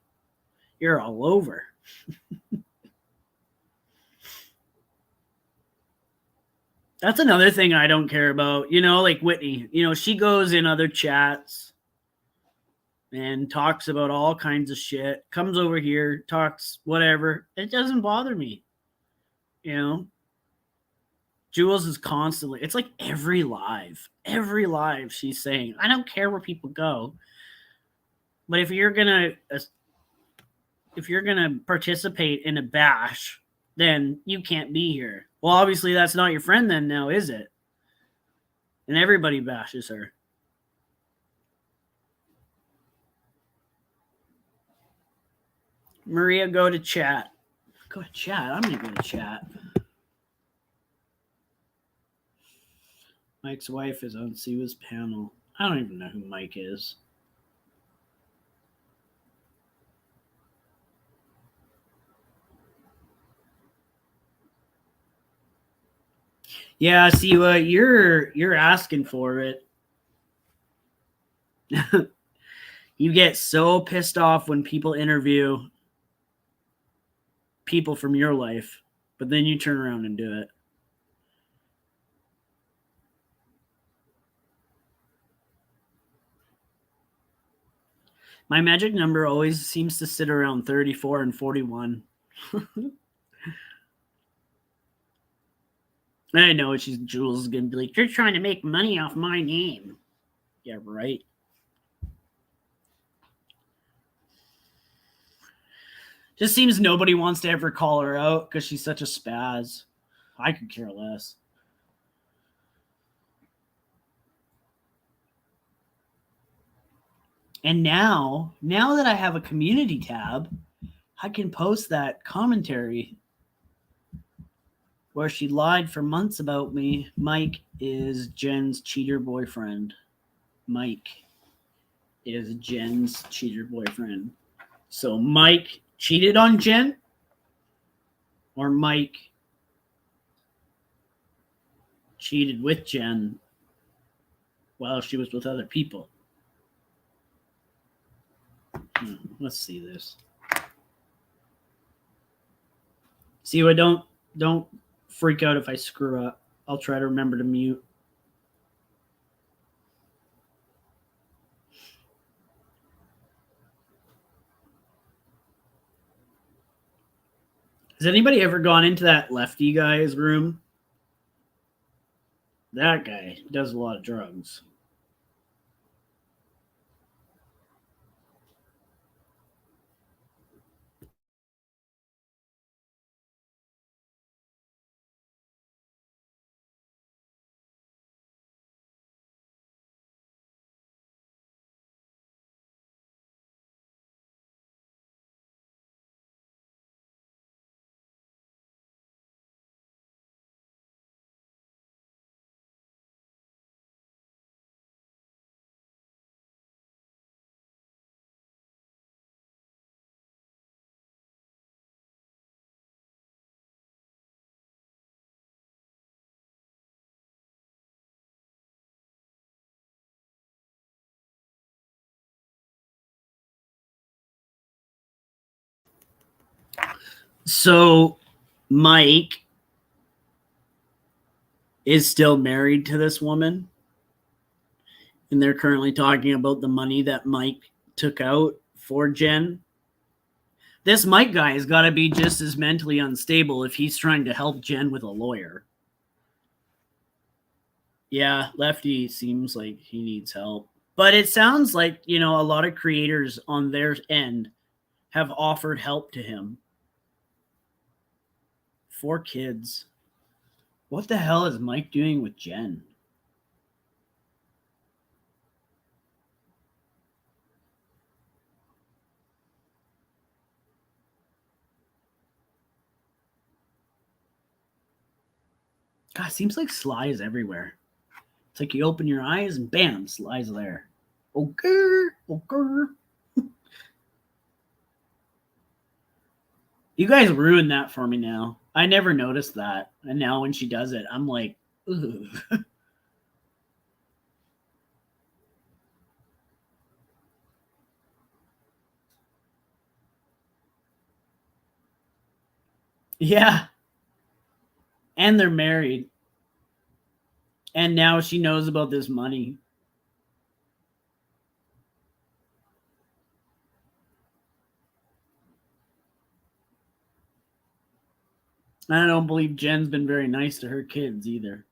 You're all over. That's another thing I don't care about. Like Whitney, she goes in other chats and talks about all kinds of shit, comes over here, talks whatever. It doesn't bother me. Jules is constantly, it's like every live she's saying, I don't care where people go. But if you're going to participate in a bash, then you can't be here. Well, obviously that's not your friend then now, is it? And everybody bashes her. Maria, go to chat. Go to chat. I'm going to go to chat. Mike's wife is on Siwa's panel. I don't even know who Mike is. Yeah, Siwa, you're asking for it. You get so pissed off when people interview people from your life, but then you turn around and do it. My magic number always seems to sit around 34 and 41. I know Jules is going to be like, you're trying to make money off my name. Yeah, right. Just seems nobody wants to ever call her out because she's such a spaz. I could care less. And now that I have a community tab, I can post that commentary where she lied for months about me. Mike is Jen's cheater boyfriend. Mike is Jen's cheater boyfriend. So Mike cheated on Jen? Or Mike cheated with Jen while she was with other people? Let's see this. See what? Don't freak out if I screw up. I'll try to remember to mute. Has anybody ever gone into that lefty guy's room? That guy does a lot of drugs. So Mike is still married to this woman, and they're currently talking about the money that Mike took out for Jen. This Mike guy has got to be just as mentally unstable if he's trying to help Jen with a lawyer. Yeah, Lefty seems like he needs help. But it sounds like, a lot of creators on their end have offered help to him. 4 kids. What the hell is Mike doing with Jen? God, it seems like Sly is everywhere. It's like you open your eyes and bam, Sly's there. Okay. You guys ruined that for me now. I never noticed that. And now when she does it, I'm like, ugh. Yeah. And they're married. And now she knows about this money. I don't believe Jen's been very nice to her kids either.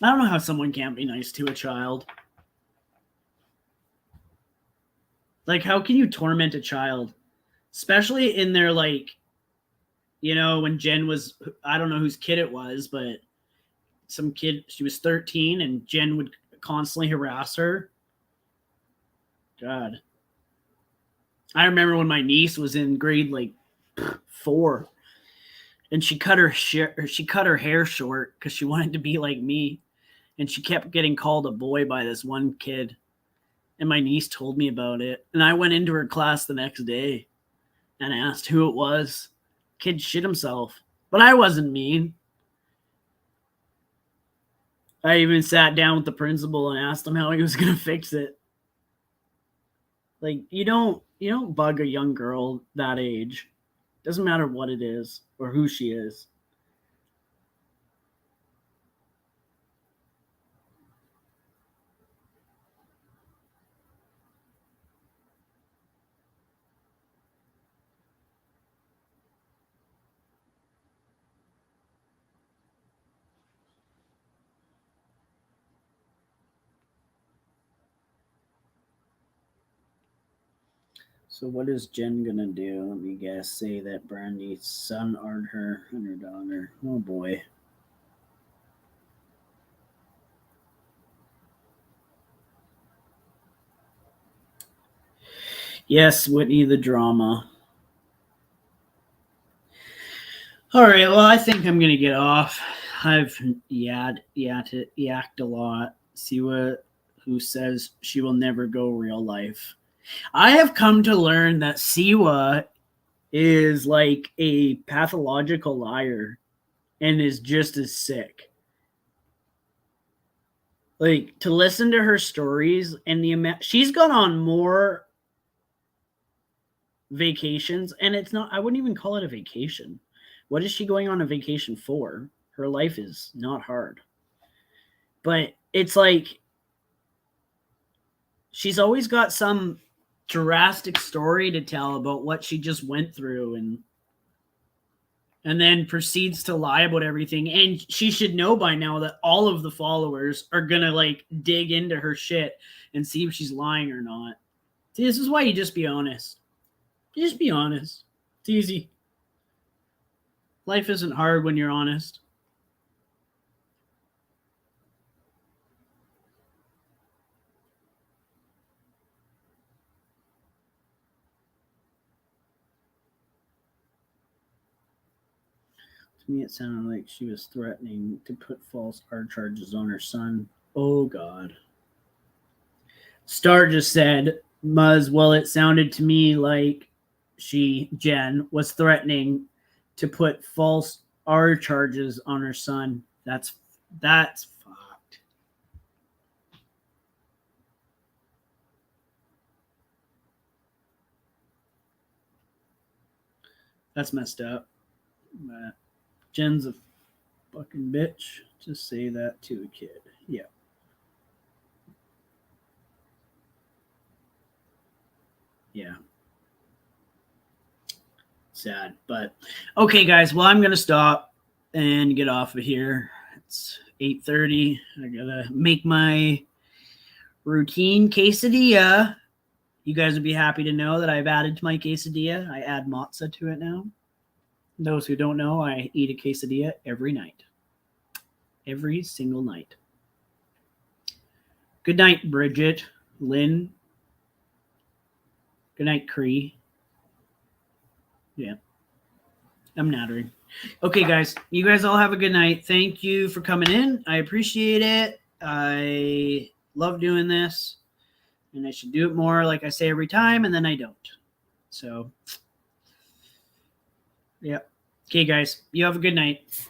I don't know how someone can't be nice to a child. Like, how can you torment a child? Especially in their, when Jen was, I don't know whose kid it was, but some kid, she was 13 and Jen would constantly harass her. God. I remember when my niece was in grade 4 and she cut her hair short because she wanted to be like me, and she kept getting called a boy by this one kid, and my niece told me about it, and I went into her class the next day and asked who it was. Kid shit himself, but I wasn't mean. I even sat down with the principal and asked him how he was going to fix it. Like, you don't bug a young girl that age. Doesn't matter what it is or who she is. So what is Jen gonna do? Let me guess. Say that Brandy's son and her daughter. Oh boy. Yes, Whitney, the drama. All right, well, I think I'm gonna get off. I've yacked a lot. See who says she will never go real life. I have come to learn that Siwa is like a pathological liar and is just as sick. Like, to listen to her stories and the amount she's gone on more vacations, and it's not, I wouldn't even call it a vacation. What is she going on a vacation for? Her life is not hard. But it's like she's always got some drastic story to tell about what she just went through, and then proceeds to lie about everything. And she should know by now that all of the followers are gonna like dig into her shit and see if she's lying or not. See, this is why you just be honest. You just be honest. It's easy. Life isn't hard when you're honest. To me, it sounded like she was threatening to put false art charges on her son. Oh, God. Star just said, Muzz, well, it sounded to me like Jen, was threatening to put false R charges on her son. That's fucked. That's messed up. But Jen's a fucking bitch. Just say that to a kid. Yeah. Yeah. Sad. But okay, guys. Well, I'm gonna stop and get off of here. It's 8:30. I gotta make my routine quesadilla. You guys would be happy to know that I've added to my quesadilla. I add matzo to it now. Those who don't know, I eat a quesadilla every night. Every single night. Good night, Bridget, Lynn. Good night, Cree. Yeah. I'm nattering. Okay, guys. You guys all have a good night. Thank you for coming in. I appreciate it. I love doing this. And I should do it more, like I say every time, and then I don't. So, yeah. Okay, guys. You have a good night.